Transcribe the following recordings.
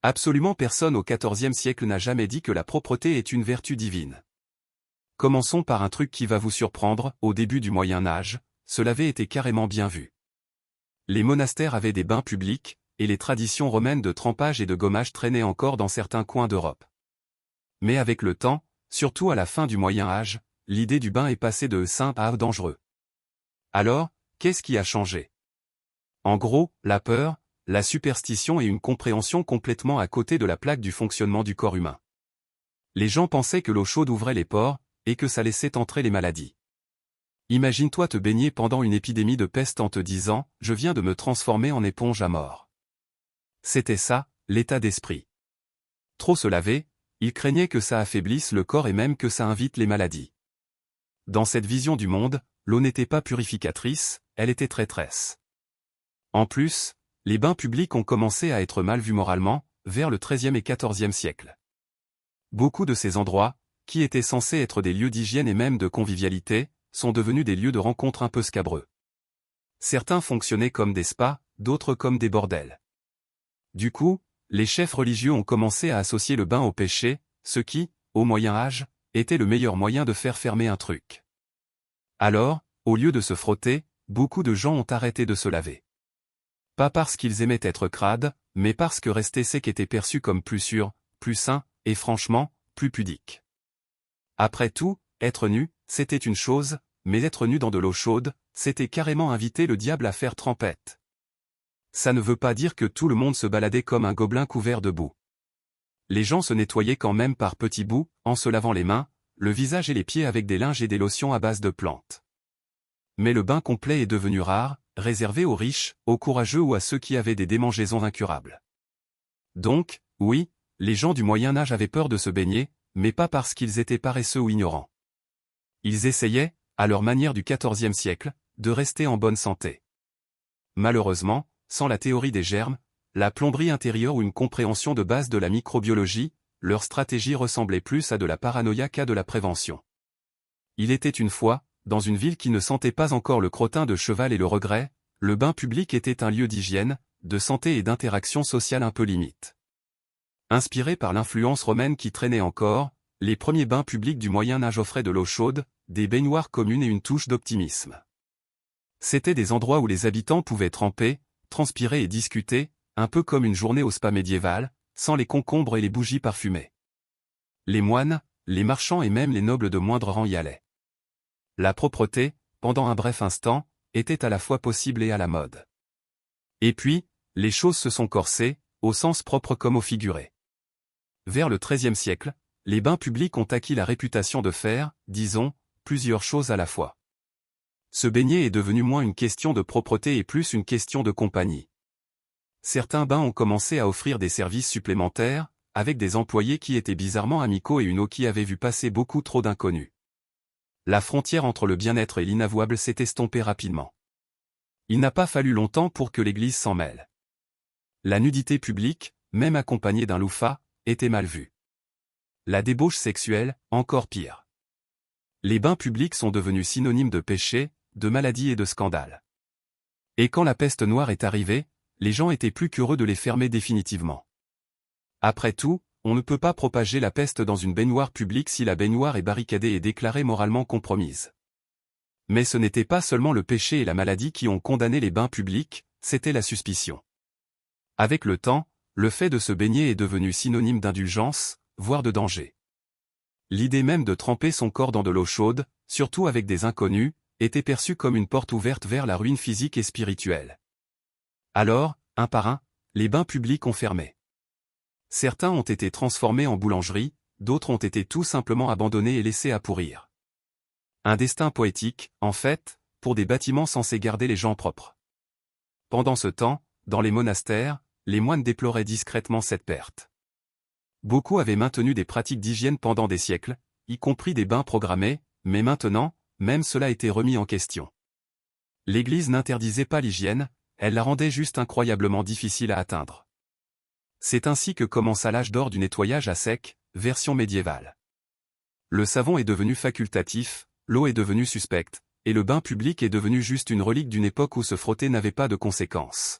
Absolument personne au XIVe siècle n'a jamais dit que la propreté est une vertu divine. Commençons par un truc qui va vous surprendre, au début du Moyen Âge, cela avait été carrément bien vu. Les monastères avaient des bains publics, et les traditions romaines de trempage et de gommage traînaient encore dans certains coins d'Europe. Mais avec le temps, surtout à la fin du Moyen Âge, l'idée du bain est passée de simple à dangereux. Alors, qu'est-ce qui a changé? En gros, la peur, la superstition et une compréhension complètement à côté de la plaque du fonctionnement du corps humain. Les gens pensaient que l'eau chaude ouvrait les pores, et que ça laissait entrer les maladies. Imagine-toi te baigner pendant une épidémie de peste en te disant « Je viens de me transformer en éponge à mort ». C'était ça, l'état d'esprit. Trop se laver, il craignait que ça affaiblisse le corps et même que ça invite les maladies. Dans cette vision du monde, l'eau n'était pas purificatrice, elle était traîtresse. En plus, les bains publics ont commencé à être mal vus moralement, vers le XIIIe et XIVe siècle. Beaucoup de ces endroits, qui étaient censés être des lieux d'hygiène et même de convivialité, sont devenus des lieux de rencontre un peu scabreux. Certains fonctionnaient comme des spas, d'autres comme des bordels. Du coup, les chefs religieux ont commencé à associer le bain au péché, ce qui, au Moyen Âge, était le meilleur moyen de faire fermer un truc. Alors, au lieu de se frotter, beaucoup de gens ont arrêté de se laver. Pas parce qu'ils aimaient être crades, mais parce que rester sec était perçu comme plus sûr, plus sain, et franchement, plus pudique. Après tout, être nu, c'était une chose, mais être nu dans de l'eau chaude, c'était carrément inviter le diable à faire trempette. Ça ne veut pas dire que tout le monde se baladait comme un gobelin couvert de boue. Les gens se nettoyaient quand même par petits bouts, en se lavant les mains, le visage et les pieds avec des linges et des lotions à base de plantes. Mais le bain complet est devenu rare, réservé aux riches, aux courageux ou à ceux qui avaient des démangeaisons incurables. Donc, oui, les gens du Moyen Âge avaient peur de se baigner, mais pas parce qu'ils étaient paresseux ou ignorants. Ils essayaient, à leur manière du XIVe siècle, de rester en bonne santé. Malheureusement, sans la théorie des germes, la plomberie intérieure ou une compréhension de base de la microbiologie, leur stratégie ressemblait plus à de la paranoïa qu'à de la prévention. Il était une fois, dans une ville qui ne sentait pas encore le crottin de cheval et le regret, le bain public était un lieu d'hygiène, de santé et d'interaction sociale un peu limite. Inspirés par l'influence romaine qui traînait encore, les premiers bains publics du Moyen Âge offraient de l'eau chaude, des baignoires communes et une touche d'optimisme. C'étaient des endroits où les habitants pouvaient tremper, transpirer et discuter, un peu comme une journée au spa médiéval, sans les concombres et les bougies parfumées. Les moines, les marchands et même les nobles de moindre rang y allaient. La propreté, pendant un bref instant, était à la fois possible et à la mode. Et puis, les choses se sont corsées, au sens propre comme au figuré. Vers le XIIIe siècle, les bains publics ont acquis la réputation de faire, disons, plusieurs choses à la fois. Se baigner est devenu moins une question de propreté et plus une question de compagnie. Certains bains ont commencé à offrir des services supplémentaires, avec des employés qui étaient bizarrement amicaux et une eau qui avait vu passer beaucoup trop d'inconnus. La frontière entre le bien-être et l'inavouable s'est estompée rapidement. Il n'a pas fallu longtemps pour que l'Église s'en mêle. La nudité publique, même accompagnée d'un loufat, était mal vue. La débauche sexuelle, encore pire. Les bains publics sont devenus synonymes de péché, de maladie et de scandale. Et quand la peste noire est arrivée, les gens étaient plus qu'heureux de les fermer définitivement. Après tout, on ne peut pas propager la peste dans une baignoire publique si la baignoire est barricadée et déclarée moralement compromise. Mais ce n'était pas seulement le péché et la maladie qui ont condamné les bains publics, c'était la suspicion. Avec le temps, le fait de se baigner est devenu synonyme d'indulgence, voire de danger. L'idée même de tremper son corps dans de l'eau chaude, surtout avec des inconnus, était perçue comme une porte ouverte vers la ruine physique et spirituelle. Alors, un par un, les bains publics ont fermé. Certains ont été transformés en boulangeries, d'autres ont été tout simplement abandonnés et laissés à pourrir. Un destin poétique, en fait, pour des bâtiments censés garder les gens propres. Pendant ce temps, dans les monastères, les moines déploraient discrètement cette perte. Beaucoup avaient maintenu des pratiques d'hygiène pendant des siècles, y compris des bains programmés, mais maintenant, même cela était remis en question. L'Église n'interdisait pas l'hygiène, elle la rendait juste incroyablement difficile à atteindre. C'est ainsi que commença l'âge d'or du nettoyage à sec, version médiévale. Le savon est devenu facultatif, l'eau est devenue suspecte, et le bain public est devenu juste une relique d'une époque où se frotter n'avait pas de conséquences.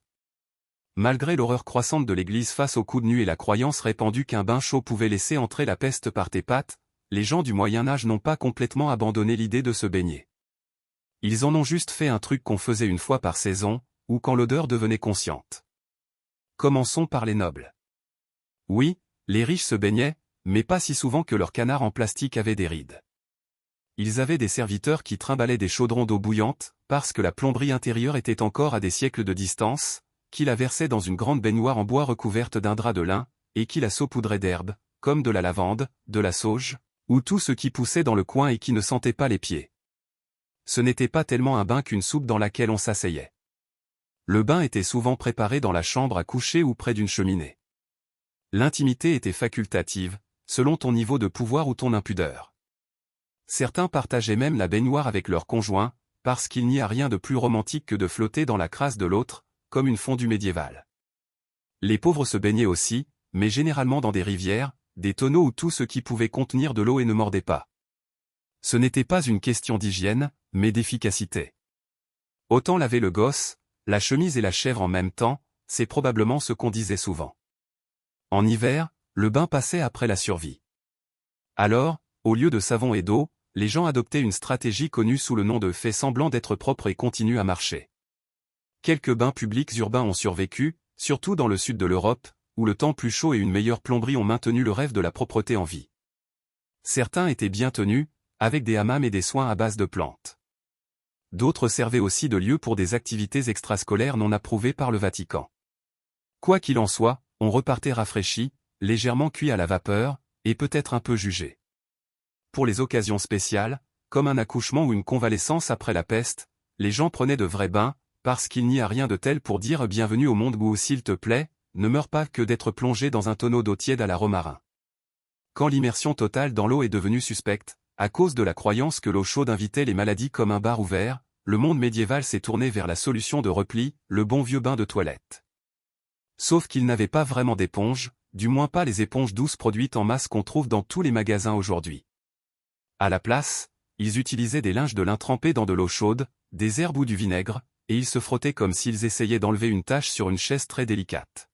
Malgré l'horreur croissante de l'Église face aux coups de nu et la croyance répandue qu'un bain chaud pouvait laisser entrer la peste par tes pattes, les gens du Moyen-Âge n'ont pas complètement abandonné l'idée de se baigner. Ils en ont juste fait un truc qu'on faisait une fois par saison, ou quand l'odeur devenait consciente. Commençons par les nobles. Oui, les riches se baignaient, mais pas si souvent que leurs canards en plastique avaient des rides. Ils avaient des serviteurs qui trimballaient des chaudrons d'eau bouillante, parce que la plomberie intérieure était encore à des siècles de distance, qui la versaient dans une grande baignoire en bois recouverte d'un drap de lin, et qui la saupoudraient d'herbes, comme de la lavande, de la sauge, ou tout ce qui poussait dans le coin et qui ne sentait pas les pieds. Ce n'était pas tellement un bain qu'une soupe dans laquelle on s'asseyait. Le bain était souvent préparé dans la chambre à coucher ou près d'une cheminée. L'intimité était facultative, selon ton niveau de pouvoir ou ton impudeur. Certains partageaient même la baignoire avec leur conjoint, parce qu'il n'y a rien de plus romantique que de flotter dans la crasse de l'autre, comme une fondue médiévale. Les pauvres se baignaient aussi, mais généralement dans des rivières, des tonneaux ou tout ce qui pouvait contenir de l'eau et ne mordait pas. Ce n'était pas une question d'hygiène, mais d'efficacité. Autant laver le gosse, la chemise et la chèvre en même temps, c'est probablement ce qu'on disait souvent. En hiver, le bain passait après la survie. Alors, au lieu de savon et d'eau, les gens adoptaient une stratégie connue sous le nom de « fait semblant d'être propre et continue à marcher ». Quelques bains publics urbains ont survécu, surtout dans le sud de l'Europe, où le temps plus chaud et une meilleure plomberie ont maintenu le rêve de la propreté en vie. Certains étaient bien tenus, avec des hammams et des soins à base de plantes. D'autres servaient aussi de lieu pour des activités extrascolaires non approuvées par le Vatican. Quoi qu'il en soit, on repartait rafraîchi, légèrement cuit à la vapeur, et peut-être un peu jugé. Pour les occasions spéciales, comme un accouchement ou une convalescence après la peste, les gens prenaient de vrais bains, parce qu'il n'y a rien de tel pour dire bienvenue au monde ou s'il te plaît, ne meurs pas que d'être plongé dans un tonneau d'eau tiède à la romarin. Quand l'immersion totale dans l'eau est devenue suspecte, à cause de la croyance que l'eau chaude invitait les maladies comme un bar ouvert, le monde médiéval s'est tourné vers la solution de repli, le bon vieux bain de toilette. Sauf qu'il n'avait pas vraiment d'éponge, du moins pas les éponges douces produites en masse qu'on trouve dans tous les magasins aujourd'hui. À la place, ils utilisaient des linges de lin trempés dans de l'eau chaude, des herbes ou du vinaigre, et ils se frottaient comme s'ils essayaient d'enlever une tache sur une chaise très délicate.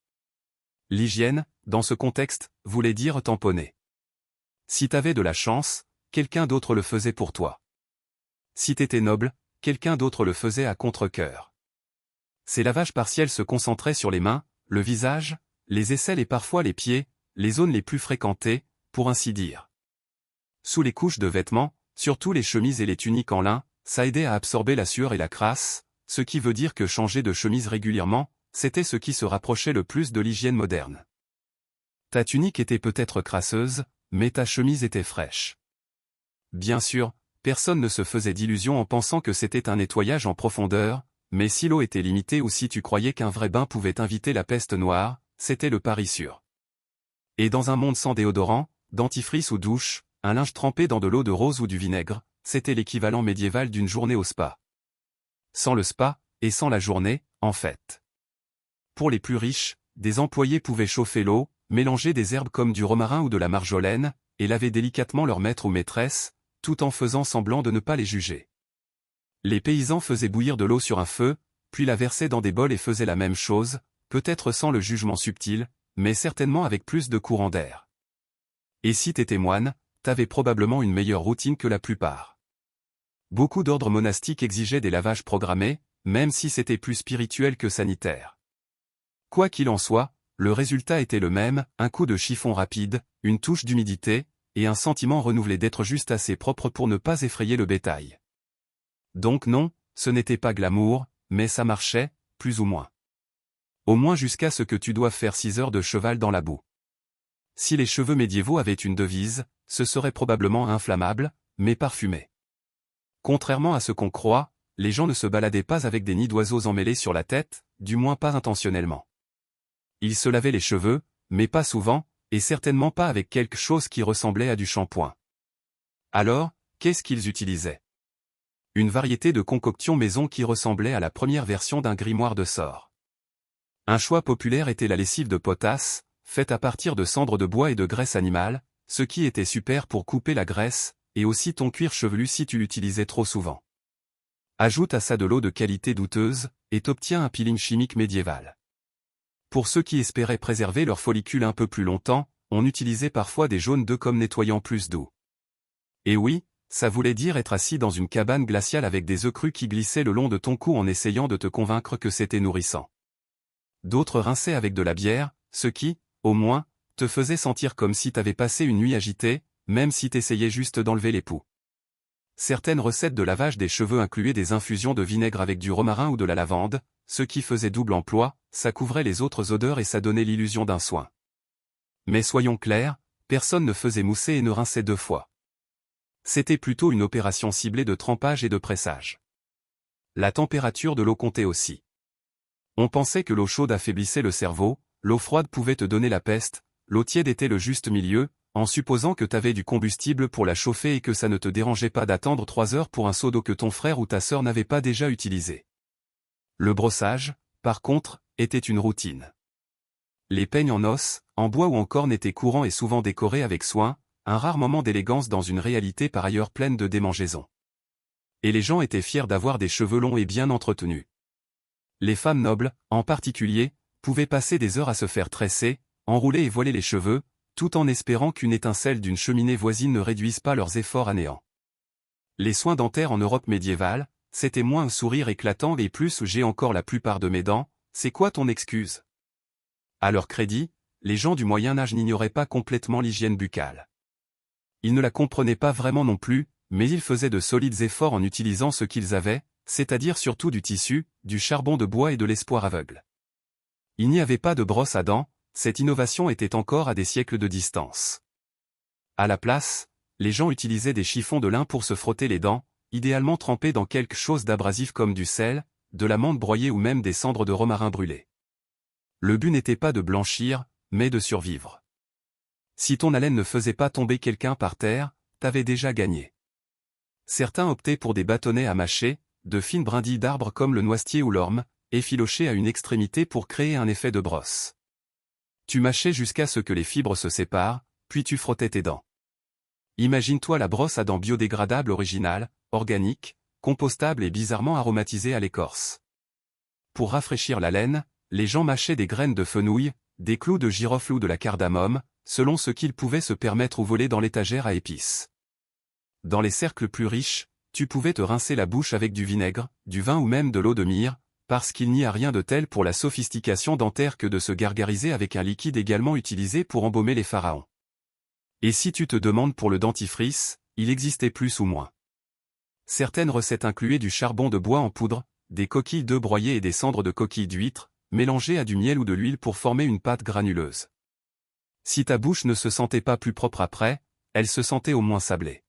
L'hygiène, dans ce contexte, voulait dire tamponner. Si t'avais de la chance, quelqu'un d'autre le faisait pour toi. Si t'étais noble, quelqu'un d'autre le faisait à contre-cœur. Ces lavages partiels se concentraient sur les mains, le visage, les aisselles et parfois les pieds, les zones les plus fréquentées, pour ainsi dire. Sous les couches de vêtements, surtout les chemises et les tuniques en lin, ça aidait à absorber la sueur et la crasse, ce qui veut dire que changer de chemise régulièrement, c'était ce qui se rapprochait le plus de l'hygiène moderne. Ta tunique était peut-être crasseuse, mais ta chemise était fraîche. Bien sûr, personne ne se faisait d'illusions en pensant que c'était un nettoyage en profondeur, mais si l'eau était limitée ou si tu croyais qu'un vrai bain pouvait inviter la peste noire, c'était le pari sûr. Et dans un monde sans déodorant, dentifrice ou douche, un linge trempé dans de l'eau de rose ou du vinaigre, c'était l'équivalent médiéval d'une journée au spa. Sans le spa, et sans la journée, en fait. Pour les plus riches, des employés pouvaient chauffer l'eau, mélanger des herbes comme du romarin ou de la marjolaine, et laver délicatement leur maître ou maîtresse, tout en faisant semblant de ne pas les juger. Les paysans faisaient bouillir de l'eau sur un feu, puis la versaient dans des bols et faisaient la même chose, peut-être sans le jugement subtil, mais certainement avec plus de courant d'air. Et si t'étais moine, t'avais probablement une meilleure routine que la plupart. Beaucoup d'ordres monastiques exigeaient des lavages programmés, même si c'était plus spirituel que sanitaire. Quoi qu'il en soit, le résultat était le même, un coup de chiffon rapide, une touche d'humidité, et un sentiment renouvelé d'être juste assez propre pour ne pas effrayer le bétail. Donc non, ce n'était pas glamour, mais ça marchait, plus ou moins. Au moins jusqu'à ce que tu doives faire 6 heures de cheval dans la boue. Si les cheveux médiévaux avaient une devise, ce serait probablement inflammable, mais parfumé. Contrairement à ce qu'on croit, les gens ne se baladaient pas avec des nids d'oiseaux emmêlés sur la tête, du moins pas intentionnellement. Ils se lavaient les cheveux, mais pas souvent, et certainement pas avec quelque chose qui ressemblait à du shampoing. Alors, qu'est-ce qu'ils utilisaient? Une variété de concoctions maison qui ressemblait à la première version d'un grimoire de sorts. Un choix populaire était la lessive de potasse, faite à partir de cendres de bois et de graisse animale, ce qui était super pour couper la graisse, et aussi ton cuir chevelu si tu l'utilisais trop souvent. Ajoute à ça de l'eau de qualité douteuse, et t'obtiens un peeling chimique médiéval. Pour ceux qui espéraient préserver leurs follicules un peu plus longtemps, on utilisait parfois des jaunes d'œufs comme nettoyant plus doux. Et oui, ça voulait dire être assis dans une cabane glaciale avec des œufs crus qui glissaient le long de ton cou en essayant de te convaincre que c'était nourrissant. D'autres rinçaient avec de la bière, ce qui, au moins, te faisait sentir comme si t'avais passé une nuit agitée, même si t'essayais juste d'enlever les poux. Certaines recettes de lavage des cheveux incluaient des infusions de vinaigre avec du romarin ou de la lavande, ce qui faisait double emploi, ça couvrait les autres odeurs et ça donnait l'illusion d'un soin. Mais soyons clairs, personne ne faisait mousser et ne rinçait 2 fois. C'était plutôt une opération ciblée de trempage et de pressage. La température de l'eau comptait aussi. On pensait que l'eau chaude affaiblissait le cerveau, l'eau froide pouvait te donner la peste, l'eau tiède était le juste milieu, en supposant que t'avais du combustible pour la chauffer et que ça ne te dérangeait pas d'attendre 3 heures pour un seau d'eau que ton frère ou ta sœur n'avait pas déjà utilisé. Le brossage, par contre, était une routine. Les peignes en os, en bois ou en corne étaient courants et souvent décorés avec soin, un rare moment d'élégance dans une réalité par ailleurs pleine de démangeaisons. Et les gens étaient fiers d'avoir des cheveux longs et bien entretenus. Les femmes nobles, en particulier, pouvaient passer des heures à se faire tresser, enrouler et voiler les cheveux, tout en espérant qu'une étincelle d'une cheminée voisine ne réduise pas leurs efforts à néant. Les soins dentaires en Europe médiévale, c'était moins un sourire éclatant et plus j'ai encore la plupart de mes dents, c'est quoi ton excuse? À leur crédit, les gens du Moyen-Âge n'ignoraient pas complètement l'hygiène buccale. Ils ne la comprenaient pas vraiment non plus, mais ils faisaient de solides efforts en utilisant ce qu'ils avaient, c'est-à-dire surtout du tissu, du charbon de bois et de l'espoir aveugle. Il n'y avait pas de brosse à dents, cette innovation était encore à des siècles de distance. À la place, les gens utilisaient des chiffons de lin pour se frotter les dents, idéalement trempés dans quelque chose d'abrasif comme du sel, de la menthe broyée ou même des cendres de romarin brûlé. Le but n'était pas de blanchir, mais de survivre. Si ton haleine ne faisait pas tomber quelqu'un par terre, t'avais déjà gagné. Certains optaient pour des bâtonnets à mâcher, de fines brindilles d'arbres comme le noisetier ou l'orme, effilochés à une extrémité pour créer un effet de brosse. Tu mâchais jusqu'à ce que les fibres se séparent, puis tu frottais tes dents. Imagine-toi la brosse à dents biodégradable originale, organique, compostable et bizarrement aromatisée à l'écorce. Pour rafraîchir la laine, les gens mâchaient des graines de fenouil, des clous de girofle ou de la cardamome, selon ce qu'ils pouvaient se permettre ou voler dans l'étagère à épices. Dans les cercles plus riches, tu pouvais te rincer la bouche avec du vinaigre, du vin ou même de l'eau de myrrhe, parce qu'il n'y a rien de tel pour la sophistication dentaire que de se gargariser avec un liquide également utilisé pour embaumer les pharaons. Et si tu te demandes pour le dentifrice, il existait plus ou moins. Certaines recettes incluaient du charbon de bois en poudre, des coquilles d'œufs broyées et des cendres de coquilles d'huîtres, mélangées à du miel ou de l'huile pour former une pâte granuleuse. Si ta bouche ne se sentait pas plus propre après, elle se sentait au moins sablée.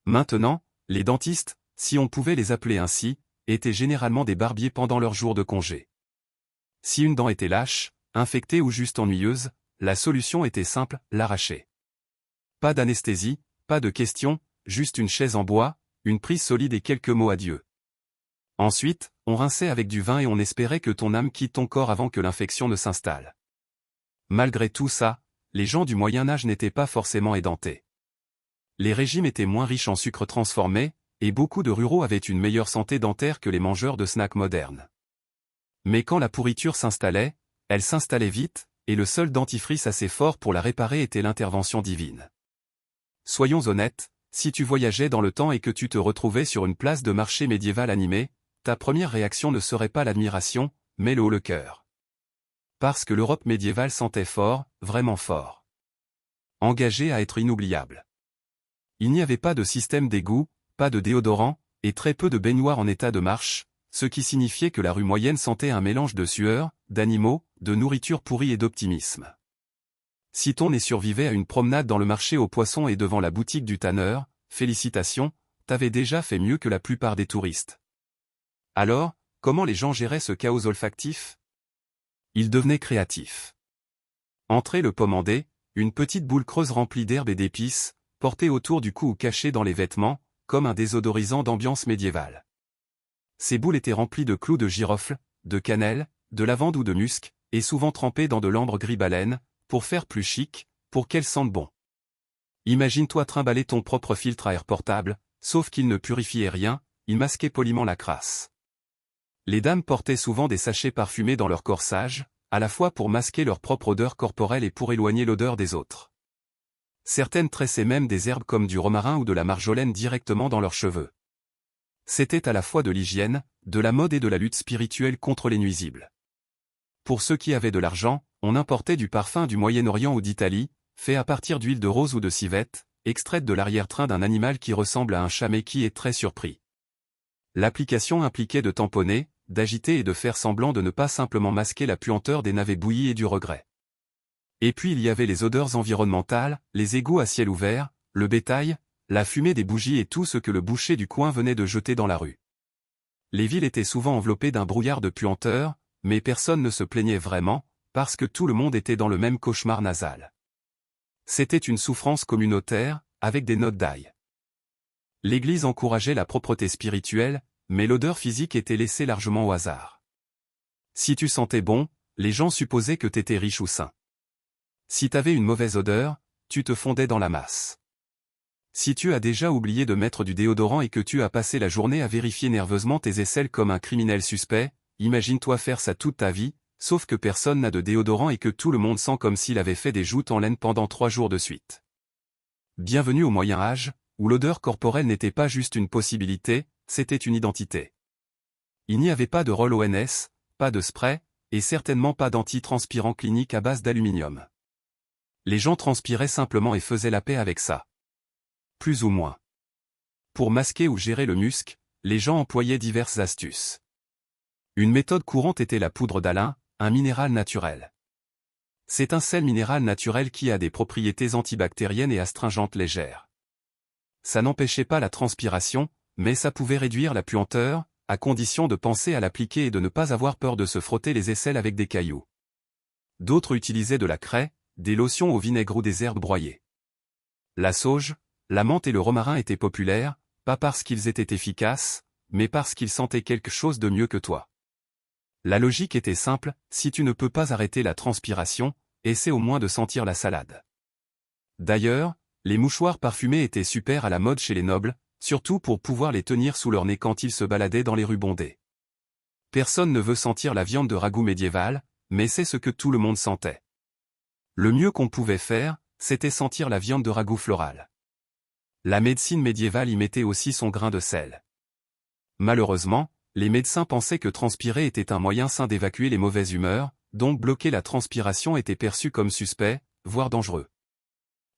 Maintenant, les dentistes, si on pouvait les appeler ainsi, étaient généralement des barbiers pendant leurs jours de congé. Si une dent était lâche, infectée ou juste ennuyeuse, la solution était simple, l'arracher. Pas d'anesthésie, pas de questions, juste une chaise en bois, une prise solide et quelques mots adieu. Ensuite, on rinçait avec du vin et on espérait que ton âme quitte ton corps avant que l'infection ne s'installe. Malgré tout ça, les gens du Moyen-Âge n'étaient pas forcément édentés. Les régimes étaient moins riches en sucre transformé, et beaucoup de ruraux avaient une meilleure santé dentaire que les mangeurs de snacks modernes. Mais quand la pourriture s'installait, elle s'installait vite, et le seul dentifrice assez fort pour la réparer était l'intervention divine. Soyons honnêtes, si tu voyageais dans le temps et que tu te retrouvais sur une place de marché médiéval animée, ta première réaction ne serait pas l'admiration, mais le haut le cœur. Parce que l'Europe médiévale sentait fort, vraiment fort. Engagée à être inoubliable. Il n'y avait pas de système d'égout, pas de déodorant, et très peu de baignoires en état de marche, ce qui signifiait que la rue moyenne sentait un mélange de sueur, d'animaux, de nourriture pourrie et d'optimisme. Si ton nez survivait à une promenade dans le marché aux poissons et devant la boutique du tanneur, félicitations, t'avais déjà fait mieux que la plupart des touristes. Alors, comment les gens géraient ce chaos olfactif? Ils devenaient créatifs. Entrait le pommandé, une petite boule creuse remplie d'herbes et d'épices, portée autour du cou ou cachée dans les vêtements, comme un désodorisant d'ambiance médiévale. Ces boules étaient remplies de clous de girofle, de cannelle, de lavande ou de musc, et souvent trempées dans de l'ambre gris-baleine, pour faire plus chic, pour qu'elles sentent bon. Imagine-toi trimballer ton propre filtre à air portable, sauf qu'il ne purifiait rien, il masquait poliment la crasse. Les dames portaient souvent des sachets parfumés dans leur corsage, à la fois pour masquer leur propre odeur corporelle et pour éloigner l'odeur des autres. Certaines tressaient même des herbes comme du romarin ou de la marjolaine directement dans leurs cheveux. C'était à la fois de l'hygiène, de la mode et de la lutte spirituelle contre les nuisibles. Pour ceux qui avaient de l'argent, on importait du parfum du Moyen-Orient ou d'Italie, fait à partir d'huile de rose ou de civette, extraite de l'arrière-train d'un animal qui ressemble à un chat mais qui est très surpris. L'application impliquait de tamponner, d'agiter et de faire semblant de ne pas simplement masquer la puanteur des navets bouillis et du regret. Et puis il y avait les odeurs environnementales, les égouts à ciel ouvert, le bétail, la fumée des bougies et tout ce que le boucher du coin venait de jeter dans la rue. Les villes étaient souvent enveloppées d'un brouillard de puanteur, mais personne ne se plaignait vraiment, parce que tout le monde était dans le même cauchemar nasal. C'était une souffrance communautaire, avec des notes d'ail. L'Église encourageait la propreté spirituelle, mais l'odeur physique était laissée largement au hasard. Si tu sentais bon, les gens supposaient que t'étais riche ou sain. Si t'avais une mauvaise odeur, tu te fondais dans la masse. Si tu as déjà oublié de mettre du déodorant et que tu as passé la journée à vérifier nerveusement tes aisselles comme un criminel suspect, imagine-toi faire ça toute ta vie, sauf que personne n'a de déodorant et que tout le monde sent comme s'il avait fait des joutes en laine pendant 3 jours de suite. Bienvenue au Moyen Âge, où l'odeur corporelle n'était pas juste une possibilité, c'était une identité. Il n'y avait pas de roll-ONS, pas de spray, et certainement pas d'antitranspirant clinique à base d'aluminium. Les gens transpiraient simplement et faisaient la paix avec ça. Plus ou moins. Pour masquer ou gérer le musc, les gens employaient diverses astuces. Une méthode courante était la poudre d'alun, un minéral naturel. C'est un sel minéral naturel qui a des propriétés antibactériennes et astringentes légères. Ça n'empêchait pas la transpiration, mais ça pouvait réduire la puanteur, à condition de penser à l'appliquer et de ne pas avoir peur de se frotter les aisselles avec des cailloux. D'autres utilisaient de la craie, des lotions au vinaigre ou des herbes broyées. La sauge, la menthe et le romarin étaient populaires, pas parce qu'ils étaient efficaces, mais parce qu'ils sentaient quelque chose de mieux que toi. La logique était simple, si tu ne peux pas arrêter la transpiration, essaie au moins de sentir la salade. D'ailleurs, les mouchoirs parfumés étaient super à la mode chez les nobles, surtout pour pouvoir les tenir sous leur nez quand ils se baladaient dans les rues bondées. Personne ne veut sentir la viande de ragoût médiévale, mais c'est ce que tout le monde sentait. Le mieux qu'on pouvait faire, c'était sentir la viande de ragoût florale. La médecine médiévale y mettait aussi son grain de sel. Malheureusement, les médecins pensaient que transpirer était un moyen sain d'évacuer les mauvaises humeurs, donc bloquer la transpiration était perçu comme suspect, voire dangereux.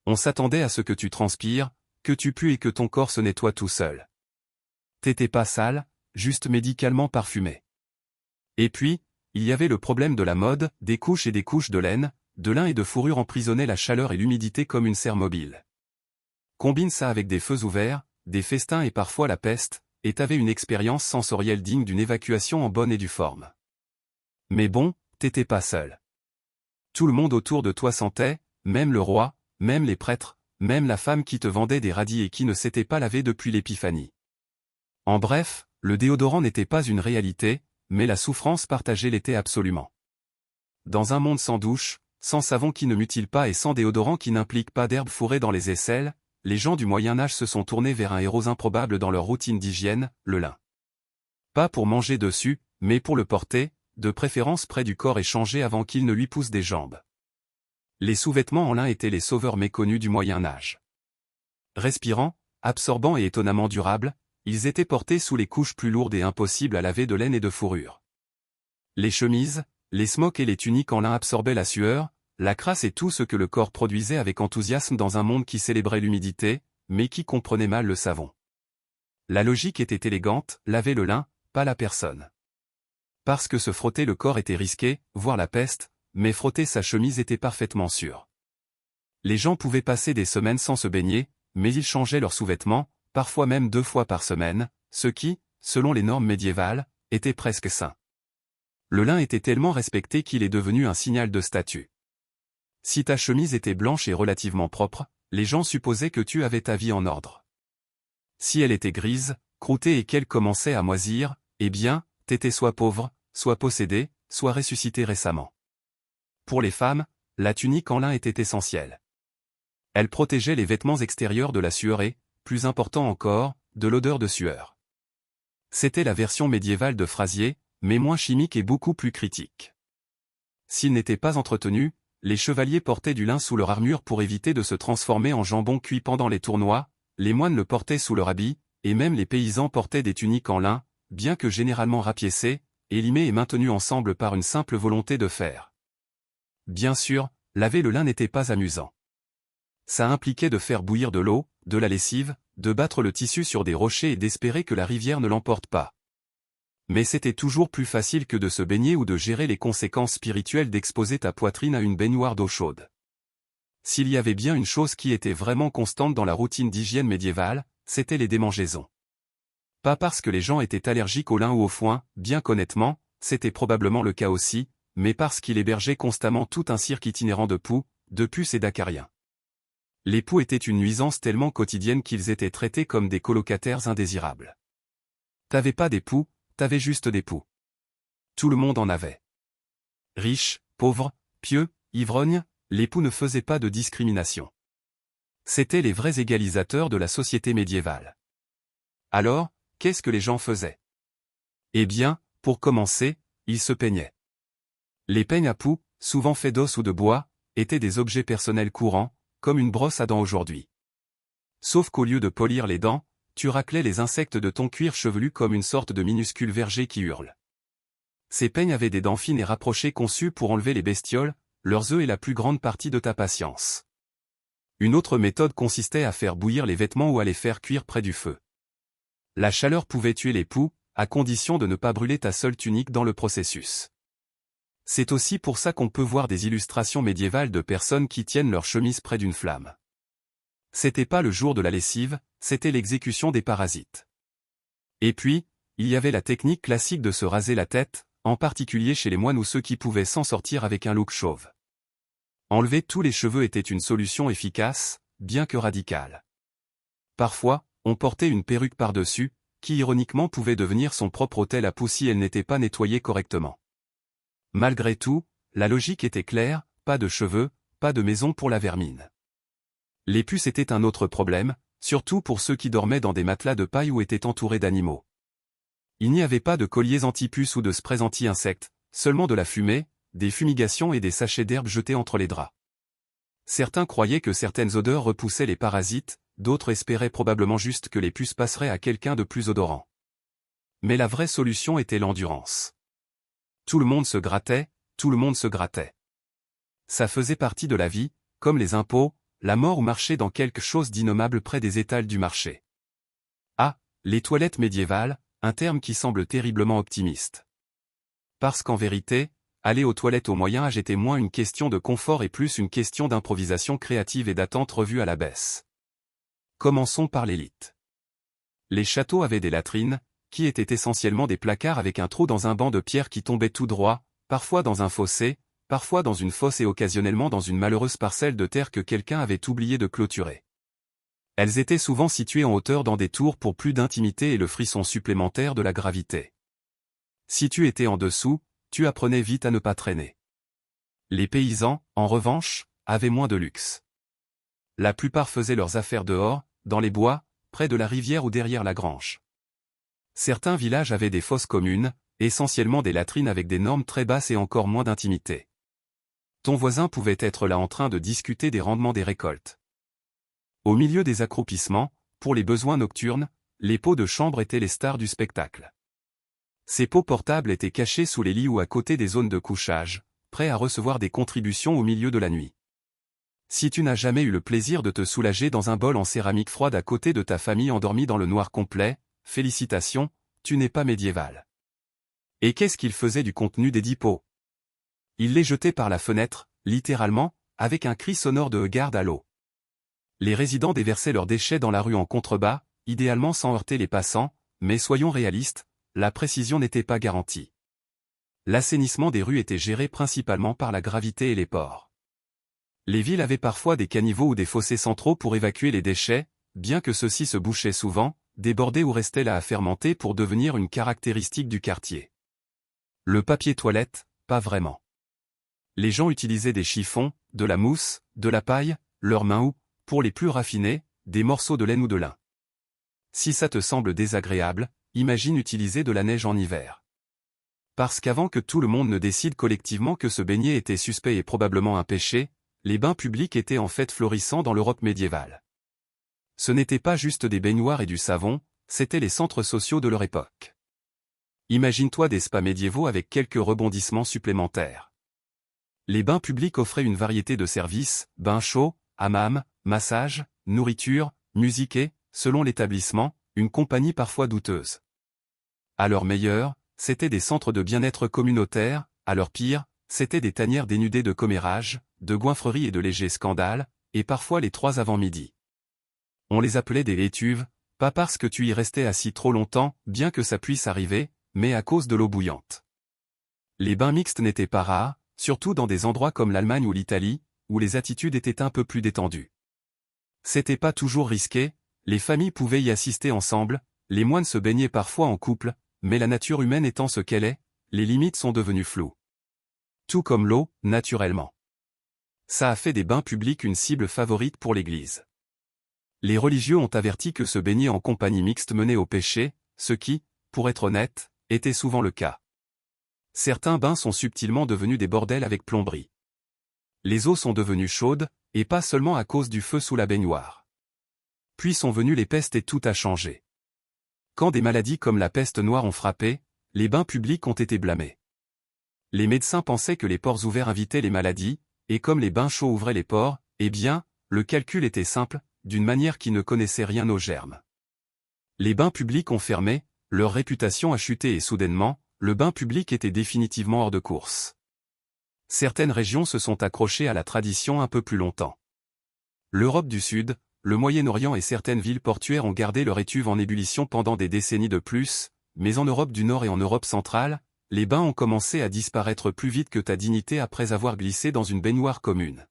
On s'attendait à ce que tu transpires, que tu pues et que ton corps se nettoie tout seul. T'étais pas sale, juste médicalement parfumé. Et puis, il y avait le problème de la mode, des couches et des couches de laine, de lin et de fourrure emprisonnaient la chaleur et l'humidité comme une serre mobile. Combine ça avec des feux ouverts, des festins et parfois la peste, et t'avais une expérience sensorielle digne d'une évacuation en bonne et due forme. Mais bon, t'étais pas seul. Tout le monde autour de toi sentait, même le roi, même les prêtres, même la femme qui te vendait des radis et qui ne s'était pas lavée depuis l'épiphanie. En bref, le déodorant n'était pas une réalité, mais la souffrance partagée l'était absolument. Dans un monde sans douche, sans savon qui ne mutile pas et sans déodorant qui n'implique pas d'herbe fourrée dans les aisselles, les gens du Moyen-Âge se sont tournés vers un héros improbable dans leur routine d'hygiène, le lin. Pas pour manger dessus, mais pour le porter, de préférence près du corps et changer avant qu'il ne lui pousse des jambes. Les sous-vêtements en lin étaient les sauveurs méconnus du Moyen-Âge. Respirants, absorbants et étonnamment durables, ils étaient portés sous les couches plus lourdes et impossibles à laver de laine et de fourrure. Les chemises, les smocks et les tuniques en lin absorbaient la sueur, la crasse et tout ce que le corps produisait avec enthousiasme dans un monde qui célébrait l'humidité, mais qui comprenait mal le savon. La logique était élégante, laver le lin, pas la personne. Parce que se frotter le corps était risqué, voire la peste, mais frotter sa chemise était parfaitement sûr. Les gens pouvaient passer des semaines sans se baigner, mais ils changeaient leurs sous-vêtements, parfois même 2 fois par semaine, ce qui, selon les normes médiévales, était presque sain. Le lin était tellement respecté qu'il est devenu un signal de statut. Si ta chemise était blanche et relativement propre, les gens supposaient que tu avais ta vie en ordre. Si elle était grise, croûtée et qu'elle commençait à moisir, eh bien, t'étais soit pauvre, soit possédé, soit ressuscité récemment. Pour les femmes, la tunique en lin était essentielle. Elle protégeait les vêtements extérieurs de la sueur et, plus important encore, de l'odeur de sueur. C'était la version médiévale de Frasier, mais moins chimique et beaucoup plus critique. S'ils n'étaient pas entretenus, les chevaliers portaient du lin sous leur armure pour éviter de se transformer en jambon cuit pendant les tournois, les moines le portaient sous leur habit, et même les paysans portaient des tuniques en lin, bien que généralement rapiécées, élimées et maintenues ensemble par une simple volonté de faire. Bien sûr, laver le lin n'était pas amusant. Ça impliquait de faire bouillir de l'eau, de la lessive, de battre le tissu sur des rochers et d'espérer que la rivière ne l'emporte pas. Mais c'était toujours plus facile que de se baigner ou de gérer les conséquences spirituelles d'exposer ta poitrine à une baignoire d'eau chaude. S'il y avait bien une chose qui était vraiment constante dans la routine d'hygiène médiévale, c'était les démangeaisons. Pas parce que les gens étaient allergiques au lin ou au foin, bien qu'honnêtement, c'était probablement le cas aussi, mais parce qu'il hébergeait constamment tout un cirque itinérant de poux, de puces et d'acariens. Les poux étaient une nuisance tellement quotidienne qu'ils étaient traités comme des colocataires indésirables. T'avais pas des poux, t'avais juste des poux. Tout le monde en avait. Riches, pauvres, pieux, ivrognes, les poux ne faisaient pas de discrimination. C'étaient les vrais égalisateurs de la société médiévale. Alors, qu'est-ce que les gens faisaient? Eh bien, pour commencer, ils se peignaient. Les peignes à poux, souvent faits d'os ou de bois, étaient des objets personnels courants, comme une brosse à dents aujourd'hui. Sauf qu'au lieu de polir les dents, tu raclais les insectes de ton cuir chevelu comme une sorte de minuscule verger qui hurle. Ces peignes avaient des dents fines et rapprochées conçues pour enlever les bestioles, leurs œufs et la plus grande partie de ta patience. Une autre méthode consistait à faire bouillir les vêtements ou à les faire cuire près du feu. La chaleur pouvait tuer les poux, à condition de ne pas brûler ta seule tunique dans le processus. C'est aussi pour ça qu'on peut voir des illustrations médiévales de personnes qui tiennent leur chemise près d'une flamme. C'était pas le jour de la lessive, c'était l'exécution des parasites. Et puis, il y avait la technique classique de se raser la tête, en particulier chez les moines ou ceux qui pouvaient s'en sortir avec un look chauve. Enlever tous les cheveux était une solution efficace, bien que radicale. Parfois, on portait une perruque par-dessus, qui ironiquement pouvait devenir son propre autel à poux si elle n'était pas nettoyée correctement. Malgré tout, la logique était claire, pas de cheveux, pas de maison pour la vermine. Les puces étaient un autre problème, surtout pour ceux qui dormaient dans des matelas de paille ou étaient entourés d'animaux. Il n'y avait pas de colliers anti-puces ou de sprays anti-insectes, seulement de la fumée, des fumigations et des sachets d'herbe jetés entre les draps. Certains croyaient que certaines odeurs repoussaient les parasites, d'autres espéraient probablement juste que les puces passeraient à quelqu'un de plus odorant. Mais la vraie solution était l'endurance. Tout le monde se grattait, tout le monde se grattait. Ça faisait partie de la vie, comme les impôts, la mort ou marcher dans quelque chose d'innommable près des étals du marché. Ah, les toilettes médiévales, un terme qui semble terriblement optimiste. Parce qu'en vérité, aller aux toilettes au Moyen-Âge était moins une question de confort et plus une question d'improvisation créative et d'attente revue à la baisse. Commençons par l'élite. Les châteaux avaient des latrines, qui étaient essentiellement des placards avec un trou dans un banc de pierre qui tombait tout droit, parfois dans un fossé, parfois dans une fosse et occasionnellement dans une malheureuse parcelle de terre que quelqu'un avait oublié de clôturer. Elles étaient souvent situées en hauteur dans des tours pour plus d'intimité et le frisson supplémentaire de la gravité. Si tu étais en dessous, tu apprenais vite à ne pas traîner. Les paysans, en revanche, avaient moins de luxe. La plupart faisaient leurs affaires dehors, dans les bois, près de la rivière ou derrière la grange. Certains villages avaient des fosses communes, essentiellement des latrines avec des normes très basses et encore moins d'intimité. Ton voisin pouvait être là en train de discuter des rendements des récoltes. Au milieu des accroupissements, pour les besoins nocturnes, les pots de chambre étaient les stars du spectacle. Ces pots portables étaient cachés sous les lits ou à côté des zones de couchage, prêts à recevoir des contributions au milieu de la nuit. Si tu n'as jamais eu le plaisir de te soulager dans un bol en céramique froide à côté de ta famille endormie dans le noir complet, félicitations, tu n'es pas médiéval. Et qu'est-ce qu'il faisait du contenu des 10 pots? Il les jetait par la fenêtre, littéralement, avec un cri sonore de « garde à l'eau ». Les résidents déversaient leurs déchets dans la rue en contrebas, idéalement sans heurter les passants, mais soyons réalistes, la précision n'était pas garantie. L'assainissement des rues était géré principalement par la gravité et les pores. Les villes avaient parfois des caniveaux ou des fossés centraux pour évacuer les déchets, bien que ceux-ci se bouchaient souvent, débordaient ou restaient là à fermenter pour devenir une caractéristique du quartier. Le papier toilette, pas vraiment. Les gens utilisaient des chiffons, de la mousse, de la paille, leurs mains ou, pour les plus raffinés, des morceaux de laine ou de lin. Si ça te semble désagréable, imagine utiliser de la neige en hiver. Parce qu'avant que tout le monde ne décide collectivement que se baigner était suspect et probablement un péché, les bains publics étaient en fait florissants dans l'Europe médiévale. Ce n'étaient pas juste des baignoires et du savon, c'étaient les centres sociaux de leur époque. Imagine-toi des spas médiévaux avec quelques rebondissements supplémentaires. Les bains publics offraient une variété de services, bains chauds, hammams, massages, nourriture, musique et, selon l'établissement, une compagnie parfois douteuse. À leur meilleur, c'étaient des centres de bien-être communautaires, à leur pire, c'étaient des tanières dénudées de commérages, de goinfreries et de légers scandales, et parfois les 3 avant midi. On les appelait des étuves, pas parce que tu y restais assis trop longtemps, bien que ça puisse arriver, mais à cause de l'eau bouillante. Les bains mixtes n'étaient pas rares, surtout dans des endroits comme l'Allemagne ou l'Italie, où les attitudes étaient un peu plus détendues. C'était pas toujours risqué, les familles pouvaient y assister ensemble, les moines se baignaient parfois en couple, mais la nature humaine étant ce qu'elle est, les limites sont devenues floues. Tout comme l'eau, naturellement. Ça a fait des bains publics une cible favorite pour l'Église. Les religieux ont averti que se baigner en compagnie mixte menait au péché, ce qui, pour être honnête, était souvent le cas. Certains bains sont subtilement devenus des bordels avec plomberie. Les eaux sont devenues chaudes, et pas seulement à cause du feu sous la baignoire. Puis sont venues les pestes et tout a changé. Quand des maladies comme la peste noire ont frappé, les bains publics ont été blâmés. Les médecins pensaient que les pores ouverts invitaient les maladies, et comme les bains chauds ouvraient les pores, eh bien, le calcul était simple, d'une manière qui ne connaissait rien aux germes. Les bains publics ont fermé, leur réputation a chuté et soudainement, le bain public était définitivement hors de course. Certaines régions se sont accrochées à la tradition un peu plus longtemps. L'Europe du Sud, le Moyen-Orient et certaines villes portuaires ont gardé leur étuve en ébullition pendant des décennies de plus, mais en Europe du Nord et en Europe centrale, les bains ont commencé à disparaître plus vite que ta dignité après avoir glissé dans une baignoire commune.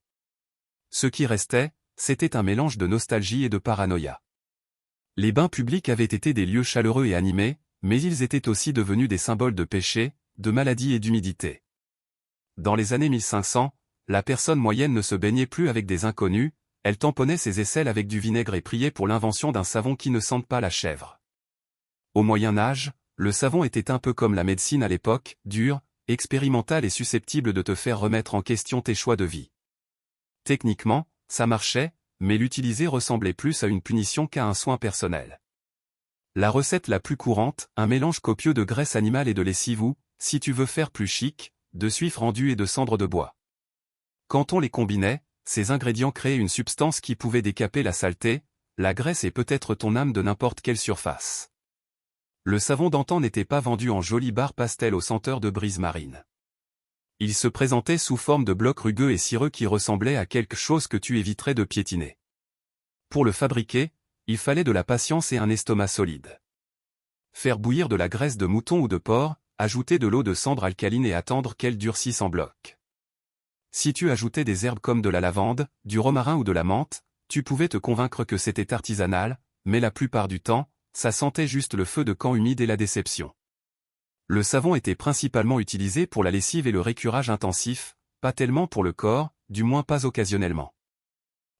Ce qui restait, c'était un mélange de nostalgie et de paranoïa. Les bains publics avaient été des lieux chaleureux et animés, mais ils étaient aussi devenus des symboles de péché, de maladie et d'humidité. Dans les années 1500, la personne moyenne ne se baignait plus avec des inconnus, elle tamponnait ses aisselles avec du vinaigre et priait pour l'invention d'un savon qui ne sente pas la chèvre. Au Moyen Âge, le savon était un peu comme la médecine à l'époque, dur, expérimental et susceptible de te faire remettre en question tes choix de vie. Techniquement, ça marchait, mais l'utiliser ressemblait plus à une punition qu'à un soin personnel. La recette la plus courante, un mélange copieux de graisse animale et de lessive ou, si tu veux faire plus chic, de suif rendu et de cendre de bois. Quand on les combinait, ces ingrédients créaient une substance qui pouvait décaper la saleté, la graisse et peut-être ton âme de n'importe quelle surface. Le savon d'antan n'était pas vendu en jolies barres pastel aux senteurs de brise marine. Il se présentait sous forme de blocs rugueux et cireux qui ressemblaient à quelque chose que tu éviterais de piétiner. Pour le fabriquer, il fallait de la patience et un estomac solide. Faire bouillir de la graisse de mouton ou de porc, ajouter de l'eau de cendre alcaline et attendre qu'elle durcisse en bloc. Si tu ajoutais des herbes comme de la lavande, du romarin ou de la menthe, tu pouvais te convaincre que c'était artisanal, mais la plupart du temps, ça sentait juste le feu de camp humide et la déception. Le savon était principalement utilisé pour la lessive et le récurage intensif, pas tellement pour le corps, du moins pas occasionnellement.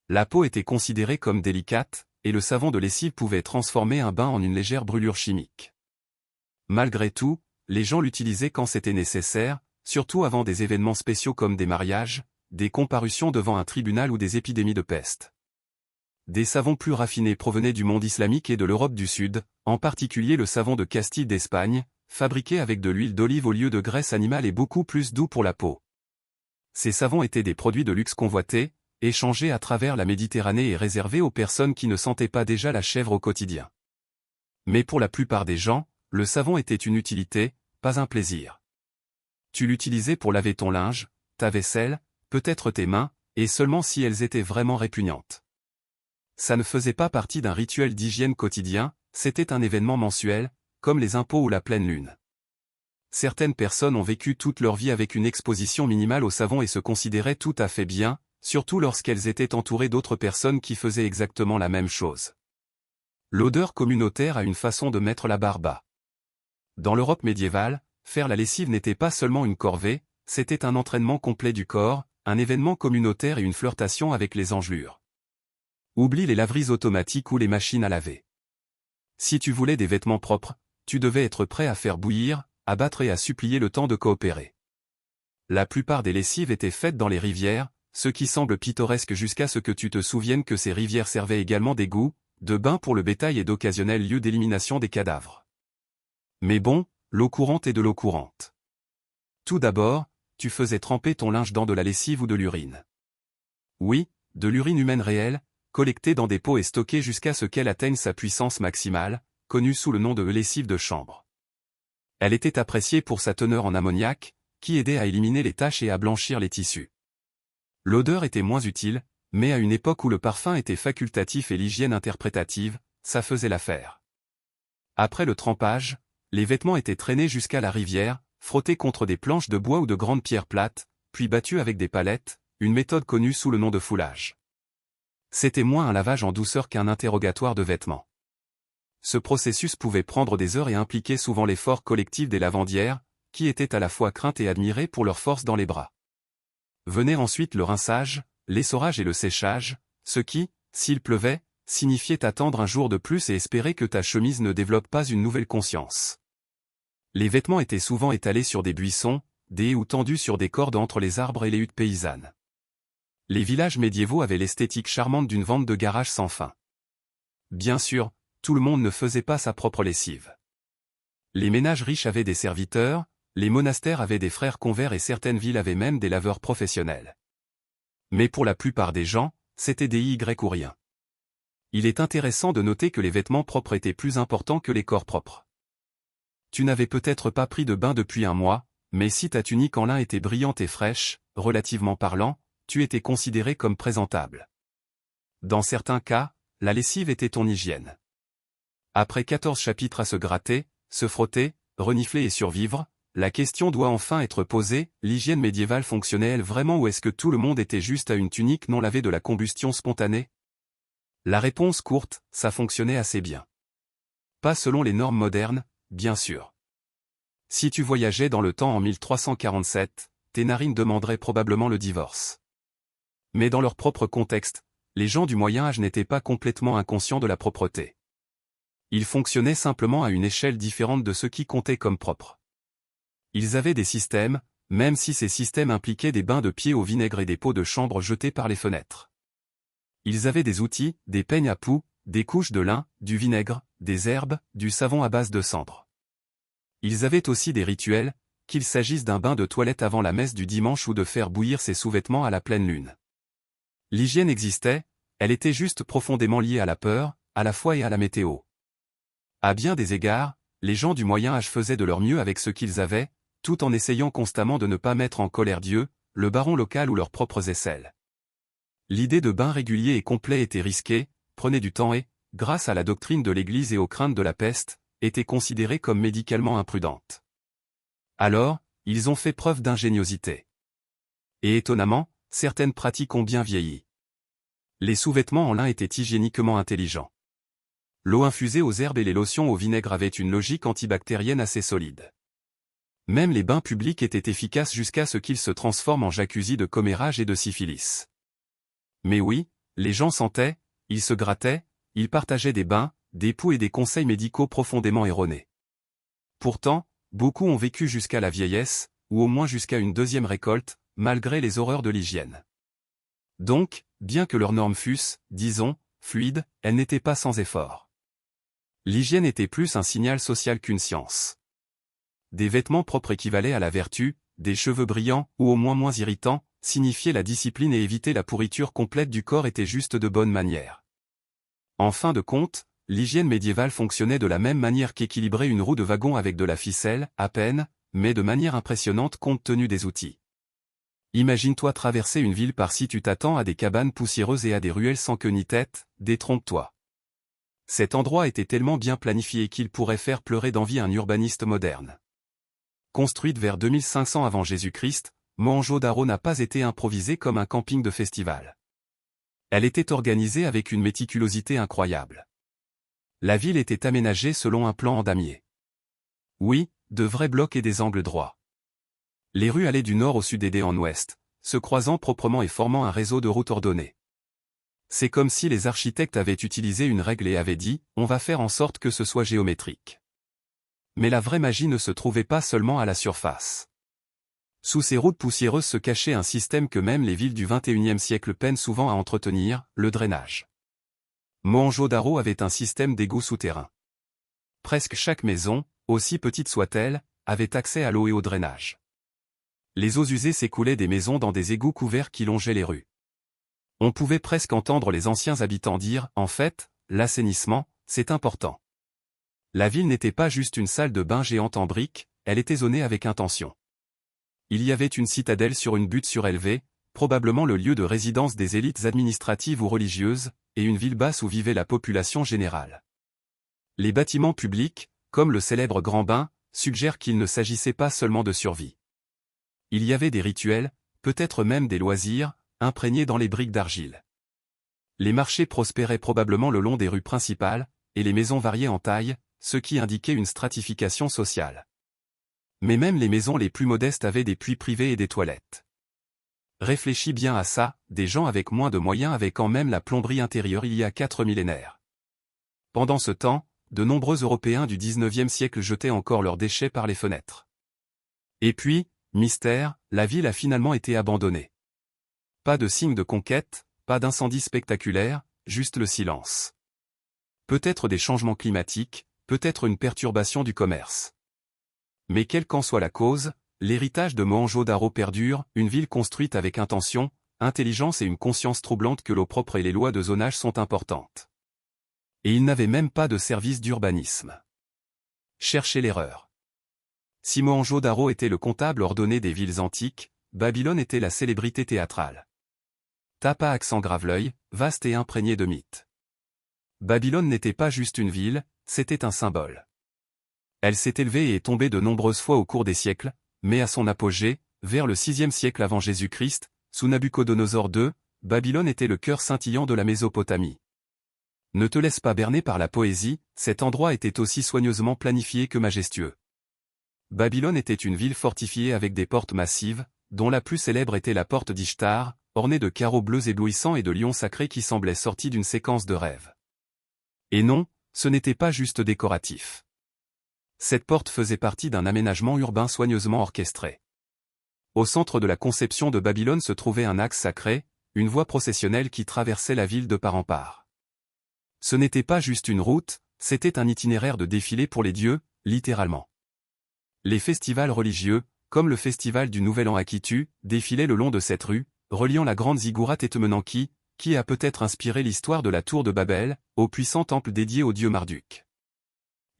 La peau était considérée comme délicate, et le savon de lessive pouvait transformer un bain en une légère brûlure chimique. Malgré tout, les gens l'utilisaient quand c'était nécessaire, surtout avant des événements spéciaux comme des mariages, des comparutions devant un tribunal ou des épidémies de peste. Des savons plus raffinés provenaient du monde islamique et de l'Europe du Sud, en particulier le savon de Castille d'Espagne, fabriqué avec de l'huile d'olive au lieu de graisse animale et beaucoup plus doux pour la peau. Ces savons étaient des produits de luxe convoités, échangés à travers la Méditerranée et réservés aux personnes qui ne sentaient pas déjà la chèvre au quotidien. Mais pour la plupart des gens, le savon était une utilité, pas un plaisir. Tu l'utilisais pour laver ton linge, ta vaisselle, peut-être tes mains, et seulement si elles étaient vraiment répugnantes. Ça ne faisait pas partie d'un rituel d'hygiène quotidien, c'était un événement mensuel, comme les impôts ou la pleine lune. Certaines personnes ont vécu toute leur vie avec une exposition minimale au savon et se considéraient tout à fait bien, surtout lorsqu'elles étaient entourées d'autres personnes qui faisaient exactement la même chose. L'odeur communautaire a une façon de mettre la barre bas. Dans l'Europe médiévale, faire la lessive n'était pas seulement une corvée, c'était un entraînement complet du corps, un événement communautaire et une flirtation avec les engelures. Oublie les laveries automatiques ou les machines à laver. Si tu voulais des vêtements propres, tu devais être prêt à faire bouillir, à battre et à supplier le temps de coopérer. La plupart des lessives étaient faites dans les rivières, ce qui semble pittoresque jusqu'à ce que tu te souviennes que ces rivières servaient également d'égouts, de bains pour le bétail et d'occasionnels lieux d'élimination des cadavres. Mais bon, l'eau courante est de l'eau courante. Tout d'abord, tu faisais tremper ton linge dans de la lessive ou de l'urine. Oui, de l'urine humaine réelle, collectée dans des pots et stockée jusqu'à ce qu'elle atteigne sa puissance maximale, connue sous le nom de lessive de chambre. Elle était appréciée pour sa teneur en ammoniac, qui aidait à éliminer les taches et à blanchir les tissus. L'odeur était moins utile, mais à une époque où le parfum était facultatif et l'hygiène interprétative, ça faisait l'affaire. Après le trempage, les vêtements étaient traînés jusqu'à la rivière, frottés contre des planches de bois ou de grandes pierres plates, puis battus avec des palettes, une méthode connue sous le nom de foulage. C'était moins un lavage en douceur qu'un interrogatoire de vêtements. Ce processus pouvait prendre des heures et impliquait souvent l'effort collectif des lavandières, qui étaient à la fois craintes et admirées pour leur force dans les bras. Venait ensuite le rinçage, l'essorage et le séchage, ce qui, s'il pleuvait, signifiait attendre un jour de plus et espérer que ta chemise ne développe pas une nouvelle conscience. Les vêtements étaient souvent étalés sur des buissons, des haies ou tendus sur des cordes entre les arbres et les huttes paysannes. Les villages médiévaux avaient l'esthétique charmante d'une vente de garage sans fin. Bien sûr, tout le monde ne faisait pas sa propre lessive. Les ménages riches avaient des serviteurs, les monastères avaient des frères convers et certaines villes avaient même des laveurs professionnels. Mais pour la plupart des gens, c'était des Y ou rien. Il est intéressant de noter que les vêtements propres étaient plus importants que les corps propres. Tu n'avais peut-être pas pris de bain depuis un mois, mais si ta tunique en lin était brillante et fraîche, relativement parlant, tu étais considéré comme présentable. Dans certains cas, la lessive était ton hygiène. Après 14 chapitres à se gratter, se frotter, renifler et survivre, la question doit enfin être posée, l'hygiène médiévale fonctionnait-elle vraiment ou est-ce que tout le monde était juste à une tunique non lavée de la combustion spontanée? La réponse courte, ça fonctionnait assez bien. Pas selon les normes modernes, bien sûr. Si tu voyageais dans le temps en 1347, tes narines demanderaient probablement le divorce. Mais dans leur propre contexte, les gens du Moyen-Âge n'étaient pas complètement inconscients de la propreté. Ils fonctionnaient simplement à une échelle différente de ce qui comptait comme propre. Ils avaient des systèmes, même si ces systèmes impliquaient des bains de pieds au vinaigre et des pots de chambre jetés par les fenêtres. Ils avaient des outils, des peignes à poux, des couches de lin, du vinaigre, des herbes, du savon à base de cendre. Ils avaient aussi des rituels, qu'il s'agisse d'un bain de toilette avant la messe du dimanche ou de faire bouillir ses sous-vêtements à la pleine lune. L'hygiène existait, elle était juste profondément liée à la peur, à la foi et à la météo. À bien des égards, les gens du Moyen-Âge faisaient de leur mieux avec ce qu'ils avaient, tout en essayant constamment de ne pas mettre en colère Dieu, le baron local ou leurs propres aisselles. L'idée de bain régulier et complet était risquée, prenait du temps et, grâce à la doctrine de l'Église et aux craintes de la peste, était considérée comme médicalement imprudente. Alors, ils ont fait preuve d'ingéniosité. Et étonnamment, certaines pratiques ont bien vieilli. Les sous-vêtements en lin étaient hygiéniquement intelligents. L'eau infusée aux herbes et les lotions au vinaigre avaient une logique antibactérienne assez solide. Même les bains publics étaient efficaces jusqu'à ce qu'ils se transforment en jacuzzi de commérage et de syphilis. Mais oui, les gens sentaient, ils se grattaient, ils partageaient des bains, des poux et des conseils médicaux profondément erronés. Pourtant, beaucoup ont vécu jusqu'à la vieillesse, ou au moins jusqu'à une deuxième récolte, malgré les horreurs de l'hygiène. Donc, bien que leurs normes fussent, disons, fluides, elles n'étaient pas sans effort. L'hygiène était plus un signal social qu'une science. Des vêtements propres équivalaient à la vertu, des cheveux brillants, ou au moins irritants, signifiaient la discipline et éviter la pourriture complète du corps était juste de bonne manière. En fin de compte, l'hygiène médiévale fonctionnait de la même manière qu'équilibrer une roue de wagon avec de la ficelle, à peine, mais de manière impressionnante compte tenu des outils. Imagine-toi traverser une ville par-ci, tu t'attends à des cabanes poussiéreuses et à des ruelles sans queue ni tête, détrompe-toi. Cet endroit était tellement bien planifié qu'il pourrait faire pleurer d'envie un urbaniste moderne. Construite vers 2500 avant Jésus-Christ, Mohenjo-Daro n'a pas été improvisée comme un camping de festival. Elle était organisée avec une méticulosité incroyable. La ville était aménagée selon un plan en damier. Oui, de vrais blocs et des angles droits. Les rues allaient du nord au sud et en ouest, se croisant proprement et formant un réseau de routes ordonnées. C'est comme si les architectes avaient utilisé une règle et avaient dit, on va faire en sorte que ce soit géométrique. Mais la vraie magie ne se trouvait pas seulement à la surface. Sous ces routes poussiéreuses se cachait un système que même les villes du XXIe siècle peinent souvent à entretenir, le drainage. Mohenjo-Daro avait un système d'égouts souterrains. Presque chaque maison, aussi petite soit-elle, avait accès à l'eau et au drainage. Les eaux usées s'écoulaient des maisons dans des égouts couverts qui longeaient les rues. On pouvait presque entendre les anciens habitants dire, en fait, l'assainissement, c'est important. La ville n'était pas juste une salle de bain géante en briques, elle était zonée avec intention. Il y avait une citadelle sur une butte surélevée, probablement le lieu de résidence des élites administratives ou religieuses, et une ville basse où vivait la population générale. Les bâtiments publics, comme le célèbre Grand Bain, suggèrent qu'il ne s'agissait pas seulement de survie. Il y avait des rituels, peut-être même des loisirs, imprégnés dans les briques d'argile. Les marchés prospéraient probablement le long des rues principales, et les maisons variaient en taille, ce qui indiquait une stratification sociale. Mais même les maisons les plus modestes avaient des puits privés et des toilettes. Réfléchis bien à ça, des gens avec moins de moyens avaient quand même la plomberie intérieure il y a 4 millénaires. Pendant ce temps, de nombreux Européens du XIXe siècle jetaient encore leurs déchets par les fenêtres. Et puis, mystère, la ville a finalement été abandonnée. Pas de signe de conquête, pas d'incendie spectaculaire, juste le silence. Peut-être des changements climatiques, peut-être une perturbation du commerce. Mais quelle qu'en soit la cause, l'héritage de Mohenjo-Daro perdure, une ville construite avec intention, intelligence et une conscience troublante que l'eau propre et les lois de zonage sont importantes. Et il n'avait même pas de service d'urbanisme. Cherchez l'erreur. Si Mohenjo-Daro était le comptable ordonné des villes antiques, Babylone était la célébrité théâtrale. Tapa accent grave-l'œil, vaste et imprégné de mythes. Babylone n'était pas juste une ville, c'était un symbole. Elle s'est élevée et est tombée de nombreuses fois au cours des siècles, mais à son apogée, vers le VIe siècle avant Jésus-Christ, sous Nabuchodonosor II, Babylone était le cœur scintillant de la Mésopotamie. Ne te laisse pas berner par la poésie, cet endroit était aussi soigneusement planifié que majestueux. Babylone était une ville fortifiée avec des portes massives, dont la plus célèbre était la porte d'Ishtar, ornée de carreaux bleus éblouissants et de lions sacrés qui semblaient sortis d'une séquence de rêves. Et non, ce n'était pas juste décoratif. Cette porte faisait partie d'un aménagement urbain soigneusement orchestré. Au centre de la conception de Babylone se trouvait un axe sacré, une voie processionnelle qui traversait la ville de part en part. Ce n'était pas juste une route, c'était un itinéraire de défilé pour les dieux, littéralement. Les festivals religieux, comme le festival du Nouvel An à Kitu, défilaient le long de cette rue, reliant la grande ziggourate et Temenanki, qui a peut-être inspiré l'histoire de la tour de Babel, au puissant temple dédié au dieu Marduk.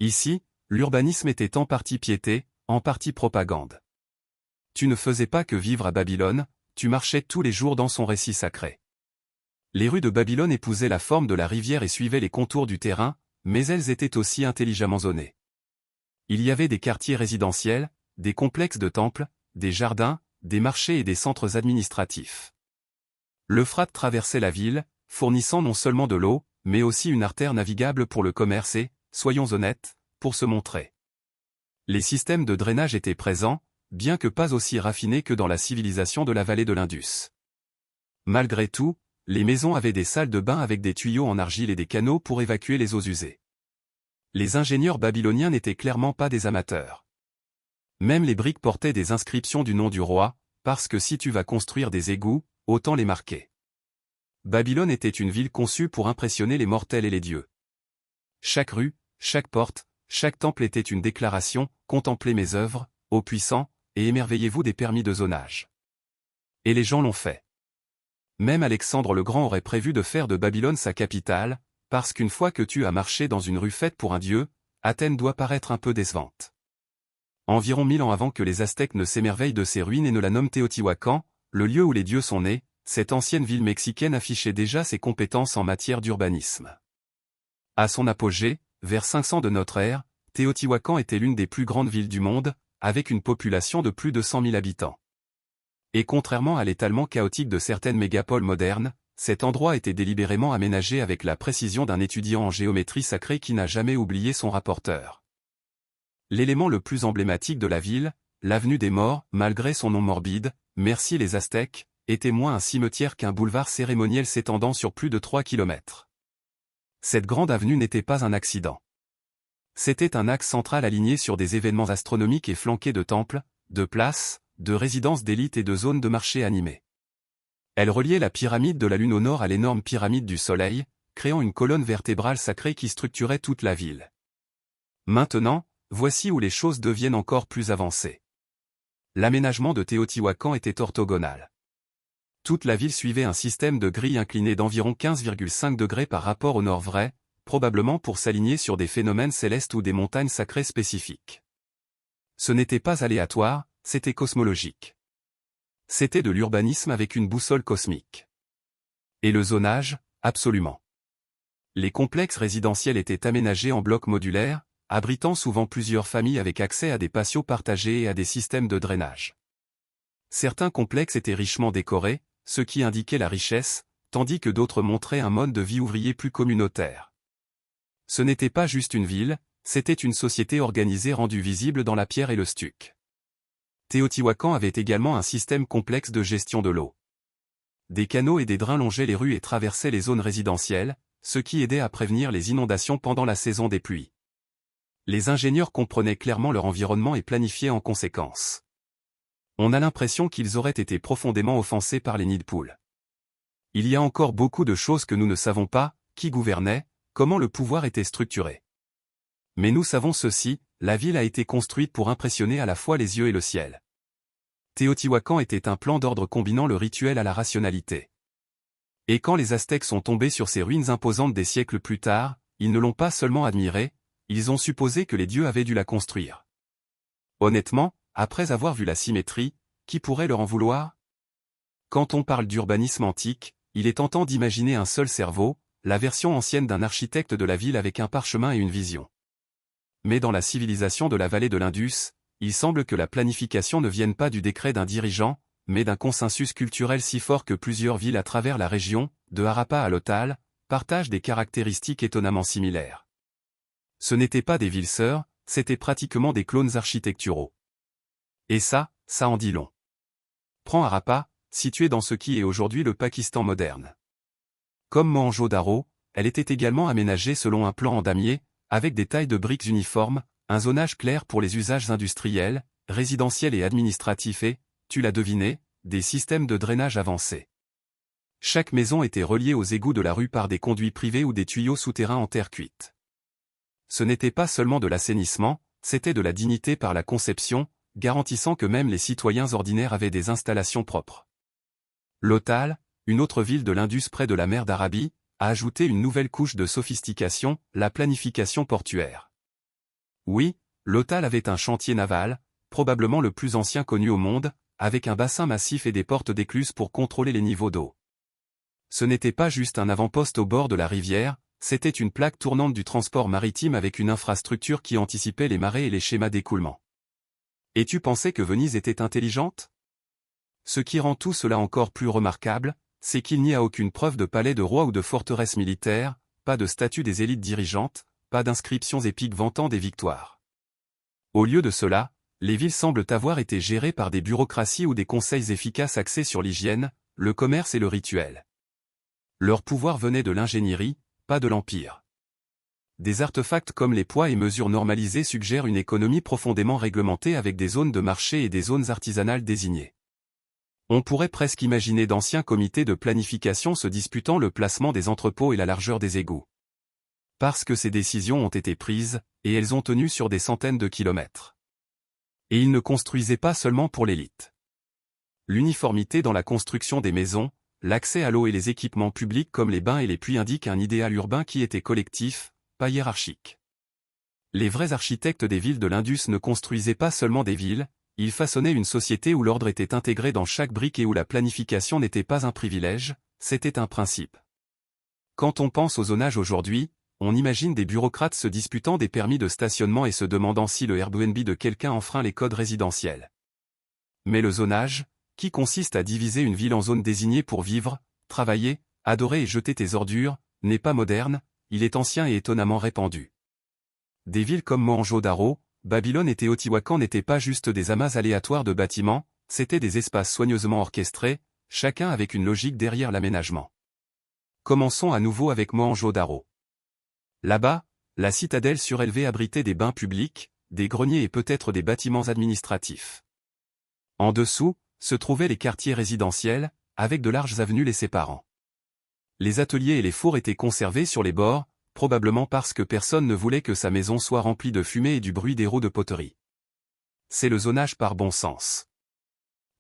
Ici, l'urbanisme était en partie piété, en partie propagande. Tu ne faisais pas que vivre à Babylone, tu marchais tous les jours dans son récit sacré. Les rues de Babylone épousaient la forme de la rivière et suivaient les contours du terrain, mais elles étaient aussi intelligemment zonées. Il y avait des quartiers résidentiels, des complexes de temples, des jardins, des marchés et des centres administratifs. L'Euphrate traversait la ville, fournissant non seulement de l'eau, mais aussi une artère navigable pour le commerce et, soyons honnêtes, pour se montrer. Les systèmes de drainage étaient présents, bien que pas aussi raffinés que dans la civilisation de la vallée de l'Indus. Malgré tout, les maisons avaient des salles de bain avec des tuyaux en argile et des canaux pour évacuer les eaux usées. Les ingénieurs babyloniens n'étaient clairement pas des amateurs. Même les briques portaient des inscriptions du nom du roi, parce que si tu vas construire des égouts, autant les marquer. Babylone était une ville conçue pour impressionner les mortels et les dieux. Chaque rue, chaque porte, chaque temple était une déclaration, contemplez mes œuvres, ô puissants, et émerveillez-vous des permis de zonage. Et les gens l'ont fait. Même Alexandre le Grand aurait prévu de faire de Babylone sa capitale, parce qu'une fois que tu as marché dans une rue faite pour un dieu, Athènes doit paraître un peu décevante. Environ 1000 ans avant que les Aztèques ne s'émerveillent de ces ruines et ne la nomment Teotihuacan, le lieu où les dieux sont nés, cette ancienne ville mexicaine affichait déjà ses compétences en matière d'urbanisme. À son apogée, vers 500 de notre ère, Teotihuacan était l'une des plus grandes villes du monde, avec une population de plus de 100 000 habitants. Et contrairement à l'étalement chaotique de certaines mégapoles modernes, cet endroit était délibérément aménagé avec la précision d'un étudiant en géométrie sacrée qui n'a jamais oublié son rapporteur. L'élément le plus emblématique de la ville, l'avenue des Morts, malgré son nom morbide, merci les Aztèques, était moins un cimetière qu'un boulevard cérémoniel s'étendant sur plus de 3 kilomètres. Cette grande avenue n'était pas un accident. C'était un axe central aligné sur des événements astronomiques et flanqué de temples, de places, de résidences d'élite et de zones de marché animées. Elle reliait la pyramide de la Lune au nord à l'énorme pyramide du Soleil, créant une colonne vertébrale sacrée qui structurait toute la ville. Maintenant, voici où les choses deviennent encore plus avancées. L'aménagement de Teotihuacan était orthogonal. Toute la ville suivait un système de grilles inclinées d'environ 15,5 degrés par rapport au nord vrai, probablement pour s'aligner sur des phénomènes célestes ou des montagnes sacrées spécifiques. Ce n'était pas aléatoire, c'était cosmologique. C'était de l'urbanisme avec une boussole cosmique. Et le zonage, absolument. Les complexes résidentiels étaient aménagés en blocs modulaires, abritant souvent plusieurs familles avec accès à des patios partagés et à des systèmes de drainage. Certains complexes étaient richement décorés, ce qui indiquait la richesse, tandis que d'autres montraient un mode de vie ouvrier plus communautaire. Ce n'était pas juste une ville, c'était une société organisée rendue visible dans la pierre et le stuc. Teotihuacan avait également un système complexe de gestion de l'eau. Des canaux et des drains longeaient les rues et traversaient les zones résidentielles, ce qui aidait à prévenir les inondations pendant la saison des pluies. Les ingénieurs comprenaient clairement leur environnement et planifiaient en conséquence. On a l'impression qu'ils auraient été profondément offensés par les nids de poules. Il y a encore beaucoup de choses que nous ne savons pas, qui gouvernait, comment le pouvoir était structuré. Mais nous savons ceci, la ville a été construite pour impressionner à la fois les yeux et le ciel. Teotihuacan était un plan d'ordre combinant le rituel à la rationalité. Et quand les Aztèques sont tombés sur ces ruines imposantes des siècles plus tard, ils ne l'ont pas seulement admiré, ils ont supposé que les dieux avaient dû la construire. Honnêtement, après avoir vu la symétrie, qui pourrait leur en vouloir? Quand on parle d'urbanisme antique, il est tentant d'imaginer un seul cerveau, la version ancienne d'un architecte de la ville avec un parchemin et une vision. Mais dans la civilisation de la vallée de l'Indus, il semble que la planification ne vienne pas du décret d'un dirigeant, mais d'un consensus culturel si fort que plusieurs villes à travers la région, de Harappa à Lothal, partagent des caractéristiques étonnamment similaires. Ce n'étaient pas des villes sœurs, c'étaient pratiquement des clones architecturaux. Et ça en dit long. Prends Harappa, située dans ce qui est aujourd'hui le Pakistan moderne. Comme Mohenjo-Daro, elle était également aménagée selon un plan en damier, avec des tailles de briques uniformes, un zonage clair pour les usages industriels, résidentiels et administratifs et, tu l'as deviné, des systèmes de drainage avancés. Chaque maison était reliée aux égouts de la rue par des conduits privés ou des tuyaux souterrains en terre cuite. Ce n'était pas seulement de l'assainissement, c'était de la dignité par la conception, garantissant que même les citoyens ordinaires avaient des installations propres. Lothal, une autre ville de l'Indus près de la mer d'Arabie, a ajouté une nouvelle couche de sophistication, la planification portuaire. Oui, Lothal avait un chantier naval, probablement le plus ancien connu au monde, avec un bassin massif et des portes d'écluses pour contrôler les niveaux d'eau. Ce n'était pas juste un avant-poste au bord de la rivière, c'était une plaque tournante du transport maritime avec une infrastructure qui anticipait les marées et les schémas d'écoulement. Et tu pensais que Venise était intelligente? Ce qui rend tout cela encore plus remarquable, c'est qu'il n'y a aucune preuve de palais de roi ou de forteresse militaire, pas de statue des élites dirigeantes, pas d'inscriptions épiques vantant des victoires. Au lieu de cela, les villes semblent avoir été gérées par des bureaucraties ou des conseils efficaces axés sur l'hygiène, le commerce et le rituel. Leur pouvoir venait de l'ingénierie, pas de l'empire. Des artefacts comme les poids et mesures normalisés suggèrent une économie profondément réglementée avec des zones de marché et des zones artisanales désignées. On pourrait presque imaginer d'anciens comités de planification se disputant le placement des entrepôts et la largeur des égouts. Parce que ces décisions ont été prises, et elles ont tenu sur des centaines de kilomètres. Et ils ne construisaient pas seulement pour l'élite. L'uniformité dans la construction des maisons, l'accès à l'eau et les équipements publics comme les bains et les puits indiquent un idéal urbain qui était collectif, pas hiérarchique. Les vrais architectes des villes de l'Indus ne construisaient pas seulement des villes, ils façonnaient une société où l'ordre était intégré dans chaque brique et où la planification n'était pas un privilège, c'était un principe. Quand on pense au zonage aujourd'hui, on imagine des bureaucrates se disputant des permis de stationnement et se demandant si le Airbnb de quelqu'un enfreint les codes résidentiels. Mais le zonage, qui consiste à diviser une ville en zones désignées pour vivre, travailler, adorer et jeter tes ordures, n'est pas moderne, il est ancien et étonnamment répandu. Des villes comme Mohenjo-Daro, Babylone et Teotihuacan n'étaient pas juste des amas aléatoires de bâtiments, c'étaient des espaces soigneusement orchestrés, chacun avec une logique derrière l'aménagement. Commençons à nouveau avec Mohenjo-Daro. Là-bas, la citadelle surélevée abritait des bains publics, des greniers et peut-être des bâtiments administratifs. En dessous, se trouvaient les quartiers résidentiels, avec de larges avenues les séparant. Les ateliers et les fours étaient conservés sur les bords, probablement parce que personne ne voulait que sa maison soit remplie de fumée et du bruit des roues de poterie. C'est le zonage par bon sens.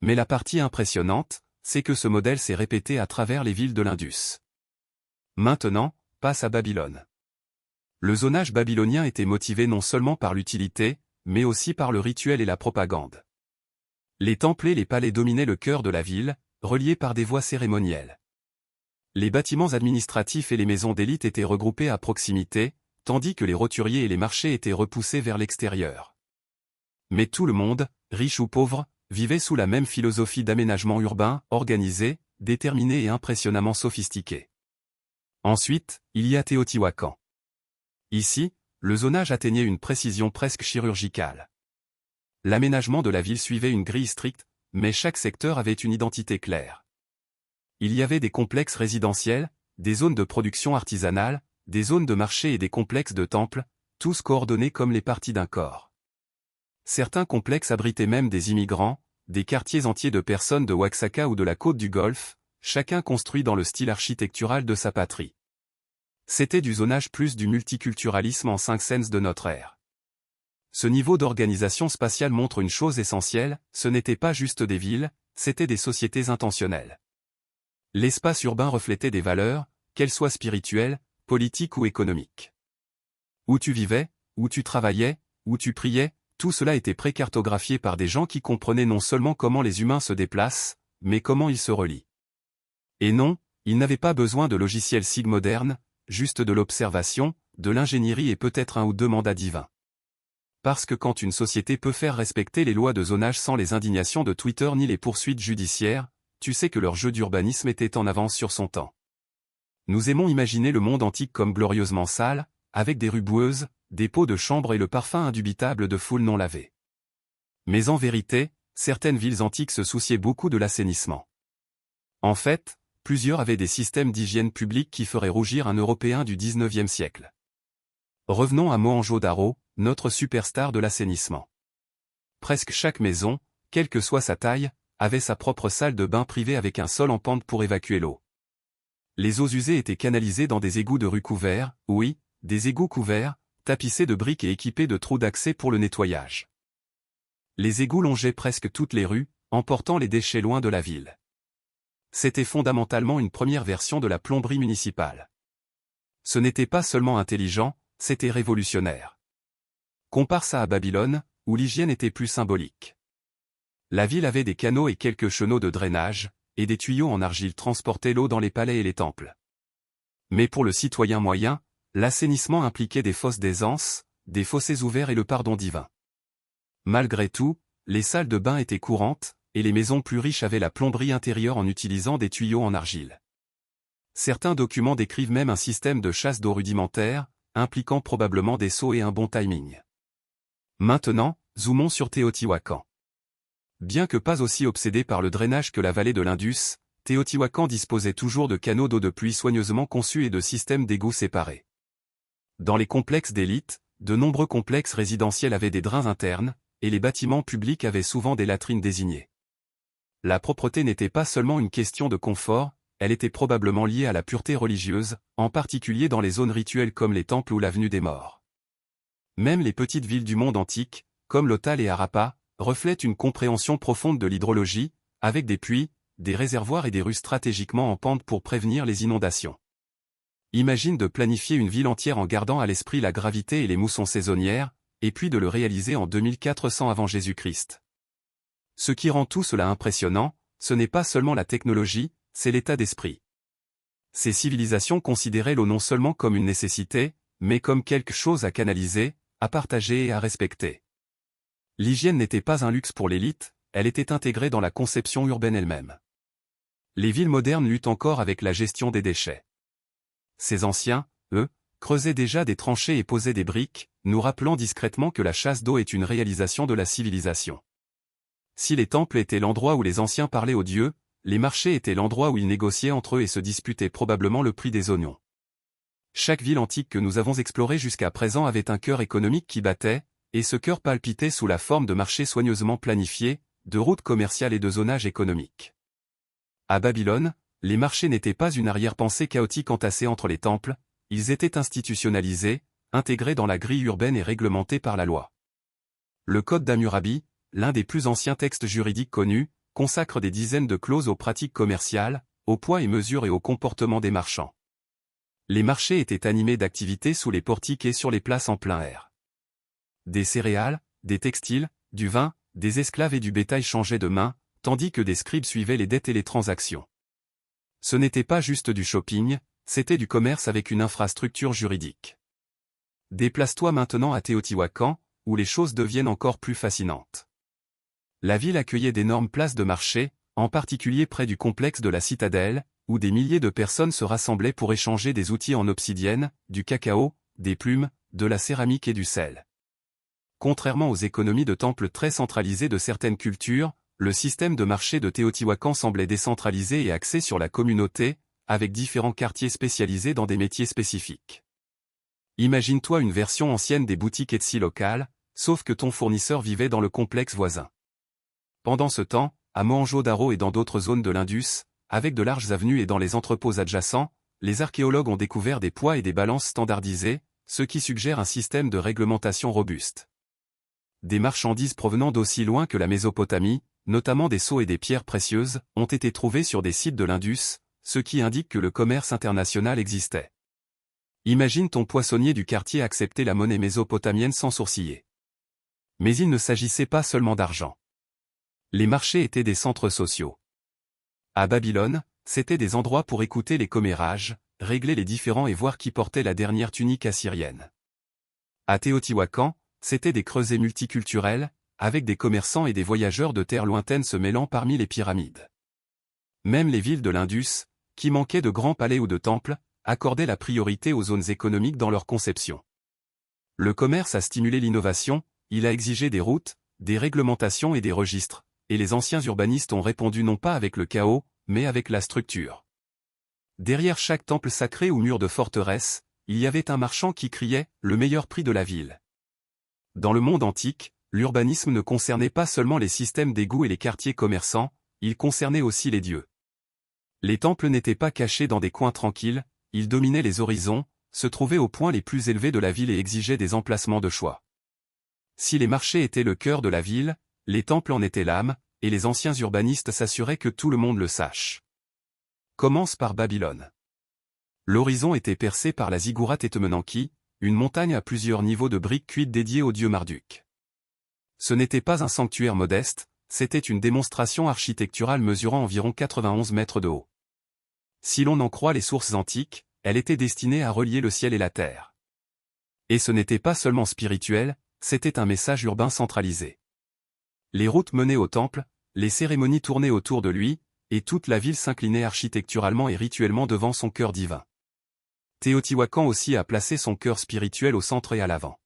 Mais la partie impressionnante, c'est que ce modèle s'est répété à travers les villes de l'Indus. Maintenant, passe à Babylone. Le zonage babylonien était motivé non seulement par l'utilité, mais aussi par le rituel et la propagande. Les temples et les palais dominaient le cœur de la ville, reliés par des voies cérémonielles. Les bâtiments administratifs et les maisons d'élite étaient regroupés à proximité, tandis que les roturiers et les marchés étaient repoussés vers l'extérieur. Mais tout le monde, riche ou pauvre, vivait sous la même philosophie d'aménagement urbain, organisé, déterminé et impressionnamment sophistiqué. Ensuite, il y a Téotihuacan. Ici, le zonage atteignait une précision presque chirurgicale. L'aménagement de la ville suivait une grille stricte, mais chaque secteur avait une identité claire. Il y avait des complexes résidentiels, des zones de production artisanale, des zones de marché et des complexes de temples, tous coordonnés comme les parties d'un corps. Certains complexes abritaient même des immigrants, des quartiers entiers de personnes de Oaxaca ou de la côte du Golfe, chacun construit dans le style architectural de sa patrie. C'était du zonage plus du multiculturalisme en 5 sens de notre ère. Ce niveau d'organisation spatiale montre une chose essentielle, ce n'était pas juste des villes, c'était des sociétés intentionnelles. L'espace urbain reflétait des valeurs, qu'elles soient spirituelles, politiques ou économiques. Où tu vivais, où tu travaillais, où tu priais, tout cela était précartographié par des gens qui comprenaient non seulement comment les humains se déplacent, mais comment ils se relient. Et non, ils n'avaient pas besoin de logiciels SIG modernes, juste de l'observation, de l'ingénierie et peut-être un ou deux mandats divins. Parce que quand une société peut faire respecter les lois de zonage sans les indignations de Twitter ni les poursuites judiciaires, tu sais que leur jeu d'urbanisme était en avance sur son temps. Nous aimons imaginer le monde antique comme glorieusement sale, avec des rues boueuses, des pots de chambre et le parfum indubitable de foules non lavées. Mais en vérité, certaines villes antiques se souciaient beaucoup de l'assainissement. En fait, plusieurs avaient des systèmes d'hygiène publique qui feraient rougir un Européen du XIXe siècle. Revenons à Mohenjo-Daro, notre superstar de l'assainissement. Presque chaque maison, quelle que soit sa taille, avait sa propre salle de bain privée avec un sol en pente pour évacuer l'eau. Les eaux usées étaient canalisées dans des égouts de rue couverts, oui, des égouts couverts, tapissés de briques et équipés de trous d'accès pour le nettoyage. Les égouts longeaient presque toutes les rues, emportant les déchets loin de la ville. C'était fondamentalement une première version de la plomberie municipale. Ce n'était pas seulement intelligent, c'était révolutionnaire. Compare ça à Babylone, où l'hygiène était plus symbolique. La ville avait des canaux et quelques chenaux de drainage, et des tuyaux en argile transportaient l'eau dans les palais et les temples. Mais pour le citoyen moyen, l'assainissement impliquait des fosses d'aisance, des fossés ouverts et le pardon divin. Malgré tout, les salles de bain étaient courantes, et les maisons plus riches avaient la plomberie intérieure en utilisant des tuyaux en argile. Certains documents décrivent même un système de chasse d'eau rudimentaire, impliquant probablement des seaux et un bon timing. Maintenant, zoomons sur Téotihuacan. Bien que pas aussi obsédé par le drainage que la vallée de l'Indus, Téotihuacan disposait toujours de canaux d'eau de pluie soigneusement conçus et de systèmes d'égouts séparés. Dans les complexes d'élite, de nombreux complexes résidentiels avaient des drains internes, et les bâtiments publics avaient souvent des latrines désignées. La propreté n'était pas seulement une question de confort, elle était probablement liée à la pureté religieuse, en particulier dans les zones rituelles comme les temples ou l'avenue des morts. Même les petites villes du monde antique, comme Lothal et Harappa, reflètent une compréhension profonde de l'hydrologie, avec des puits, des réservoirs et des rues stratégiquement en pente pour prévenir les inondations. Imagine de planifier une ville entière en gardant à l'esprit la gravité et les moussons saisonnières, et puis de le réaliser en 2400 avant Jésus-Christ. Ce qui rend tout cela impressionnant, ce n'est pas seulement la technologie, c'est l'état d'esprit. Ces civilisations considéraient l'eau non seulement comme une nécessité, mais comme quelque chose à canaliser, à partager et à respecter. L'hygiène n'était pas un luxe pour l'élite, elle était intégrée dans la conception urbaine elle-même. Les villes modernes luttent encore avec la gestion des déchets. Ces anciens, eux, creusaient déjà des tranchées et posaient des briques, nous rappelant discrètement que la chasse d'eau est une réalisation de la civilisation. Si les temples étaient l'endroit où les anciens parlaient aux dieux, les marchés étaient l'endroit où ils négociaient entre eux et se disputaient probablement le prix des oignons. Chaque ville antique que nous avons explorée jusqu'à présent avait un cœur économique qui battait, et ce cœur palpitait sous la forme de marchés soigneusement planifiés, de routes commerciales et de zonages économiques. À Babylone, les marchés n'étaient pas une arrière-pensée chaotique entassée entre les temples, ils étaient institutionnalisés, intégrés dans la grille urbaine et réglementés par la loi. Le Code d'Hammurabi, l'un des plus anciens textes juridiques connus, consacre des dizaines de clauses aux pratiques commerciales, au poids et mesure et au comportement des marchands. Les marchés étaient animés d'activités sous les portiques et sur les places en plein air. Des céréales, des textiles, du vin, des esclaves et du bétail changeaient de main, tandis que des scribes suivaient les dettes et les transactions. Ce n'était pas juste du shopping, c'était du commerce avec une infrastructure juridique. Déplace-toi maintenant à Teotihuacan, où les choses deviennent encore plus fascinantes. La ville accueillait d'énormes places de marché, en particulier près du complexe de la citadelle, où des milliers de personnes se rassemblaient pour échanger des outils en obsidienne, du cacao, des plumes, de la céramique et du sel. Contrairement aux économies de temples très centralisées de certaines cultures, le système de marché de Teotihuacan semblait décentralisé et axé sur la communauté, avec différents quartiers spécialisés dans des métiers spécifiques. Imagine-toi une version ancienne des boutiques Etsy locales, sauf que ton fournisseur vivait dans le complexe voisin. Pendant ce temps, à Mohenjo-Daro et dans d'autres zones de l'Indus, avec de larges avenues et dans les entrepôts adjacents, les archéologues ont découvert des poids et des balances standardisés, ce qui suggère un système de réglementation robuste. Des marchandises provenant d'aussi loin que la Mésopotamie, notamment des sceaux et des pierres précieuses, ont été trouvées sur des sites de l'Indus, ce qui indique que le commerce international existait. Imagine ton poissonnier du quartier accepter la monnaie mésopotamienne sans sourciller. Mais il ne s'agissait pas seulement d'argent. Les marchés étaient des centres sociaux. À Babylone, c'étaient des endroits pour écouter les commérages, régler les différends et voir qui portait la dernière tunique assyrienne. À Teotihuacan, c'étaient des creusets multiculturels, avec des commerçants et des voyageurs de terres lointaines se mêlant parmi les pyramides. Même les villes de l'Indus, qui manquaient de grands palais ou de temples, accordaient la priorité aux zones économiques dans leur conception. Le commerce a stimulé l'innovation, il a exigé des routes, des réglementations et des registres, et les anciens urbanistes ont répondu non pas avec le chaos, mais avec la structure. Derrière chaque temple sacré ou mur de forteresse, il y avait un marchand qui criait « le meilleur prix de la ville ». Dans le monde antique, l'urbanisme ne concernait pas seulement les systèmes d'égouts et les quartiers commerçants, il concernait aussi les dieux. Les temples n'étaient pas cachés dans des coins tranquilles, ils dominaient les horizons, se trouvaient aux points les plus élevés de la ville et exigeaient des emplacements de choix. Si les marchés étaient le cœur de la ville, les temples en étaient l'âme, et les anciens urbanistes s'assuraient que tout le monde le sache. Commence par Babylone. L'horizon était percé par la ziggurat Etemenanki, une montagne à plusieurs niveaux de briques cuites dédiée au dieu Marduk. Ce n'était pas un sanctuaire modeste, c'était une démonstration architecturale mesurant environ 91 mètres de haut. Si l'on en croit les sources antiques, elle était destinée à relier le ciel et la terre. Et ce n'était pas seulement spirituel, c'était un message urbain centralisé. Les routes menaient au temple, les cérémonies tournaient autour de lui, et toute la ville s'inclinait architecturalement et rituellement devant son cœur divin. Teotihuacan aussi a placé son cœur spirituel au centre et à l'avant.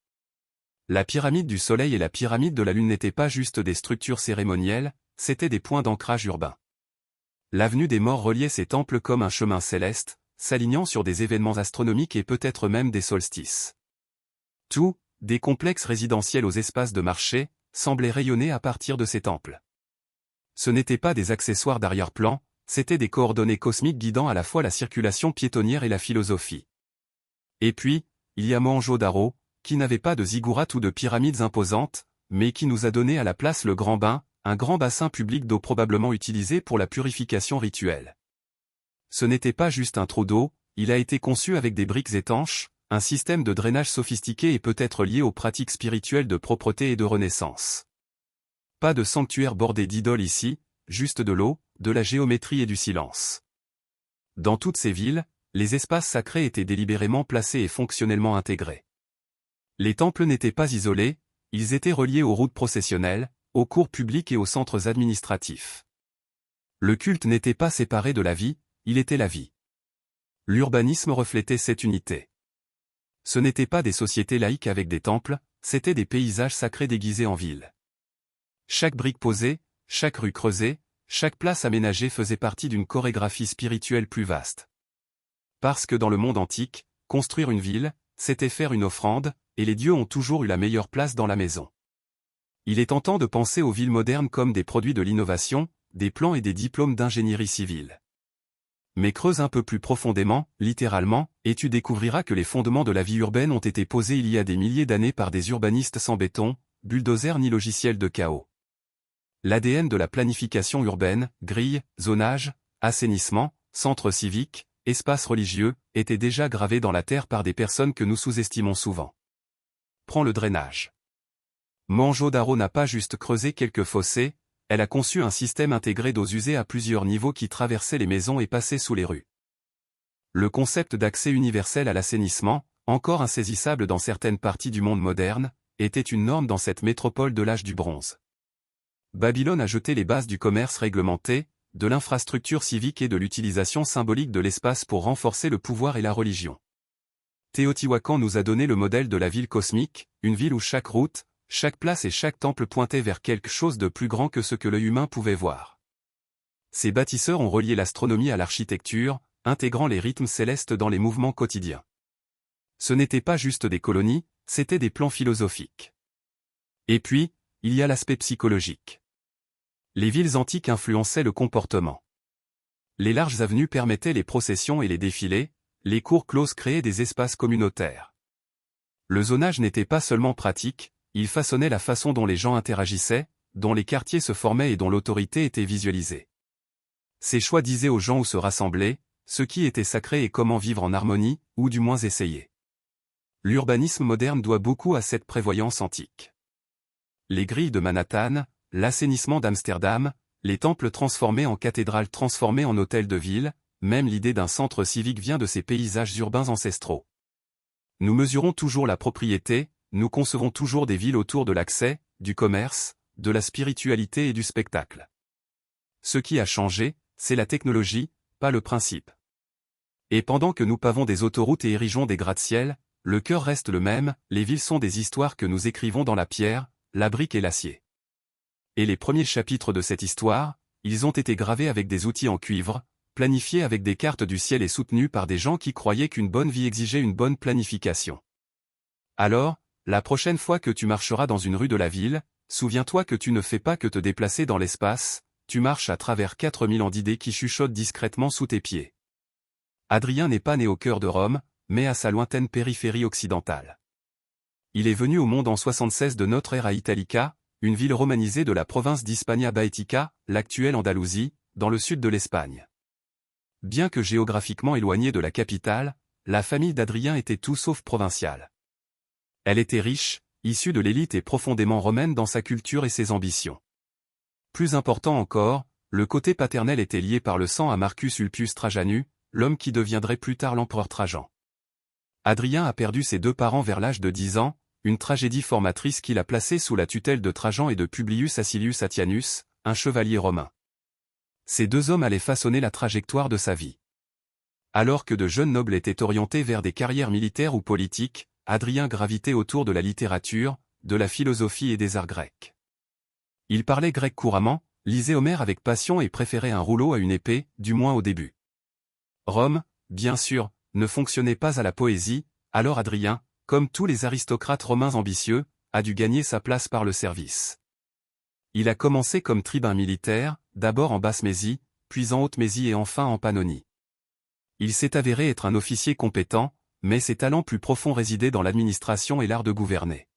La pyramide du soleil et la pyramide de la lune n'étaient pas juste des structures cérémonielles, c'étaient des points d'ancrage urbain. L'avenue des morts reliait ces temples comme un chemin céleste, s'alignant sur des événements astronomiques et peut-être même des solstices. Tout, des complexes résidentiels aux espaces de marché, semblait rayonner à partir de ces temples. Ce n'étaient pas des accessoires d'arrière-plan, c'étaient des coordonnées cosmiques guidant à la fois la circulation piétonnière et la philosophie. Et puis, il y a Mohenjo-Daro, qui n'avait pas de ziggurat ou de pyramides imposantes, mais qui nous a donné à la place le Grand Bain, un grand bassin public d'eau probablement utilisé pour la purification rituelle. Ce n'était pas juste un trou d'eau, il a été conçu avec des briques étanches, un système de drainage sophistiqué et peut-être lié aux pratiques spirituelles de propreté et de renaissance. Pas de sanctuaire bordé d'idoles ici, juste de l'eau, de la géométrie et du silence. Dans toutes ces villes, les espaces sacrés étaient délibérément placés et fonctionnellement intégrés. Les temples n'étaient pas isolés, ils étaient reliés aux routes processionnelles, aux cours publics et aux centres administratifs. Le culte n'était pas séparé de la vie, il était la vie. L'urbanisme reflétait cette unité. Ce n'étaient pas des sociétés laïques avec des temples, c'étaient des paysages sacrés déguisés en ville. Chaque brique posée, chaque rue creusée, chaque place aménagée faisait partie d'une chorégraphie spirituelle plus vaste. Parce que dans le monde antique, construire une ville, c'était faire une offrande, et les dieux ont toujours eu la meilleure place dans la maison. Il est tentant de penser aux villes modernes comme des produits de l'innovation, des plans et des diplômes d'ingénierie civile. Mais creuse un peu plus profondément, littéralement, et tu découvriras que les fondements de la vie urbaine ont été posés il y a des milliers d'années par des urbanistes sans béton, bulldozer ni logiciel de chaos. L'ADN de la planification urbaine, grille, zonage, assainissement, centre civique, espace religieux, était déjà gravé dans la terre par des personnes que nous sous-estimons souvent. Prends le drainage. Mohenjo-Daro n'a pas juste creusé quelques fossés, elle a conçu un système intégré d'eaux usées à plusieurs niveaux qui traversait les maisons et passait sous les rues. Le concept d'accès universel à l'assainissement, encore insaisissable dans certaines parties du monde moderne, était une norme dans cette métropole de l'âge du bronze. Babylone a jeté les bases du commerce réglementé, de l'infrastructure civique et de l'utilisation symbolique de l'espace pour renforcer le pouvoir et la religion. Téotihuacan nous a donné le modèle de la ville cosmique, une ville où chaque route, chaque place et chaque temple pointaient vers quelque chose de plus grand que ce que l'œil humain pouvait voir. Ces bâtisseurs ont relié l'astronomie à l'architecture, intégrant les rythmes célestes dans les mouvements quotidiens. Ce n'étaient pas juste des colonies, c'étaient des plans philosophiques. Et puis, il y a l'aspect psychologique. Les villes antiques influençaient le comportement. Les larges avenues permettaient les processions et les défilés, les cours closes créaient des espaces communautaires. Le zonage n'était pas seulement pratique, il façonnait la façon dont les gens interagissaient, dont les quartiers se formaient et dont l'autorité était visualisée. Ces choix disaient aux gens où se rassembler, ce qui était sacré et comment vivre en harmonie, ou du moins essayer. L'urbanisme moderne doit beaucoup à cette prévoyance antique. Les grilles de Manhattan, l'assainissement d'Amsterdam, les temples transformés en cathédrales transformées en hôtels de ville, même l'idée d'un centre civique vient de ces paysages urbains ancestraux. Nous mesurons toujours la propriété, nous concevons toujours des villes autour de l'accès, du commerce, de la spiritualité et du spectacle. Ce qui a changé, c'est la technologie, pas le principe. Et pendant que nous pavons des autoroutes et érigeons des gratte-ciel, le cœur reste le même, les villes sont des histoires que nous écrivons dans la pierre, la brique et l'acier. Et les premiers chapitres de cette histoire, ils ont été gravés avec des outils en cuivre, planifiés avec des cartes du ciel et soutenus par des gens qui croyaient qu'une bonne vie exigeait une bonne planification. Alors, la prochaine fois que tu marcheras dans une rue de la ville, souviens-toi que tu ne fais pas que te déplacer dans l'espace, tu marches à travers 4000 ans d'idées qui chuchotent discrètement sous tes pieds. Adrien n'est pas né au cœur de Rome, mais à sa lointaine périphérie occidentale. Il est venu au monde en 76 de notre ère à Italica, une ville romanisée de la province d'Hispania Baetica, l'actuelle Andalousie, dans le sud de l'Espagne. Bien que géographiquement éloignée de la capitale, la famille d'Adrien était tout sauf provinciale. Elle était riche, issue de l'élite et profondément romaine dans sa culture et ses ambitions. Plus important encore, le côté paternel était lié par le sang à Marcus Ulpius Trajanu, l'homme qui deviendrait plus tard l'empereur Trajan. Adrien a perdu ses deux parents vers l'âge de 10 ans, une tragédie formatrice qui l'a placé sous la tutelle de Trajan et de Publius Acilius Atianus, un chevalier romain. Ces deux hommes allaient façonner la trajectoire de sa vie. Alors que de jeunes nobles étaient orientés vers des carrières militaires ou politiques, Adrien gravitait autour de la littérature, de la philosophie et des arts grecs. Il parlait grec couramment, lisait Homère avec passion et préférait un rouleau à une épée, du moins au début. Rome, bien sûr, ne fonctionnait pas à la poésie, alors Adrien, comme tous les aristocrates romains ambitieux, a dû gagner sa place par le service. Il a commencé comme tribun militaire, d'abord en Basse-Mésie, puis en Haute-Mésie et enfin en Pannonie. Il s'est avéré être un officier compétent, mais ses talents plus profonds résidaient dans l'administration et l'art de gouverner.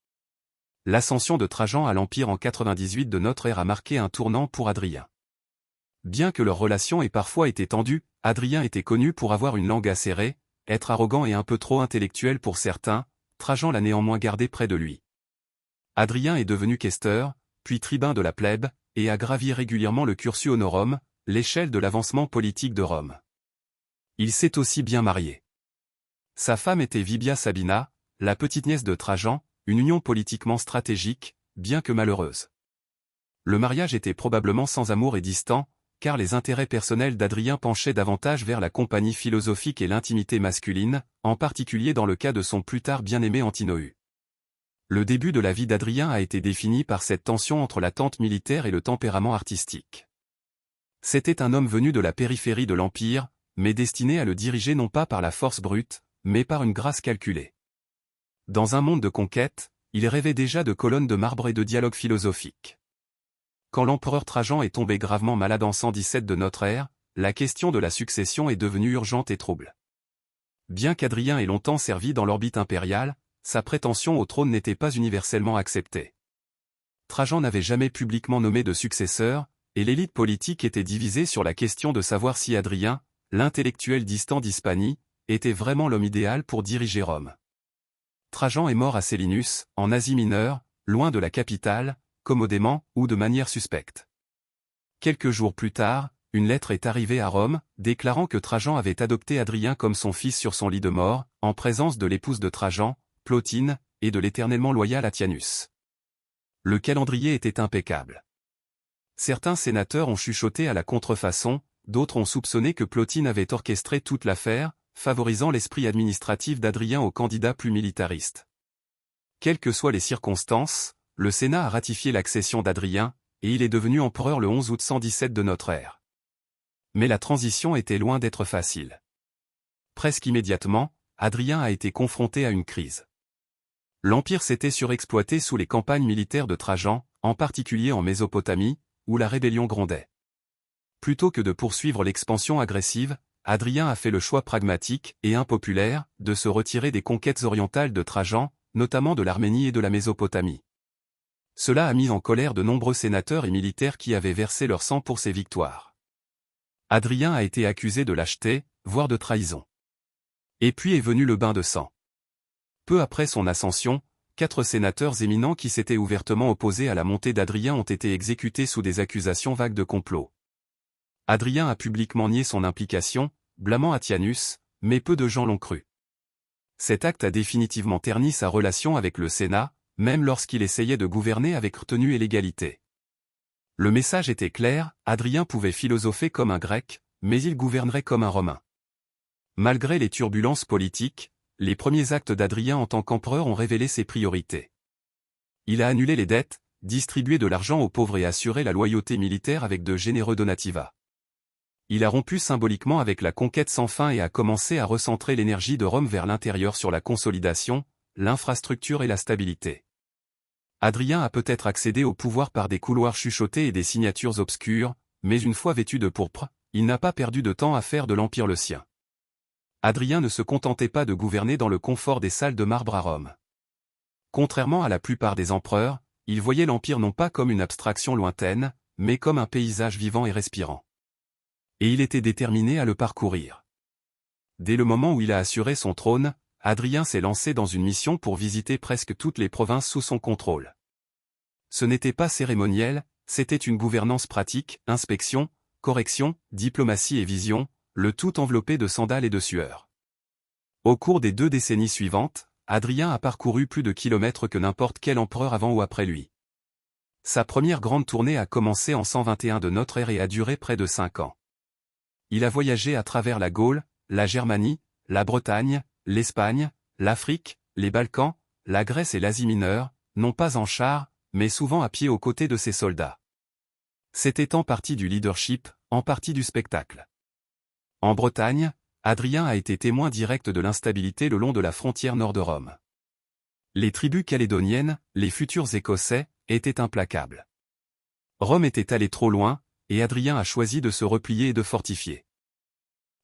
L'ascension de Trajan à l'Empire en 98 de notre ère a marqué un tournant pour Adrien. Bien que leur relation ait parfois été tendue, Adrien était connu pour avoir une langue acérée, être arrogant et un peu trop intellectuel pour certains, Trajan l'a néanmoins gardé près de lui. Adrien est devenu questeur, puis tribun de la plèbe, et a gravi régulièrement le cursus honorum, l'échelle de l'avancement politique de Rome. Il s'est aussi bien marié. Sa femme était Vibia Sabina, la petite-nièce de Trajan, une union politiquement stratégique, bien que malheureuse. Le mariage était probablement sans amour et distant, car les intérêts personnels d'Adrien penchaient davantage vers la compagnie philosophique et l'intimité masculine, en particulier dans le cas de son plus tard bien-aimé Antinoü. Le début de la vie d'Adrien a été défini par cette tension entre l'attente militaire et le tempérament artistique. C'était un homme venu de la périphérie de l'Empire, mais destiné à le diriger non pas par la force brute, mais par une grâce calculée. Dans un monde de conquête, il rêvait déjà de colonnes de marbre et de dialogues philosophiques. Quand l'empereur Trajan est tombé gravement malade en 117 de notre ère, la question de la succession est devenue urgente et trouble. Bien qu'Adrien ait longtemps servi dans l'orbite impériale, sa prétention au trône n'était pas universellement acceptée. Trajan n'avait jamais publiquement nommé de successeur, et l'élite politique était divisée sur la question de savoir si Adrien, l'intellectuel distant d'Hispanie, était vraiment l'homme idéal pour diriger Rome. Trajan est mort à Sélinus, en Asie mineure, loin de la capitale, commodément ou de manière suspecte. Quelques jours plus tard, une lettre est arrivée à Rome, déclarant que Trajan avait adopté Adrien comme son fils sur son lit de mort, en présence de l'épouse de Trajan, Plotine, et de l'éternellement loyal Atianus. Le calendrier était impeccable. Certains sénateurs ont chuchoté à la contrefaçon, d'autres ont soupçonné que Plotine avait orchestré toute l'affaire, favorisant l'esprit administratif d'Adrien au candidat plus militariste. Quelles que soient les circonstances, le Sénat a ratifié l'accession d'Adrien, et il est devenu empereur le 11 août 117 de notre ère. Mais la transition était loin d'être facile. Presque immédiatement, Adrien a été confronté à une crise. L'Empire s'était surexploité sous les campagnes militaires de Trajan, en particulier en Mésopotamie, où la rébellion grondait. Plutôt que de poursuivre l'expansion agressive, Adrien a fait le choix pragmatique et impopulaire de se retirer des conquêtes orientales de Trajan, notamment de l'Arménie et de la Mésopotamie. Cela a mis en colère de nombreux sénateurs et militaires qui avaient versé leur sang pour ces victoires. Adrien a été accusé de lâcheté, voire de trahison. Et puis est venu le bain de sang. Peu après son ascension, 4 sénateurs éminents qui s'étaient ouvertement opposés à la montée d'Adrien ont été exécutés sous des accusations vagues de complot. Adrien a publiquement nié son implication, blâmant Atianus, mais peu de gens l'ont cru. Cet acte a définitivement terni sa relation avec le Sénat, même lorsqu'il essayait de gouverner avec retenue et légalité. Le message était clair, Adrien pouvait philosopher comme un Grec, mais il gouvernerait comme un Romain. Malgré les turbulences politiques, les premiers actes d'Adrien en tant qu'empereur ont révélé ses priorités. Il a annulé les dettes, distribué de l'argent aux pauvres et assuré la loyauté militaire avec de généreux donativas. Il a rompu symboliquement avec la conquête sans fin et a commencé à recentrer l'énergie de Rome vers l'intérieur sur la consolidation, l'infrastructure et la stabilité. Adrien a peut-être accédé au pouvoir par des couloirs chuchotés et des signatures obscures, mais une fois vêtu de pourpre, il n'a pas perdu de temps à faire de l'Empire le sien. Adrien ne se contentait pas de gouverner dans le confort des salles de marbre à Rome. Contrairement à la plupart des empereurs, il voyait l'Empire non pas comme une abstraction lointaine, mais comme un paysage vivant et respirant. Et il était déterminé à le parcourir. Dès le moment où il a assuré son trône, Adrien s'est lancé dans une mission pour visiter presque toutes les provinces sous son contrôle. Ce n'était pas cérémoniel, c'était une gouvernance pratique, inspection, correction, diplomatie et vision, le tout enveloppé de sandales et de sueur. Au cours des 2 décennies suivantes, Adrien a parcouru plus de kilomètres que n'importe quel empereur avant ou après lui. Sa première grande tournée a commencé en 121 de notre ère et a duré près de 5 ans. Il a voyagé à travers la Gaule, la Germanie, la Bretagne, l'Espagne, l'Afrique, les Balkans, la Grèce et l'Asie mineure, non pas en char, mais souvent à pied aux côtés de ses soldats. C'était en partie du leadership, en partie du spectacle. En Bretagne, Adrien a été témoin direct de l'instabilité le long de la frontière nord de Rome. Les tribus calédoniennes, les futurs Écossais, étaient implacables. Rome était allée trop loin, et Adrien a choisi de se replier et de fortifier.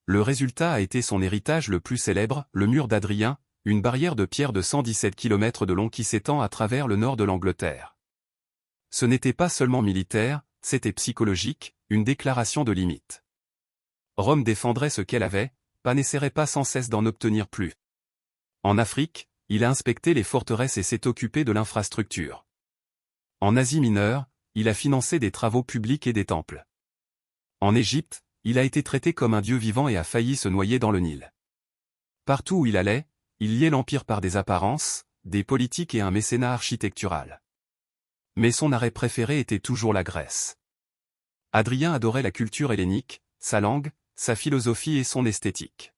Le résultat a été son héritage le plus célèbre, le mur d'Adrien, une barrière de pierre de 117 km de long qui s'étend à travers le nord de l'Angleterre. Ce n'était pas seulement militaire, c'était psychologique, une déclaration de limite. Rome défendrait ce qu'elle avait, pas n'essaierait pas sans cesse d'en obtenir plus. En Afrique, il a inspecté les forteresses et s'est occupé de l'infrastructure. En Asie mineure, il a financé des travaux publics et des temples. En Égypte, il a été traité comme un dieu vivant et a failli se noyer dans le Nil. Partout où il allait, il liait l'Empire par des apparences, des politiques et un mécénat architectural. Mais son arrêt préféré était toujours la Grèce. Adrien adorait la culture hellénique, sa langue, sa philosophie et son esthétique.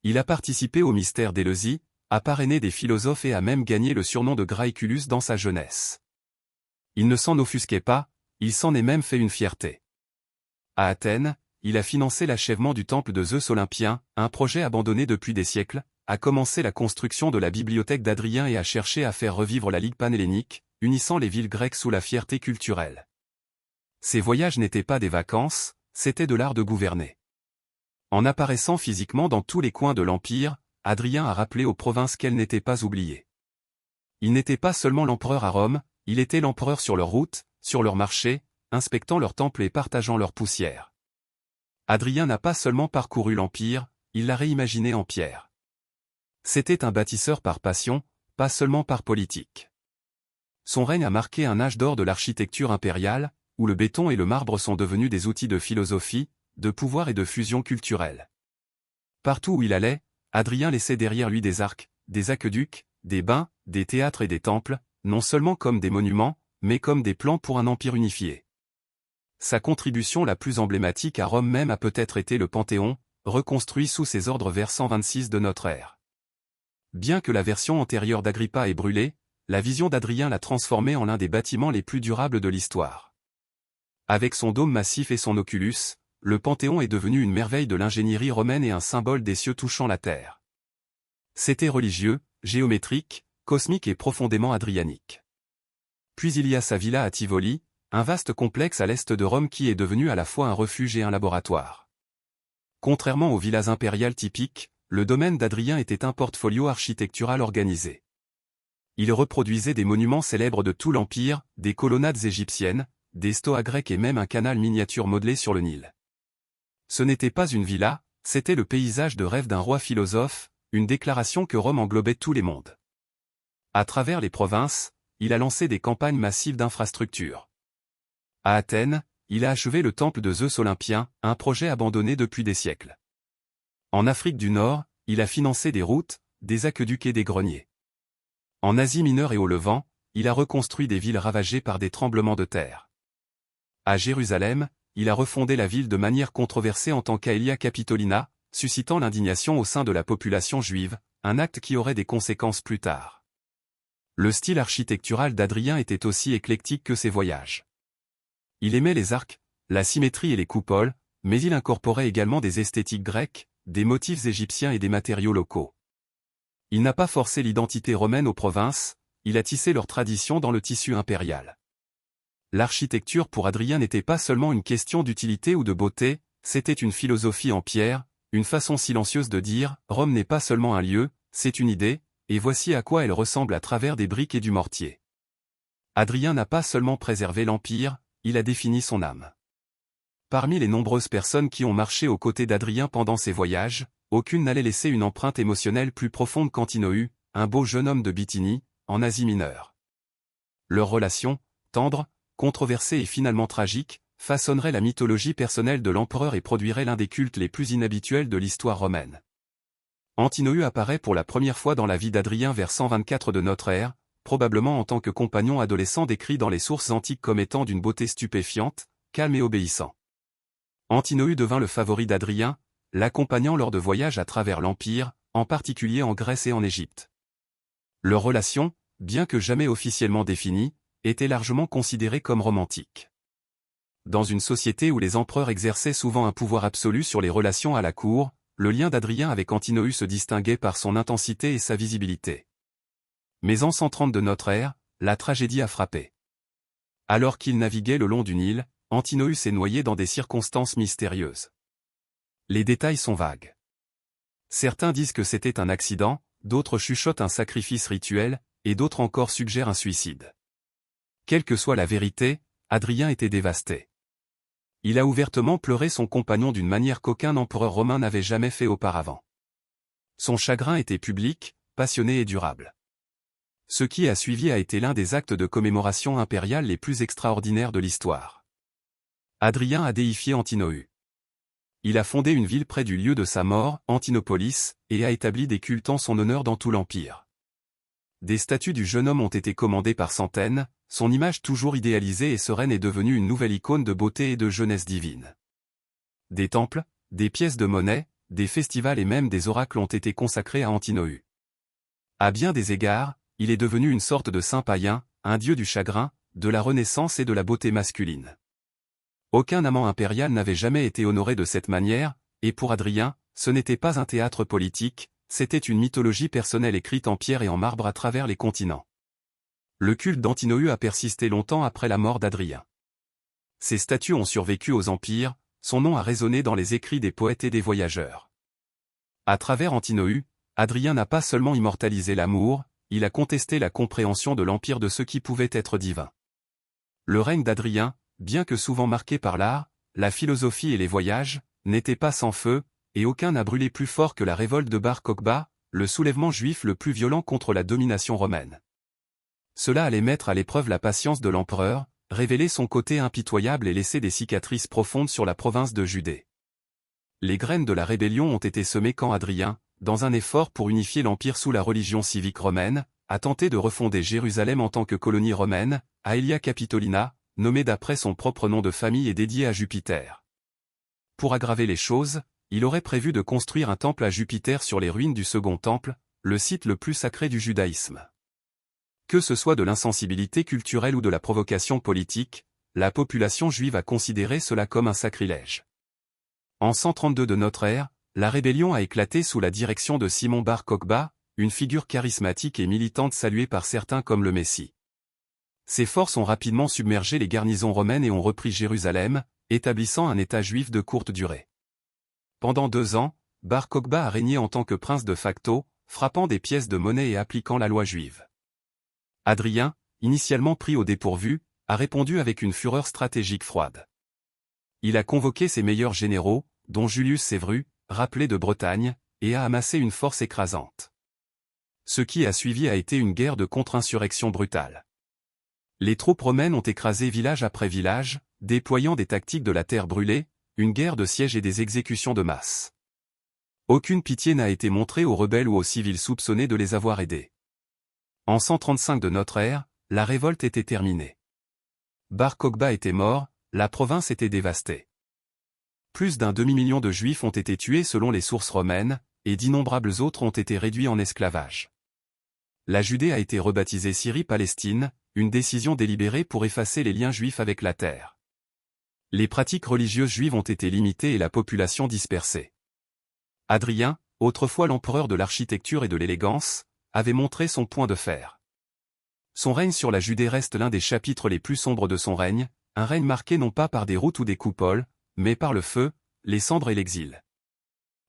Il a participé au mystère d'Éleusis, a parrainé des philosophes et a même gagné le surnom de Graeculus dans sa jeunesse. Il ne s'en offusquait pas, il s'en est même fait une fierté. À Athènes, il a financé l'achèvement du temple de Zeus olympien, un projet abandonné depuis des siècles, a commencé la construction de la bibliothèque d'Adrien et a cherché à faire revivre la Ligue panhellénique, unissant les villes grecques sous la fierté culturelle. Ces voyages n'étaient pas des vacances, c'était de l'art de gouverner. En apparaissant physiquement dans tous les coins de l'Empire, Adrien a rappelé aux provinces qu'elles n'étaient pas oubliées. Il n'était pas seulement l'empereur à Rome, il était l'empereur sur leurs routes, sur leurs marchés, inspectant leurs temples et partageant leur poussière. Adrien n'a pas seulement parcouru l'Empire, il l'a réimaginé en pierre. C'était un bâtisseur par passion, pas seulement par politique. Son règne a marqué un âge d'or de l'architecture impériale, où le béton et le marbre sont devenus des outils de philosophie, de pouvoir et de fusion culturelle. Partout où il allait, Adrien laissait derrière lui des arcs, des aqueducs, des bains, des théâtres et des temples, non seulement comme des monuments, mais comme des plans pour un empire unifié. Sa contribution la plus emblématique à Rome même a peut-être été le Panthéon, reconstruit sous ses ordres vers 126 de notre ère. Bien que la version antérieure d'Agrippa ait brûlé, la vision d'Adrien l'a transformé en l'un des bâtiments les plus durables de l'histoire. Avec son dôme massif et son oculus, le Panthéon est devenu une merveille de l'ingénierie romaine et un symbole des cieux touchant la terre. C'était religieux, géométrique, cosmique et profondément adrianique. Puis il y a sa villa à Tivoli, un vaste complexe à l'est de Rome qui est devenu à la fois un refuge et un laboratoire. Contrairement aux villas impériales typiques, le domaine d'Adrien était un portfolio architectural organisé. Il reproduisait des monuments célèbres de tout l'Empire, des colonnades égyptiennes, des stoas grecs et même un canal miniature modelé sur le Nil. Ce n'était pas une villa, c'était le paysage de rêve d'un roi philosophe, une déclaration que Rome englobait tous les mondes. À travers les provinces, il a lancé des campagnes massives d'infrastructures. À Athènes, il a achevé le temple de Zeus olympien, un projet abandonné depuis des siècles. En Afrique du Nord, il a financé des routes, des aqueducs et des greniers. En Asie mineure et au Levant, il a reconstruit des villes ravagées par des tremblements de terre. À Jérusalem, il a refondé la ville de manière controversée en tant qu'Aelia Capitolina, suscitant l'indignation au sein de la population juive, un acte qui aurait des conséquences plus tard. Le style architectural d'Adrien était aussi éclectique que ses voyages. Il aimait les arcs, la symétrie et les coupoles, mais il incorporait également des esthétiques grecques, des motifs égyptiens et des matériaux locaux. Il n'a pas forcé l'identité romaine aux provinces, il a tissé leur tradition dans le tissu impérial. L'architecture pour Adrien n'était pas seulement une question d'utilité ou de beauté, c'était une philosophie en pierre, une façon silencieuse de dire « Rome n'est pas seulement un lieu, c'est une idée, et voici à quoi elle ressemble à travers des briques et du mortier ». Adrien n'a pas seulement préservé l'Empire, il a défini son âme. Parmi les nombreuses personnes qui ont marché aux côtés d'Adrien pendant ses voyages, aucune n'allait laisser une empreinte émotionnelle plus profonde qu'Antinoü, un beau jeune homme de Bithynie, en Asie mineure. Leur relation, tendre, controversée et finalement tragique, façonnerait la mythologie personnelle de l'empereur et produirait l'un des cultes les plus inhabituels de l'histoire romaine. Antinoü apparaît pour la première fois dans la vie d'Adrien vers 124 de notre ère, probablement en tant que compagnon adolescent décrit dans les sources antiques comme étant d'une beauté stupéfiante, calme et obéissant. Antinoü devint le favori d'Adrien, l'accompagnant lors de voyages à travers l'Empire, en particulier en Grèce et en Égypte. Leur relation, bien que jamais officiellement définie, était largement considérée comme romantique. Dans une société où les empereurs exerçaient souvent un pouvoir absolu sur les relations à la cour, le lien d'Adrien avec Antinoü se distinguait par son intensité et sa visibilité. Mais en 130 de notre ère, la tragédie a frappé. Alors qu'il naviguait le long du Nil, Antinoü s'est noyé dans des circonstances mystérieuses. Les détails sont vagues. Certains disent que c'était un accident, d'autres chuchotent un sacrifice rituel, et d'autres encore suggèrent un suicide. Quelle que soit la vérité, Adrien était dévasté. Il a ouvertement pleuré son compagnon d'une manière qu'aucun empereur romain n'avait jamais fait auparavant. Son chagrin était public, passionné et durable. Ce qui a suivi a été l'un des actes de commémoration impériale les plus extraordinaires de l'histoire. Adrien a déifié Antinoü. Il a fondé une ville près du lieu de sa mort, Antinopolis, et a établi des cultes en son honneur dans tout l'Empire. Des statues du jeune homme ont été commandées par centaines, son image toujours idéalisée et sereine est devenue une nouvelle icône de beauté et de jeunesse divine. Des temples, des pièces de monnaie, des festivals et même des oracles ont été consacrés à Antinoü. À bien des égards, il est devenu une sorte de saint païen, un dieu du chagrin, de la renaissance et de la beauté masculine. Aucun amant impérial n'avait jamais été honoré de cette manière, et pour Adrien, ce n'était pas un théâtre politique, C'était une mythologie personnelle écrite en pierre et en marbre à travers les continents. Le culte d'Antinoü a persisté longtemps après la mort d'Adrien. Ses statues ont survécu aux empires, son nom a résonné dans les écrits des poètes et des voyageurs. À travers Antinoü, Adrien n'a pas seulement immortalisé l'amour, il a contesté la compréhension de l'empire de ce qui pouvait être divin. Le règne d'Adrien, bien que souvent marqué par l'art, la philosophie et les voyages, n'était pas sans feu, et aucun n'a brûlé plus fort que la révolte de Bar Kokhba, le soulèvement juif le plus violent contre la domination romaine. Cela allait mettre à l'épreuve la patience de l'empereur, révéler son côté impitoyable et laisser des cicatrices profondes sur la province de Judée. Les graines de la rébellion ont été semées quand Adrien, dans un effort pour unifier l'empire sous la religion civique romaine, a tenté de refonder Jérusalem en tant que colonie romaine, Aelia Capitolina, nommée d'après son propre nom de famille et dédiée à Jupiter. Pour aggraver les choses, il aurait prévu de construire un temple à Jupiter sur les ruines du second temple, le site le plus sacré du judaïsme. Que ce soit de l'insensibilité culturelle ou de la provocation politique, la population juive a considéré cela comme un sacrilège. En 132 de notre ère, la rébellion a éclaté sous la direction de Simon Bar Kokhba, une figure charismatique et militante saluée par certains comme le Messie. Ses forces ont rapidement submergé les garnisons romaines et ont repris Jérusalem, établissant un État juif de courte durée. Pendant 2 ans, Bar Kokhba a régné en tant que prince de facto, frappant des pièces de monnaie et appliquant la loi juive. Adrien, initialement pris au dépourvu, a répondu avec une fureur stratégique froide. Il a convoqué ses meilleurs généraux, dont Julius Sévru, rappelé de Bretagne, et a amassé une force écrasante. Ce qui a suivi a été une guerre de contre-insurrection brutale. Les troupes romaines ont écrasé village après village, déployant des tactiques de la terre brûlée, une guerre de siège et des exécutions de masse. Aucune pitié n'a été montrée aux rebelles ou aux civils soupçonnés de les avoir aidés. En 135 de notre ère, la révolte était terminée. Bar Kokhba était mort, la province était dévastée. Plus d'un demi-million de Juifs ont été tués selon les sources romaines, et d'innombrables autres ont été réduits en esclavage. La Judée a été rebaptisée Syrie-Palestine, une décision délibérée pour effacer les liens juifs avec la terre. Les pratiques religieuses juives ont été limitées et la population dispersée. Adrien, autrefois l'empereur de l'architecture et de l'élégance, avait montré son point de fer. Son règne sur la Judée reste l'un des chapitres les plus sombres de son règne, un règne marqué non pas par des routes ou des coupoles, mais par le feu, les cendres et l'exil.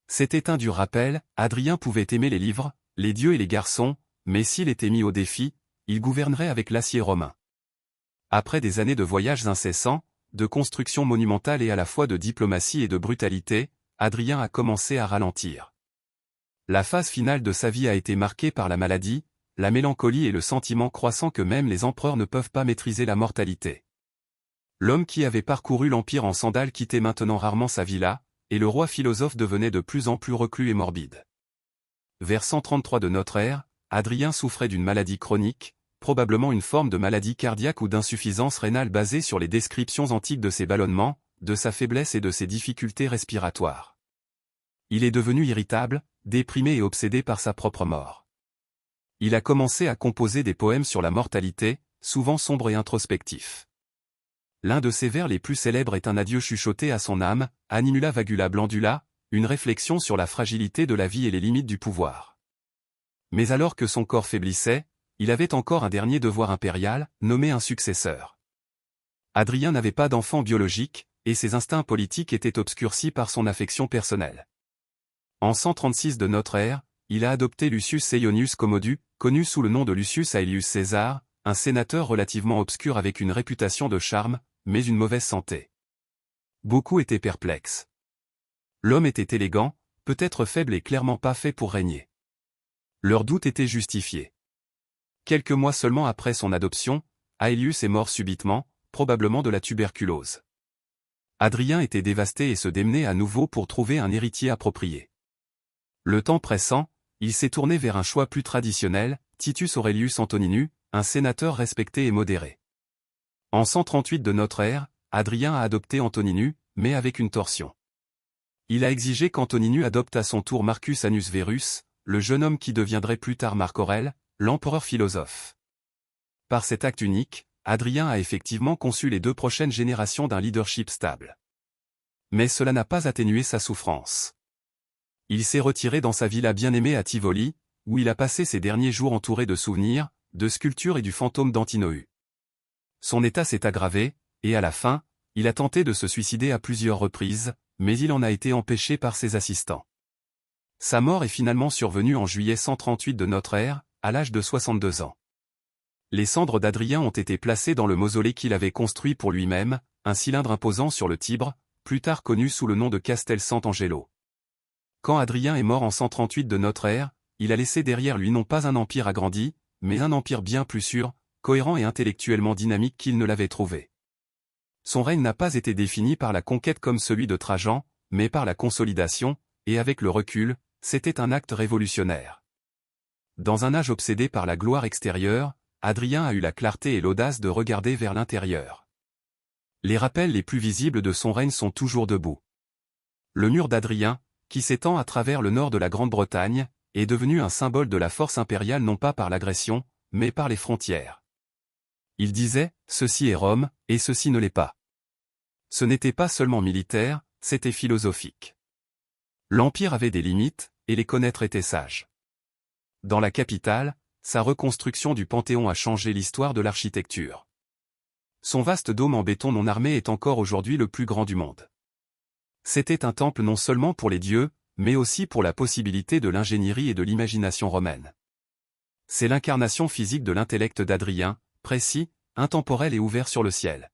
C'était un dur rappel, Adrien pouvait aimer les livres, les dieux et les garçons, mais s'il était mis au défi, il gouvernerait avec l'acier romain. Après des années de voyages incessants, de constructions monumentales et à la fois de diplomatie et de brutalité, Adrien a commencé à ralentir. La phase finale de sa vie a été marquée par la maladie, la mélancolie et le sentiment croissant que même les empereurs ne peuvent pas maîtriser la mortalité. L'homme qui avait parcouru l'empire en sandales quittait maintenant rarement sa villa, et le roi philosophe devenait de plus en plus reclus et morbide. Vers 133 de notre ère, Adrien souffrait d'une maladie chronique, probablement une forme de maladie cardiaque ou d'insuffisance rénale basée sur les descriptions antiques de ses ballonnements, de sa faiblesse et de ses difficultés respiratoires. Il est devenu irritable, déprimé et obsédé par sa propre mort. Il a commencé à composer des poèmes sur la mortalité, souvent sombres et introspectifs. L'un de ses vers les plus célèbres est un adieu chuchoté à son âme, Animula Vagula Blandula, une réflexion sur la fragilité de la vie et les limites du pouvoir. Mais alors que son corps faiblissait, il avait encore un dernier devoir impérial, nommer un successeur. Adrien n'avait pas d'enfant biologique, et ses instincts politiques étaient obscurcis par son affection personnelle. En 136 de notre ère, il a adopté Lucius Seionius Commodus, connu sous le nom de Lucius Aelius César, un sénateur relativement obscur avec une réputation de charme, mais une mauvaise santé. Beaucoup étaient perplexes. L'homme était élégant, peut-être faible et clairement pas fait pour régner. Leurs doutes étaient justifiés. Quelques mois seulement après son adoption, Aelius est mort subitement, probablement de la tuberculose. Adrien était dévasté et se démenait à nouveau pour trouver un héritier approprié. Le temps pressant, il s'est tourné vers un choix plus traditionnel, Titus Aurelius Antoninus, un sénateur respecté et modéré. En 138 de notre ère, Adrien a adopté Antoninus, mais avec une torsion. Il a exigé qu'Antoninus adopte à son tour Marcus Annus Verus, le jeune homme qui deviendrait plus tard Marc Aurèle, l'empereur philosophe. Par cet acte unique, Adrien a effectivement conçu les 2 prochaines générations d'un leadership stable. Mais cela n'a pas atténué sa souffrance. Il s'est retiré dans sa villa bien-aimée à Tivoli, où il a passé ses derniers jours entouré de souvenirs, de sculptures et du fantôme d'Antinoü. Son état s'est aggravé, et à la fin, il a tenté de se suicider à plusieurs reprises, mais il en a été empêché par ses assistants. Sa mort est finalement survenue en juillet 138 de notre ère, à l'âge de 62 ans. Les cendres d'Adrien ont été placées dans le mausolée qu'il avait construit pour lui-même, un cylindre imposant sur le Tibre, plus tard connu sous le nom de Castel Sant'Angelo. Quand Adrien est mort en 138 de notre ère, il a laissé derrière lui non pas un empire agrandi, mais un empire bien plus sûr, cohérent et intellectuellement dynamique qu'il ne l'avait trouvé. Son règne n'a pas été défini par la conquête comme celui de Trajan, mais par la consolidation, et avec le recul, c'était un acte révolutionnaire. Dans un âge obsédé par la gloire extérieure, Adrien a eu la clarté et l'audace de regarder vers l'intérieur. Les rappels les plus visibles de son règne sont toujours debout. Le mur d'Adrien, qui s'étend à travers le nord de la Grande-Bretagne, est devenu un symbole de la force impériale non pas par l'agression, mais par les frontières. Il disait, ceci est Rome, et ceci ne l'est pas. Ce n'était pas seulement militaire, c'était philosophique. L'Empire avait des limites, et les connaître était sage. Dans la capitale, sa reconstruction du Panthéon a changé l'histoire de l'architecture. Son vaste dôme en béton non armé est encore aujourd'hui le plus grand du monde. C'était un temple non seulement pour les dieux, mais aussi pour la possibilité de l'ingénierie et de l'imagination romaine. C'est l'incarnation physique de l'intellect d'Adrien, précis, intemporel et ouvert sur le ciel.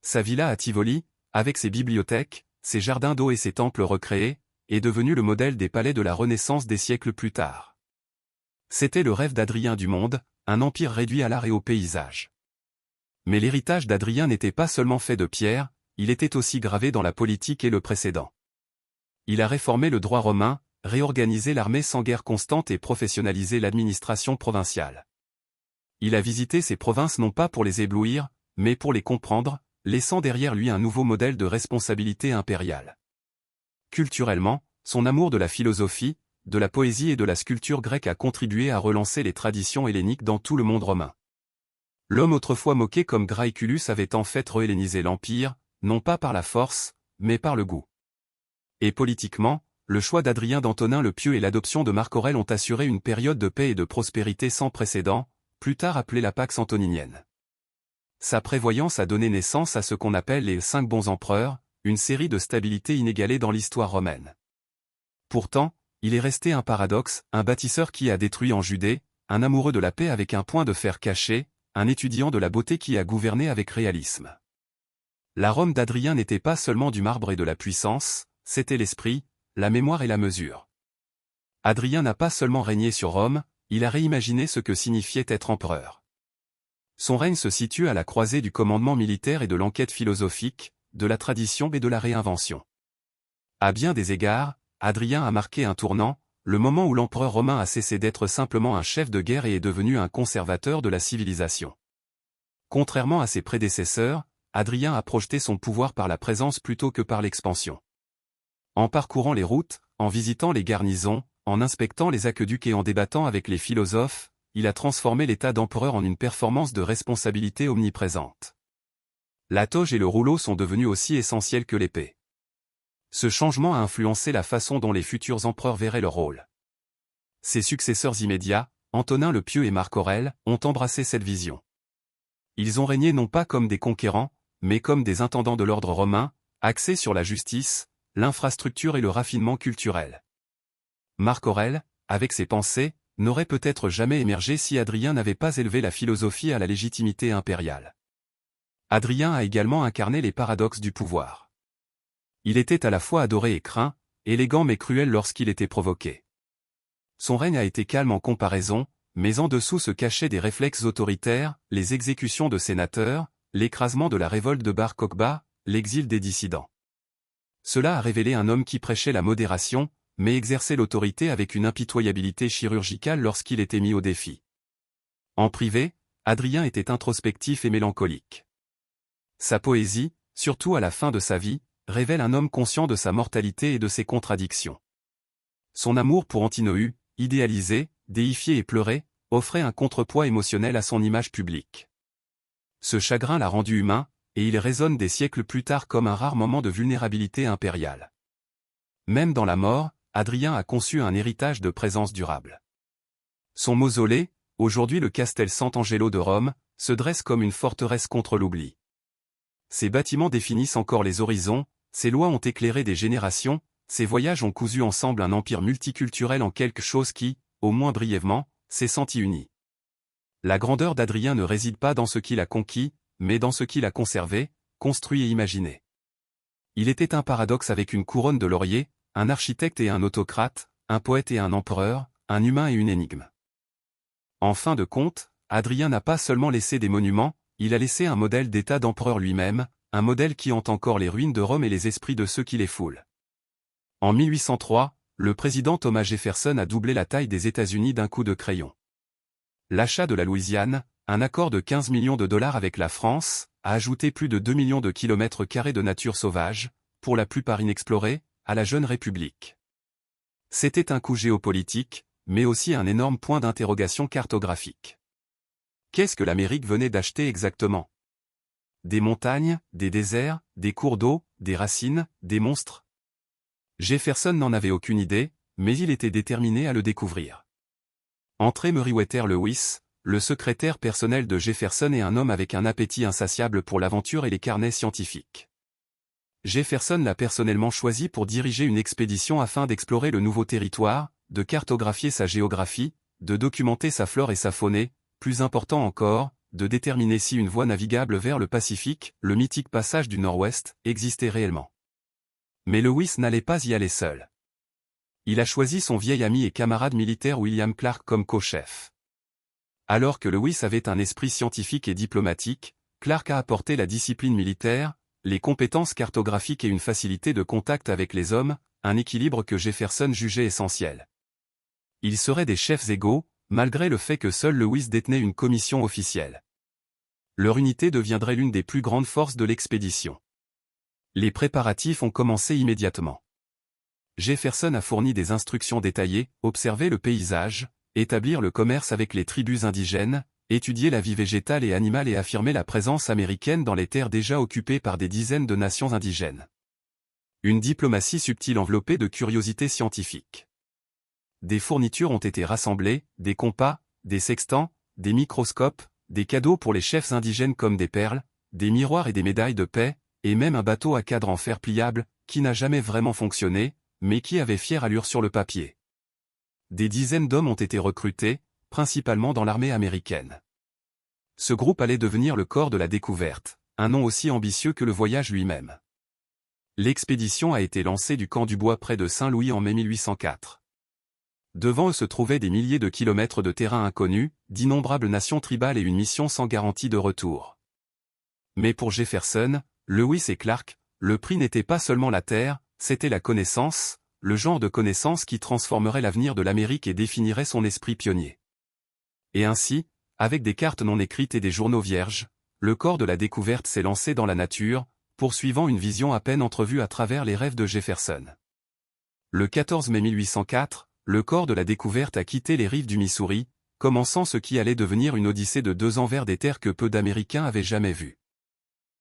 Sa villa à Tivoli, avec ses bibliothèques, ses jardins d'eau et ses temples recréés, est devenu le modèle des palais de la Renaissance des siècles plus tard. C'était le rêve d'Adrien du monde, un empire réduit à l'art et au paysage. Mais l'héritage d'Adrien n'était pas seulement fait de pierre, il était aussi gravé dans la politique et le précédent. Il a réformé le droit romain, réorganisé l'armée sans guerre constante et professionnalisé l'administration provinciale. Il a visité ces provinces non pas pour les éblouir, mais pour les comprendre, laissant derrière lui un nouveau modèle de responsabilité impériale. Culturellement, son amour de la philosophie, de la poésie et de la sculpture grecque a contribué à relancer les traditions helléniques dans tout le monde romain. L'homme autrefois moqué comme Graeculus avait en fait rehellénisé l'Empire, non pas par la force, mais par le goût. Et politiquement, le choix d'Adrien d'Antonin le Pieux et l'adoption de Marc Aurèle ont assuré une période de paix et de prospérité sans précédent, plus tard appelée la Pax Antoninienne. Sa prévoyance a donné naissance à ce qu'on appelle les 5 bons empereurs, une série de stabilité inégalée dans l'histoire romaine. Pourtant, il est resté un paradoxe, un bâtisseur qui a détruit en Judée, un amoureux de la paix avec un point de fer caché, un étudiant de la beauté qui a gouverné avec réalisme. La Rome d'Adrien n'était pas seulement du marbre et de la puissance, c'était l'esprit, la mémoire et la mesure. Adrien n'a pas seulement régné sur Rome, il a réimaginé ce que signifiait être empereur. Son règne se situe à la croisée du commandement militaire et de l'enquête philosophique, de la tradition et de la réinvention. À bien des égards, Adrien a marqué un tournant, le moment où l'empereur romain a cessé d'être simplement un chef de guerre et est devenu un conservateur de la civilisation. Contrairement à ses prédécesseurs, Adrien a projeté son pouvoir par la présence plutôt que par l'expansion. En parcourant les routes, en visitant les garnisons, en inspectant les aqueducs et en débattant avec les philosophes, il a transformé l'état d'empereur en une performance de responsabilité omniprésente. La toge et le rouleau sont devenus aussi essentiels que l'épée. Ce changement a influencé la façon dont les futurs empereurs verraient leur rôle. Ses successeurs immédiats, Antonin le Pieux et Marc Aurèle, ont embrassé cette vision. Ils ont régné non pas comme des conquérants, mais comme des intendants de l'ordre romain, axés sur la justice, l'infrastructure et le raffinement culturel. Marc Aurèle, avec ses pensées, n'aurait peut-être jamais émergé si Adrien n'avait pas élevé la philosophie à la légitimité impériale. Adrien a également incarné les paradoxes du pouvoir. Il était à la fois adoré et craint, élégant mais cruel lorsqu'il était provoqué. Son règne a été calme en comparaison, mais en dessous se cachaient des réflexes autoritaires, les exécutions de sénateurs, l'écrasement de la révolte de Bar Kokhba, l'exil des dissidents. Cela a révélé un homme qui prêchait la modération, mais exerçait l'autorité avec une impitoyabilité chirurgicale lorsqu'il était mis au défi. En privé, Adrien était introspectif et mélancolique. Sa poésie, surtout à la fin de sa vie, révèle un homme conscient de sa mortalité et de ses contradictions. Son amour pour Antinoü, idéalisé, déifié et pleuré, offrait un contrepoids émotionnel à son image publique. Ce chagrin l'a rendu humain, et il résonne des siècles plus tard comme un rare moment de vulnérabilité impériale. Même dans la mort, Adrien a conçu un héritage de présence durable. Son mausolée, aujourd'hui le Castel Sant'Angelo de Rome, se dresse comme une forteresse contre l'oubli. Ses bâtiments définissent encore les horizons, ses lois ont éclairé des générations, ses voyages ont cousu ensemble un empire multiculturel en quelque chose qui, au moins brièvement, s'est senti uni. La grandeur d'Adrien ne réside pas dans ce qu'il a conquis, mais dans ce qu'il a conservé, construit et imaginé. Il était un paradoxe avec une couronne de laurier, un architecte et un autocrate, un poète et un empereur, un humain et une énigme. En fin de compte, Adrien n'a pas seulement laissé des monuments, il a laissé un modèle d'état d'empereur lui-même, un modèle qui hante encore les ruines de Rome et les esprits de ceux qui les foulent. En 1803, le président Thomas Jefferson a doublé la taille des États-Unis d'un coup de crayon. L'achat de la Louisiane, un accord de 15 millions de dollars avec la France, a ajouté plus de 2 millions de kilomètres carrés de nature sauvage, pour la plupart inexplorée, à la jeune République. C'était un coup géopolitique, mais aussi un énorme point d'interrogation cartographique. Qu'est-ce que l'Amérique venait d'acheter exactement? Des montagnes, des déserts, des cours d'eau, des racines, des monstres? Jefferson n'en avait aucune idée, mais il était déterminé à le découvrir. André Meriwether Lewis, le secrétaire personnel de Jefferson est un homme avec un appétit insatiable pour l'aventure et les carnets scientifiques. Jefferson l'a personnellement choisi pour diriger une expédition afin d'explorer le nouveau territoire, de cartographier sa géographie, de documenter sa flore et sa faune et, plus important encore, de déterminer si une voie navigable vers le Pacifique, le mythique passage du Nord-Ouest, existait réellement. Mais Lewis n'allait pas y aller seul. Il a choisi son vieil ami et camarade militaire William Clark comme co-chef. Alors que Lewis avait un esprit scientifique et diplomatique, Clark a apporté la discipline militaire, les compétences cartographiques et une facilité de contact avec les hommes, un équilibre que Jefferson jugeait essentiel. Ils seraient des chefs égaux, malgré le fait que seul Lewis détenait une commission officielle. Leur unité deviendrait l'une des plus grandes forces de l'expédition. Les préparatifs ont commencé immédiatement. Jefferson a fourni des instructions détaillées, observer le paysage, établir le commerce avec les tribus indigènes, étudier la vie végétale et animale et affirmer la présence américaine dans les terres déjà occupées par des dizaines de nations indigènes. Une diplomatie subtile enveloppée de curiosités scientifiques. Des fournitures ont été rassemblées, des compas, des sextants, des microscopes, des cadeaux pour les chefs indigènes comme des perles, des miroirs et des médailles de paix, et même un bateau à cadre en fer pliable, qui n'a jamais vraiment fonctionné, mais qui avait fière allure sur le papier. Des dizaines d'hommes ont été recrutés, principalement dans l'armée américaine. Ce groupe allait devenir le corps de la découverte, un nom aussi ambitieux que le voyage lui-même. L'expédition a été lancée du camp du Bois près de Saint-Louis en mai 1804. Devant eux se trouvaient des milliers de kilomètres de terrain inconnu, d'innombrables nations tribales et une mission sans garantie de retour. Mais pour Jefferson, Lewis et Clark, le prix n'était pas seulement la terre, c'était la connaissance, le genre de connaissance qui transformerait l'avenir de l'Amérique et définirait son esprit pionnier. Et ainsi, avec des cartes non écrites et des journaux vierges, le corps de la découverte s'est lancé dans la nature, poursuivant une vision à peine entrevue à travers les rêves de Jefferson. Le 14 mai 1804, le corps de la découverte a quitté les rives du Missouri, commençant ce qui allait devenir une odyssée de 2 ans vers des terres que peu d'Américains avaient jamais vues.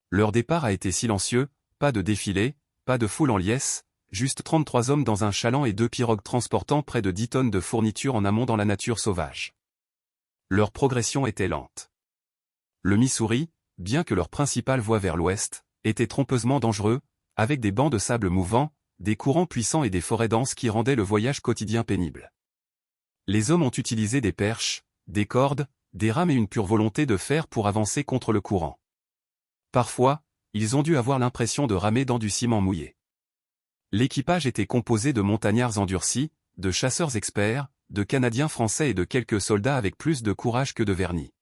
Leur départ a été silencieux, pas de défilé, pas de foule en liesse, juste 33 hommes dans un chaland et 2 pirogues transportant près de 10 tonnes de fournitures en amont dans la nature sauvage. Leur progression était lente. Le Missouri, bien que leur principale voie vers l'ouest, était trompeusement dangereux, avec des bancs de sable mouvants, des courants puissants et des forêts denses qui rendaient le voyage quotidien pénible. Les hommes ont utilisé des perches, des cordes, des rames et une pure volonté de fer pour avancer contre le courant. Parfois, ils ont dû avoir l'impression de ramer dans du ciment mouillé. L'équipage était composé de montagnards endurcis, de chasseurs experts, de Canadiens français et de quelques soldats avec plus de courage que de vernis.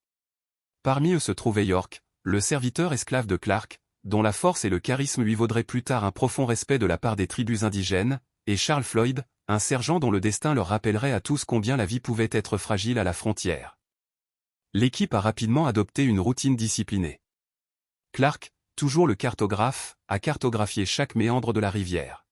Parmi eux se trouvait York, le serviteur esclave de Clark, dont la force et le charisme lui vaudraient plus tard un profond respect de la part des tribus indigènes, et Charles Floyd, un sergent dont le destin leur rappellerait à tous combien la vie pouvait être fragile à la frontière. L'équipe a rapidement adopté une routine disciplinée. Clark, toujours le cartographe, a cartographié chaque méandre de la rivière.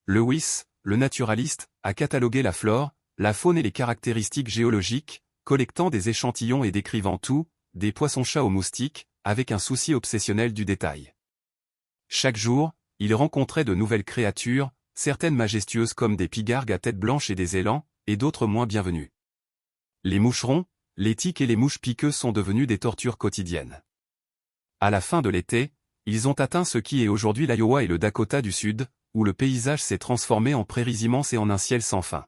Lewis, le naturaliste, a catalogué la flore, la faune et les caractéristiques géologiques, collectant des échantillons et décrivant tout, des poissons-chats aux moustiques, avec un souci obsessionnel du détail. Chaque jour, il rencontrait de nouvelles créatures, certaines majestueuses comme des pigargues à tête blanche et des élans, et d'autres moins bienvenues. Les moucherons, les tiques et les mouches piqueuses sont devenus des tortures quotidiennes. À la fin de l'été, ils ont atteint ce qui est aujourd'hui l'Iowa et le Dakota du Sud, où le paysage s'est transformé en prairies immenses et en un ciel sans fin.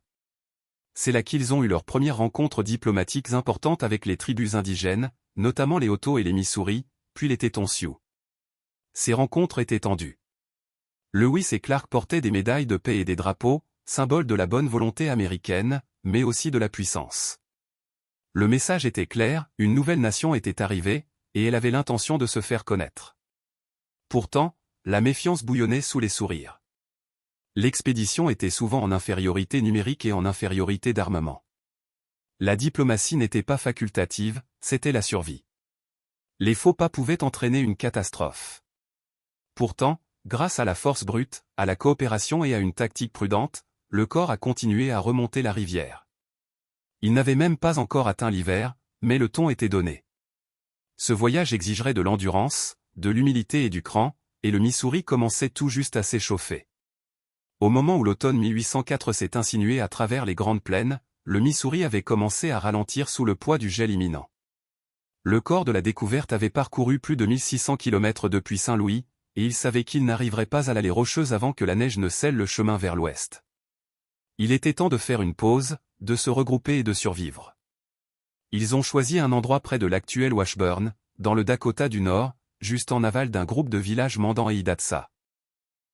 C'est là qu'ils ont eu leurs premières rencontres diplomatiques importantes avec les tribus indigènes, notamment les Oto et les Missouri, puis les Tetons Sioux. Ces rencontres étaient tendues. Lewis et Clark portaient des médailles de paix et des drapeaux, symboles de la bonne volonté américaine, mais aussi de la puissance. Le message était clair, une nouvelle nation était arrivée, et elle avait l'intention de se faire connaître. Pourtant, la méfiance bouillonnait sous les sourires. L'expédition était souvent en infériorité numérique et en infériorité d'armement. La diplomatie n'était pas facultative, c'était la survie. Les faux pas pouvaient entraîner une catastrophe. Pourtant, grâce à la force brute, à la coopération et à une tactique prudente, le corps a continué à remonter la rivière. Il n'avait même pas encore atteint l'hiver, mais le ton était donné. Ce voyage exigerait de l'endurance, de l'humilité et du cran, et le Missouri commençait tout juste à s'échauffer. Au moment où l'automne 1804 s'est insinué à travers les grandes plaines, le Missouri avait commencé à ralentir sous le poids du gel imminent. Le corps de la découverte avait parcouru plus de 1600 km depuis Saint-Louis, et il savait qu'il n'arriverait pas à l'allée rocheuse avant que la neige ne scelle le chemin vers l'ouest. Il était temps de faire une pause, de se regrouper et de survivre. Ils ont choisi un endroit près de l'actuel Washburn, dans le Dakota du Nord, juste en aval d'un groupe de villages Mandan et Hidatsa.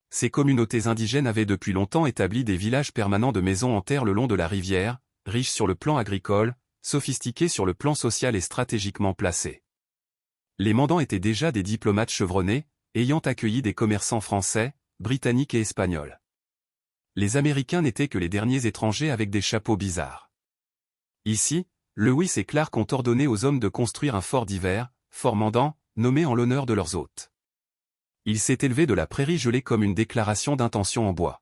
Ces communautés indigènes avaient depuis longtemps établi des villages permanents de maisons en terre le long de la rivière, riches sur le plan agricole, sophistiqués sur le plan social et stratégiquement placés. Les Mandans étaient déjà des diplomates chevronnés, ayant accueilli des commerçants français, britanniques et espagnols. Les Américains n'étaient que les derniers étrangers avec des chapeaux bizarres. Ici, Lewis et Clark ont ordonné aux hommes de construire un fort d'hiver, Fort Mandan, nommé en l'honneur de leurs hôtes. Il s'est élevé de la prairie gelée comme une déclaration d'intention en bois.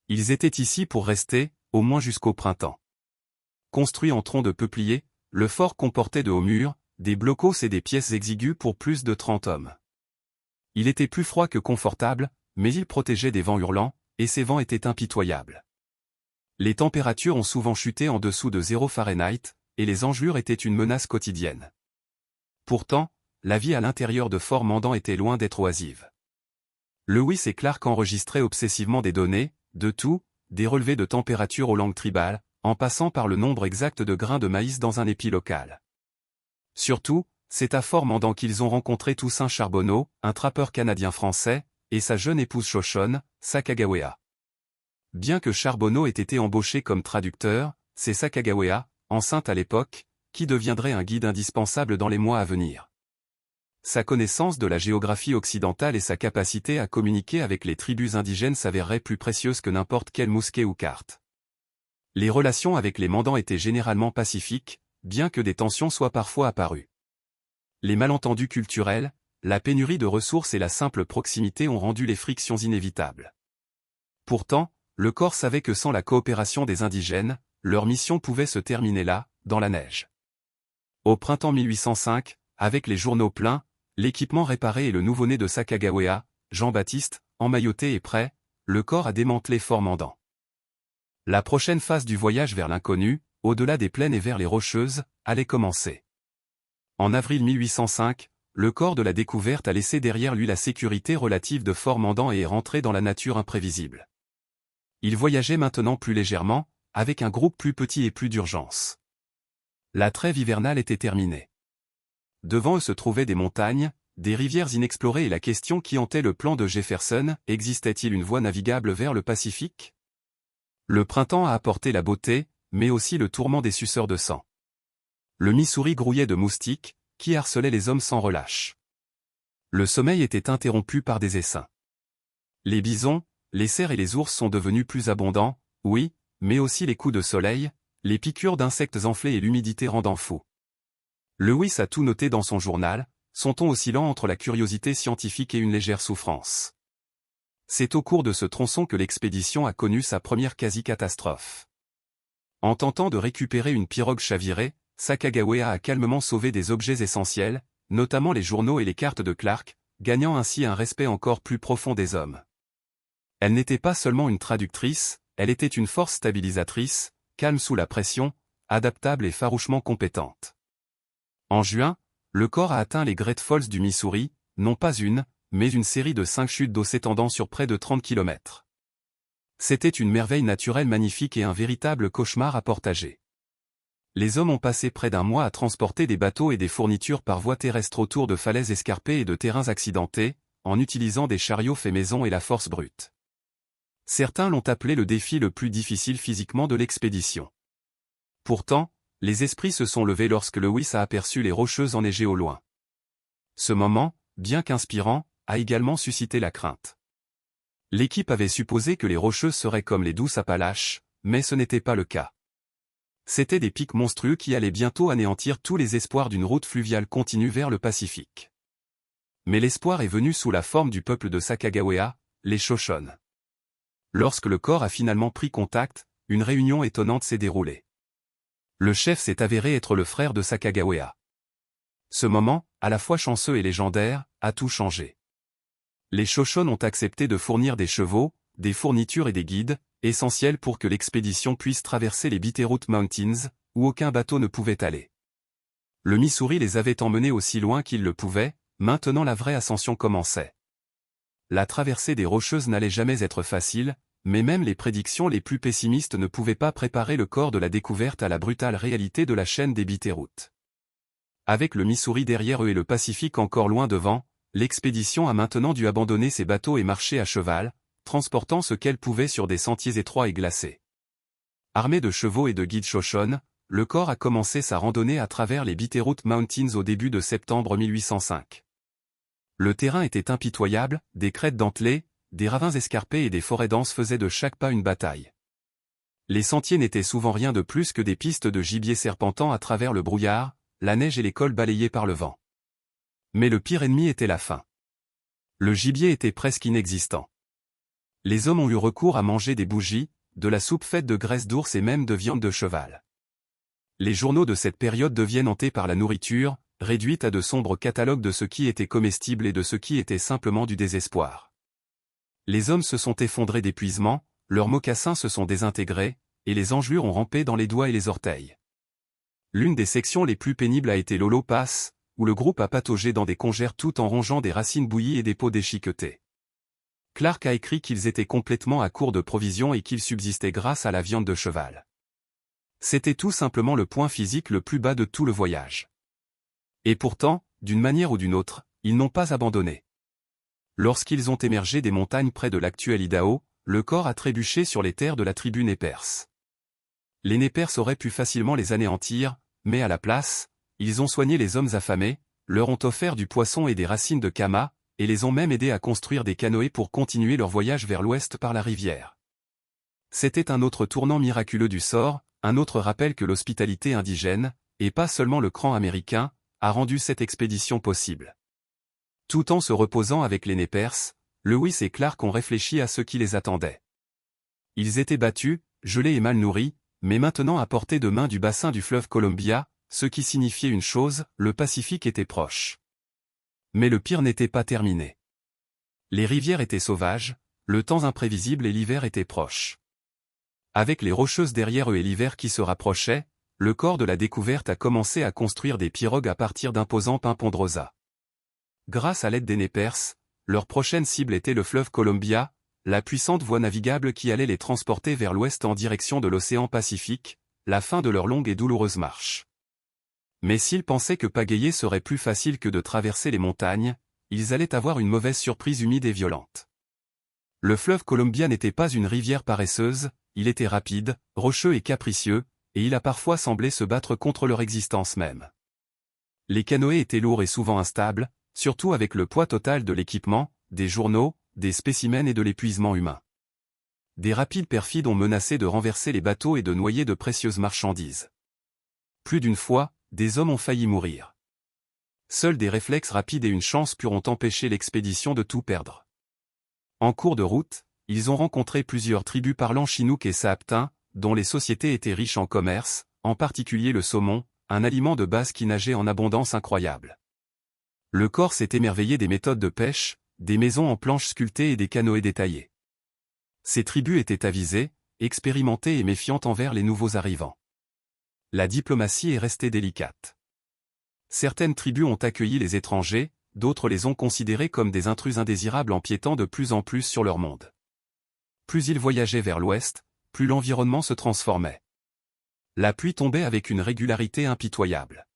Ils étaient ici pour rester, au moins jusqu'au printemps. Construit en troncs de peuplier, le fort comportait de hauts murs, des blocos et des pièces exiguës pour plus de 30 hommes. Il était plus froid que confortable, mais il protégeait des vents hurlants, et ces vents étaient impitoyables. Les températures ont souvent chuté en dessous de 0 Fahrenheit, et les engelures étaient une menace quotidienne. Pourtant, la vie à l'intérieur de Fort Mandan était loin d'être oisive. Lewis et Clark enregistraient obsessivement des données, de tout, des relevés de température aux langues tribales, en passant par le nombre exact de grains de maïs dans un épi local. Surtout, c'est à Fort Mandan qu'ils ont rencontré Toussaint Charbonneau, un trappeur canadien-français, et sa jeune épouse Shoshone, Sacagawea. Bien que Charbonneau ait été embauché comme traducteur, c'est Sacagawea, enceinte à l'époque, qui deviendrait un guide indispensable dans les mois à venir. Sa connaissance de la géographie occidentale et sa capacité à communiquer avec les tribus indigènes s'avéreraient plus précieuses que n'importe quel mousquet ou carte. Les relations avec les Mandans étaient généralement pacifiques, bien que des tensions soient parfois apparues. Les malentendus culturels, la pénurie de ressources et la simple proximité ont rendu les frictions inévitables. Pourtant, le corps savait que sans la coopération des indigènes, leur mission pouvait se terminer là, dans la neige. Au printemps 1805, avec les journaux pleins, l'équipement réparé et le nouveau-né de Sacagawea, Jean-Baptiste, emmailloté et prêt, le corps a démantelé Fort Mandan. La prochaine phase du voyage vers l'inconnu, au-delà des plaines et vers les Rocheuses, allait commencer. En avril 1805, le corps de la découverte a laissé derrière lui la sécurité relative de Fort Mandan et est rentré dans la nature imprévisible. Il voyageait maintenant plus légèrement, avec un groupe plus petit et plus d'urgence. La trêve hivernale était terminée. Devant eux se trouvaient des montagnes, des rivières inexplorées et la question qui hantait le plan de Jefferson, existait-il une voie navigable vers le Pacifique? Le printemps a apporté la beauté, mais aussi le tourment des suceurs de sang. Le Missouri grouillait de moustiques, qui harcelaient les hommes sans relâche. Le sommeil était interrompu par des essaims. Les bisons, les cerfs et les ours sont devenus plus abondants, oui, mais aussi les coups de soleil, les piqûres d'insectes enflés et l'humidité rendant fou. Lewis a tout noté dans son journal, son ton oscillant entre la curiosité scientifique et une légère souffrance. C'est au cours de ce tronçon que l'expédition a connu sa première quasi-catastrophe. En tentant de récupérer une pirogue chavirée, Sacagawea a calmement sauvé des objets essentiels, notamment les journaux et les cartes de Clark, gagnant ainsi un respect encore plus profond des hommes. Elle n'était pas seulement une traductrice, elle était une force stabilisatrice, calme sous la pression, adaptable et farouchement compétente. En juin, le corps a atteint les Great Falls du Missouri, non pas une, mais une série de 5 chutes d'eau s'étendant sur près de 30 km. C'était une merveille naturelle magnifique et un véritable cauchemar à partager. Les hommes ont passé près d'un mois à transporter des bateaux et des fournitures par voie terrestre autour de falaises escarpées et de terrains accidentés, en utilisant des chariots faits maison et la force brute. Certains l'ont appelé le défi le plus difficile physiquement de l'expédition. Pourtant, les esprits se sont levés lorsque Lewis a aperçu les Rocheuses enneigées au loin. Ce moment, bien qu'inspirant, a également suscité la crainte. L'équipe avait supposé que les Rocheuses seraient comme les douces Appalaches, mais ce n'était pas le cas. C'étaient des pics monstrueux qui allaient bientôt anéantir tous les espoirs d'une route fluviale continue vers le Pacifique. Mais l'espoir est venu sous la forme du peuple de Sacagawea, les Shoshones. Lorsque le corps a finalement pris contact, une réunion étonnante s'est déroulée. Le chef s'est avéré être le frère de Sacagawea. Ce moment, à la fois chanceux et légendaire, a tout changé. Les Shoshones ont accepté de fournir des chevaux, des fournitures et des guides, essentiels pour que l'expédition puisse traverser les Bitterroot Mountains, où aucun bateau ne pouvait aller. Le Missouri les avait emmenés aussi loin qu'ils le pouvaient, maintenant la vraie ascension commençait. La traversée des Rocheuses n'allait jamais être facile, mais même les prédictions les plus pessimistes ne pouvaient pas préparer le corps de la découverte à la brutale réalité de la chaîne des Bitterroot. Avec le Missouri derrière eux et le Pacifique encore loin devant, l'expédition a maintenant dû abandonner ses bateaux et marcher à cheval, transportant ce qu'elle pouvait sur des sentiers étroits et glacés. Armé de chevaux et de guides Shoshone, le corps a commencé sa randonnée à travers les Bitterroot Mountains au début de septembre 1805. Le terrain était impitoyable, des crêtes dentelées, des ravins escarpés et des forêts denses faisaient de chaque pas une bataille. Les sentiers n'étaient souvent rien de plus que des pistes de gibier serpentant à travers le brouillard, la neige et les cols balayés par le vent. Mais le pire ennemi était la faim. Le gibier était presque inexistant. Les hommes ont eu recours à manger des bougies, de la soupe faite de graisse d'ours et même de viande de cheval. Les journaux de cette période deviennent hantés par la nourriture, réduite à de sombres catalogues de ce qui était comestible et de ce qui était simplement du désespoir. Les hommes se sont effondrés d'épuisement, leurs mocassins se sont désintégrés, et les engelures ont rampé dans les doigts et les orteils. L'une des sections les plus pénibles a été l'Holo Pass, où le groupe a pataugé dans des congères tout en rongeant des racines bouillies et des peaux déchiquetées. Clark a écrit qu'ils étaient complètement à court de provisions et qu'ils subsistaient grâce à la viande de cheval. C'était tout simplement le point physique le plus bas de tout le voyage. Et pourtant, d'une manière ou d'une autre, ils n'ont pas abandonné. Lorsqu'ils ont émergé des montagnes près de l'actuel Idaho, le corps a trébuché sur les terres de la tribu Nez Perce. Les Nez Perce auraient pu facilement les anéantir, mais à la place, ils ont soigné les hommes affamés, leur ont offert du poisson et des racines de kama, et les ont même aidés à construire des canoës pour continuer leur voyage vers l'ouest par la rivière. C'était un autre tournant miraculeux du sort, un autre rappel que l'hospitalité indigène, et pas seulement le cran américain, a rendu cette expédition possible. Tout en se reposant avec les Nez Perce, Lewis et Clark ont réfléchi à ce qui les attendait. Ils étaient battus, gelés et mal nourris, mais maintenant à portée de main du bassin du fleuve Columbia, ce qui signifiait une chose, le Pacifique était proche. Mais le pire n'était pas terminé. Les rivières étaient sauvages, le temps imprévisible et l'hiver étaient proches. Avec les Rocheuses derrière eux et l'hiver qui se rapprochait, le corps de la découverte a commencé à construire des pirogues à partir d'imposants pins ponderosa. Grâce à l'aide des Nez Perce, leur prochaine cible était le fleuve Columbia, la puissante voie navigable qui allait les transporter vers l'ouest en direction de l'océan Pacifique, la fin de leur longue et douloureuse marche. Mais s'ils pensaient que pagayer serait plus facile que de traverser les montagnes, ils allaient avoir une mauvaise surprise humide et violente. Le fleuve Columbia n'était pas une rivière paresseuse, il était rapide, rocheux et capricieux, et il a parfois semblé se battre contre leur existence même. Les canoës étaient lourds et souvent instables, surtout avec le poids total de l'équipement, des journaux, des spécimens et de l'épuisement humain. Des rapides perfides ont menacé de renverser les bateaux et de noyer de précieuses marchandises. Plus d'une fois, des hommes ont failli mourir. Seuls des réflexes rapides et une chance pure ont empêché l'expédition de tout perdre. En cours de route, ils ont rencontré plusieurs tribus parlant chinook et saaptin, dont les sociétés étaient riches en commerce, en particulier le saumon, un aliment de base qui nageait en abondance incroyable. Le corps s'est émerveillé des méthodes de pêche, des maisons en planches sculptées et des canoës détaillés. Ces tribus étaient avisées, expérimentées et méfiantes envers les nouveaux arrivants. La diplomatie est restée délicate. Certaines tribus ont accueilli les étrangers, d'autres les ont considérés comme des intrus indésirables empiétant de plus en plus sur leur monde. Plus ils voyageaient vers l'ouest, plus l'environnement se transformait. La pluie tombait avec une régularité impitoyable.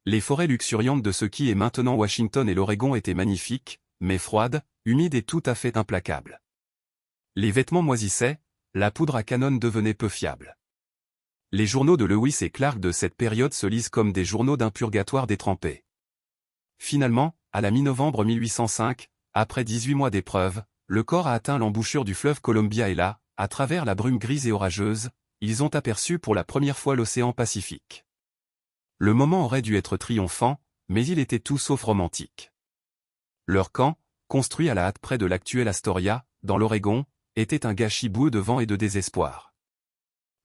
Les forêts luxuriantes de ce qui est maintenant Washington et l'Oregon étaient magnifiques, mais froides, humides et tout à fait implacables. Les vêtements moisissaient, la poudre à canon devenait peu fiable. Les journaux de Lewis et Clark de cette période se lisent comme des journaux d'un purgatoire détrempé. Finalement, à la mi-novembre 1805, après 18 mois d'épreuves, le corps a atteint l'embouchure du fleuve Columbia et là, à travers la brume grise et orageuse, ils ont aperçu pour la première fois l'océan Pacifique. Le moment aurait dû être triomphant, mais il était tout sauf romantique. Leur camp, construit à la hâte près de l'actuelle Astoria, dans l'Oregon, était un gâchis boueux de vent et de désespoir.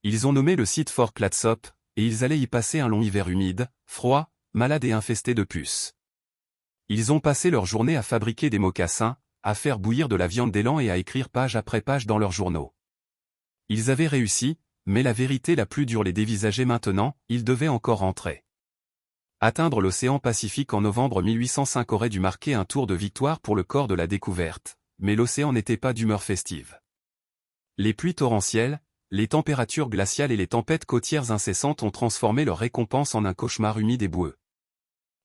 Ils ont nommé le site Fort Clatsop, et ils allaient y passer un long hiver humide, froid, malade et infesté de puces. Ils ont passé leur journée à fabriquer des mocassins, à faire bouillir de la viande d'élan et à écrire page après page dans leurs journaux. Ils avaient réussi, mais la vérité la plus dure les dévisageait maintenant, ils devaient encore rentrer. Atteindre l'océan Pacifique en novembre 1805 aurait dû marquer un tour de victoire pour le corps de la découverte, mais l'océan n'était pas d'humeur festive. Les pluies torrentielles, les températures glaciales et les tempêtes côtières incessantes ont transformé leur récompense en un cauchemar humide et boueux.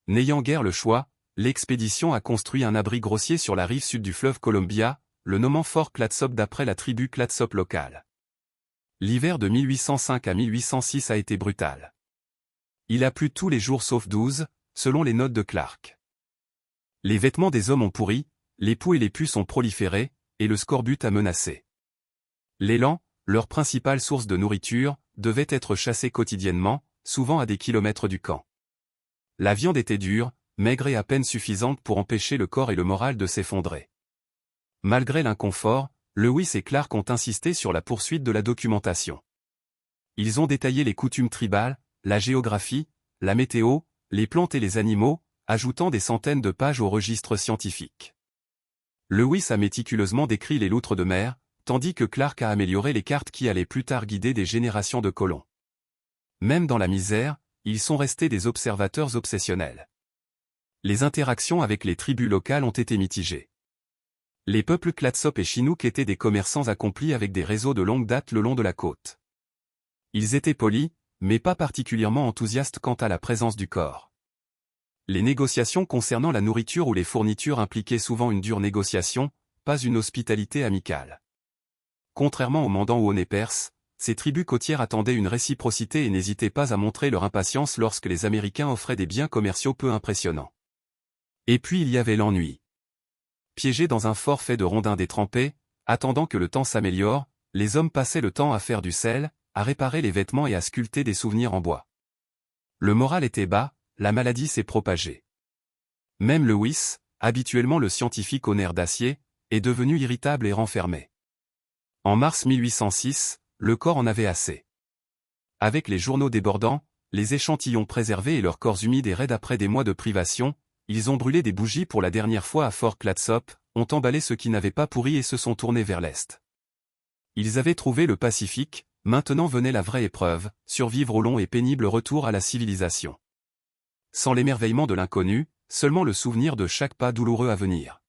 N'ayant guère le choix, l'expédition a construit un abri grossier sur la rive sud du fleuve Columbia, le nommant Fort Clatsop d'après la tribu Clatsop locale. L'hiver de 1805 à 1806 a été brutal. Il a plu tous les jours sauf 12, selon les notes de Clark. Les vêtements des hommes ont pourri, les poux et les puces ont proliféré, et le scorbut a menacé. L'élan, leur principale source de nourriture, devait être chassé quotidiennement, souvent à des kilomètres du camp. La viande était dure, maigre et à peine suffisante pour empêcher le corps et le moral de s'effondrer. Malgré l'inconfort, Lewis et Clark ont insisté sur la poursuite de la documentation. Ils ont détaillé les coutumes tribales, la géographie, la météo, les plantes et les animaux, ajoutant des centaines de pages au registre scientifique. Lewis a méticuleusement décrit les loutres de mer, tandis que Clark a amélioré les cartes qui allaient plus tard guider des générations de colons. Même dans la misère, ils sont restés des observateurs obsessionnels. Les interactions avec les tribus locales ont été mitigées. Les peuples Clatsop et Chinook étaient des commerçants accomplis avec des réseaux de longue date le long de la côte. Ils étaient polis, mais pas particulièrement enthousiastes quant à la présence du corps. Les négociations concernant la nourriture ou les fournitures impliquaient souvent une dure négociation, pas une hospitalité amicale. Contrairement aux Mandans ou aux Nez perses, ces tribus côtières attendaient une réciprocité et n'hésitaient pas à montrer leur impatience lorsque les Américains offraient des biens commerciaux peu impressionnants. Et puis il y avait l'ennui. Piégés dans un fort fait de rondins détrempés, attendant que le temps s'améliore, les hommes passaient le temps à faire du sel, à réparer les vêtements et à sculpter des souvenirs en bois. Le moral était bas, la maladie s'est propagée. Même Lewis, habituellement le scientifique au nerf d'acier, est devenu irritable et renfermé. En mars 1806, le corps en avait assez. Avec les journaux débordants, les échantillons préservés et leurs corps humides et raides après des mois de privation, ils ont brûlé des bougies pour la dernière fois à Fort Clatsop, ont emballé ce qui n'avait pas pourri et se sont tournés vers l'est. Ils avaient trouvé le Pacifique, maintenant venait la vraie épreuve, survivre au long et pénible retour à la civilisation. Sans l'émerveillement de l'inconnu, seulement le souvenir de chaque pas douloureux à venir.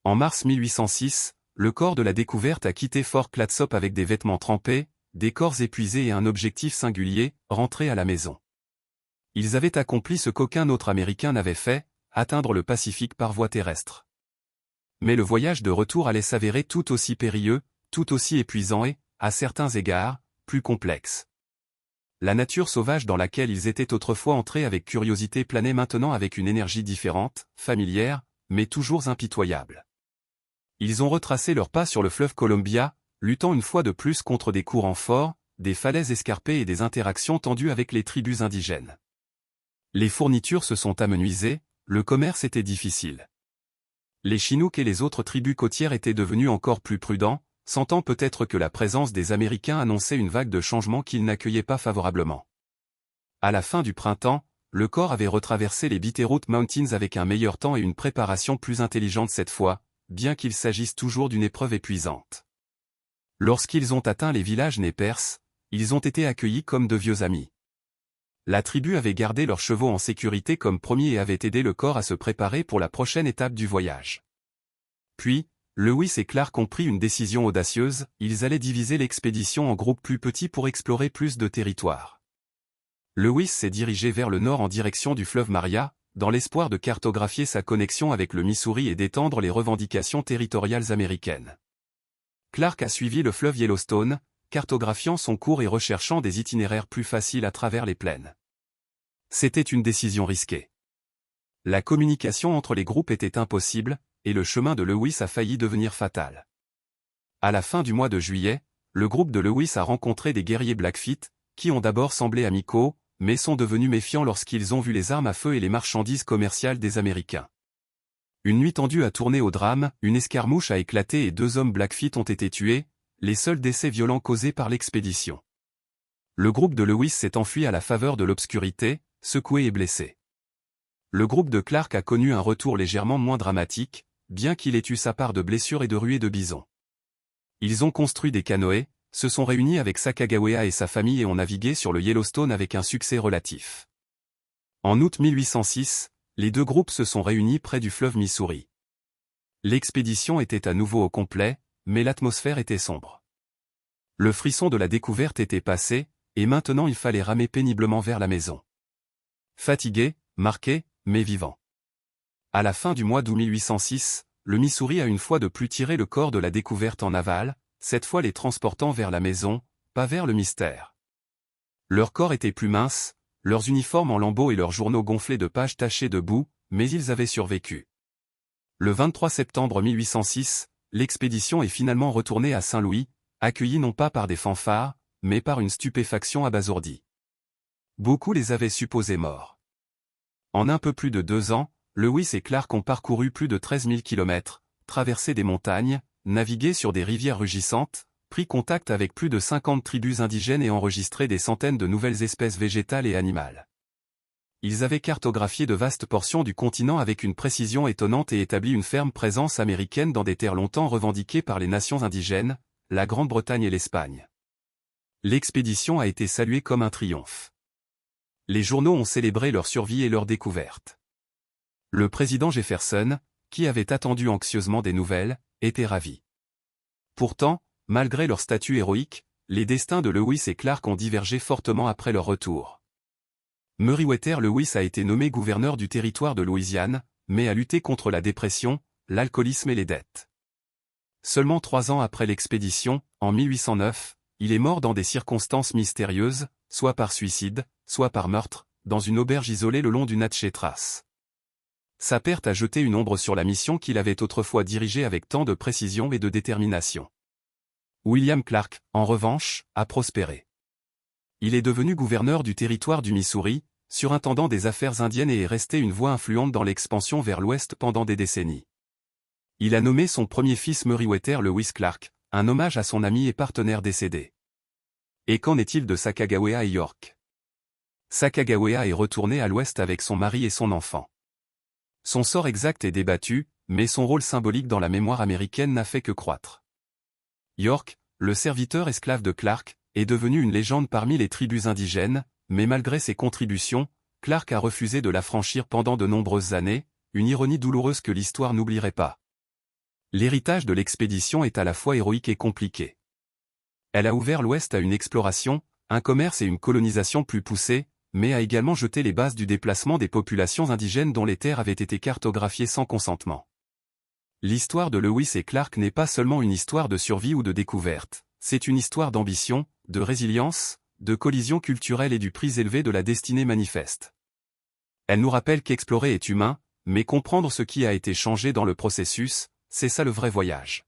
En mars 1806, le corps de la découverte a quitté Fort Clatsop avec des vêtements trempés, des corps épuisés et un objectif singulier, rentrer à la maison. Ils avaient accompli ce qu'aucun autre Américain n'avait fait, atteindre le Pacifique par voie terrestre. Mais le voyage de retour allait s'avérer tout aussi périlleux, tout aussi épuisant et, à certains égards, plus complexe. La nature sauvage dans laquelle ils étaient autrefois entrés avec curiosité planait maintenant avec une énergie différente, familière, mais toujours impitoyable. Ils ont retracé leurs pas sur le fleuve Columbia, luttant une fois de plus contre des courants forts, des falaises escarpées et des interactions tendues avec les tribus indigènes. Les fournitures se sont amenuisées, le commerce était difficile. Les Chinooks et les autres tribus côtières étaient devenus encore plus prudents, sentant peut-être que la présence des Américains annonçait une vague de changements qu'ils n'accueillaient pas favorablement. À la fin du printemps, le corps avait retraversé les Bitterroot Mountains avec un meilleur temps et une préparation plus intelligente cette fois, bien qu'il s'agisse toujours d'une épreuve épuisante. Lorsqu'ils ont atteint les villages Nez Perces, ils ont été accueillis comme de vieux amis. La tribu avait gardé leurs chevaux en sécurité comme promis et avait aidé le corps à se préparer pour la prochaine étape du voyage. Puis, Lewis et Clark ont pris une décision audacieuse, ils allaient diviser l'expédition en groupes plus petits pour explorer plus de territoire. Lewis s'est dirigé vers le nord en direction du fleuve Maria, dans l'espoir de cartographier sa connexion avec le Missouri et d'étendre les revendications territoriales américaines. Clark a suivi le fleuve Yellowstone, cartographiant son cours et recherchant des itinéraires plus faciles à travers les plaines. C'était une décision risquée. La communication entre les groupes était impossible, et le chemin de Lewis a failli devenir fatal. À la fin du mois de juillet, le groupe de Lewis a rencontré des guerriers Blackfeet, qui ont d'abord semblé amicaux, mais sont devenus méfiants lorsqu'ils ont vu les armes à feu et les marchandises commerciales des Américains. Une nuit tendue a tourné au drame, une escarmouche a éclaté et 2 hommes Blackfeet ont été tués, les seuls décès violents causés par l'expédition. Le groupe de Lewis s'est enfui à la faveur de l'obscurité, secoué et blessé. Le groupe de Clark a connu un retour légèrement moins dramatique, bien qu'il ait eu sa part de blessures et de ruées de bisons. Ils ont construit des canoës, se sont réunis avec Sacagawea et sa famille et ont navigué sur le Yellowstone avec un succès relatif. En août 1806, les 2 groupes se sont réunis près du fleuve Missouri. L'expédition était à nouveau au complet, mais l'atmosphère était sombre. Le frisson de la découverte était passé, et maintenant il fallait ramer péniblement vers la maison. Fatigué, marqué, mais vivant. À la fin du mois d'août 1806, le Missouri a une fois de plus tiré le corps de la découverte en aval, cette fois les transportant vers la maison, pas vers le mystère. Leurs corps étaient plus minces, leurs uniformes en lambeaux et leurs journaux gonflés de pages tachées de boue, mais ils avaient survécu. Le 23 septembre 1806, l'expédition est finalement retournée à Saint-Louis, accueillie non pas par des fanfares, mais par une stupéfaction abasourdie. Beaucoup les avaient supposés morts. En un peu plus de 2 ans, Lewis et Clark ont parcouru plus de 13 000 kilomètres, traversé des montagnes, navigué sur des rivières rugissantes, pris contact avec plus de 50 tribus indigènes et enregistré des centaines de nouvelles espèces végétales et animales. Ils avaient cartographié de vastes portions du continent avec une précision étonnante et établi une ferme présence américaine dans des terres longtemps revendiquées par les nations indigènes, la Grande-Bretagne et l'Espagne. L'expédition a été saluée comme un triomphe. Les journaux ont célébré leur survie et leur découverte. Le président Jefferson, qui avait attendu anxieusement des nouvelles, était ravi. Pourtant, malgré leur statut héroïque, les destins de Lewis et Clark ont divergé fortement après leur retour. Meriwether Lewis a été nommé gouverneur du territoire de Louisiane, mais a lutté contre la dépression, l'alcoolisme et les dettes. Seulement 3 ans après l'expédition, en 1809, il est mort dans des circonstances mystérieuses, soit par suicide, soit par meurtre, dans une auberge isolée le long du Natchez Trace. Sa perte a jeté une ombre sur la mission qu'il avait autrefois dirigée avec tant de précision et de détermination. William Clark, en revanche, a prospéré. Il est devenu gouverneur du territoire du Missouri, surintendant des affaires indiennes et est resté une voix influente dans l'expansion vers l'ouest pendant des décennies. Il a nommé son premier fils Meriwether Lewis Clark, un hommage à son ami et partenaire décédé. Et qu'en est-il de Sacagawea et York? Sacagawea est retourné à l'ouest avec son mari et son enfant. Son sort exact est débattu, mais son rôle symbolique dans la mémoire américaine n'a fait que croître. York, le serviteur esclave de Clark, est devenu une légende parmi les tribus indigènes, mais malgré ses contributions, Clark a refusé de l'affranchir pendant de nombreuses années, une ironie douloureuse que l'histoire n'oublierait pas. L'héritage de l'expédition est à la fois héroïque et compliqué. Elle a ouvert l'Ouest à une exploration, un commerce et une colonisation plus poussés, mais a également jeté les bases du déplacement des populations indigènes dont les terres avaient été cartographiées sans consentement. L'histoire de Lewis et Clark n'est pas seulement une histoire de survie ou de découverte, c'est une histoire d'ambition, de résilience, de collision culturelle et du prix élevé de la destinée manifeste. Elle nous rappelle qu'explorer est humain, mais comprendre ce qui a été changé dans le processus, c'est ça le vrai voyage.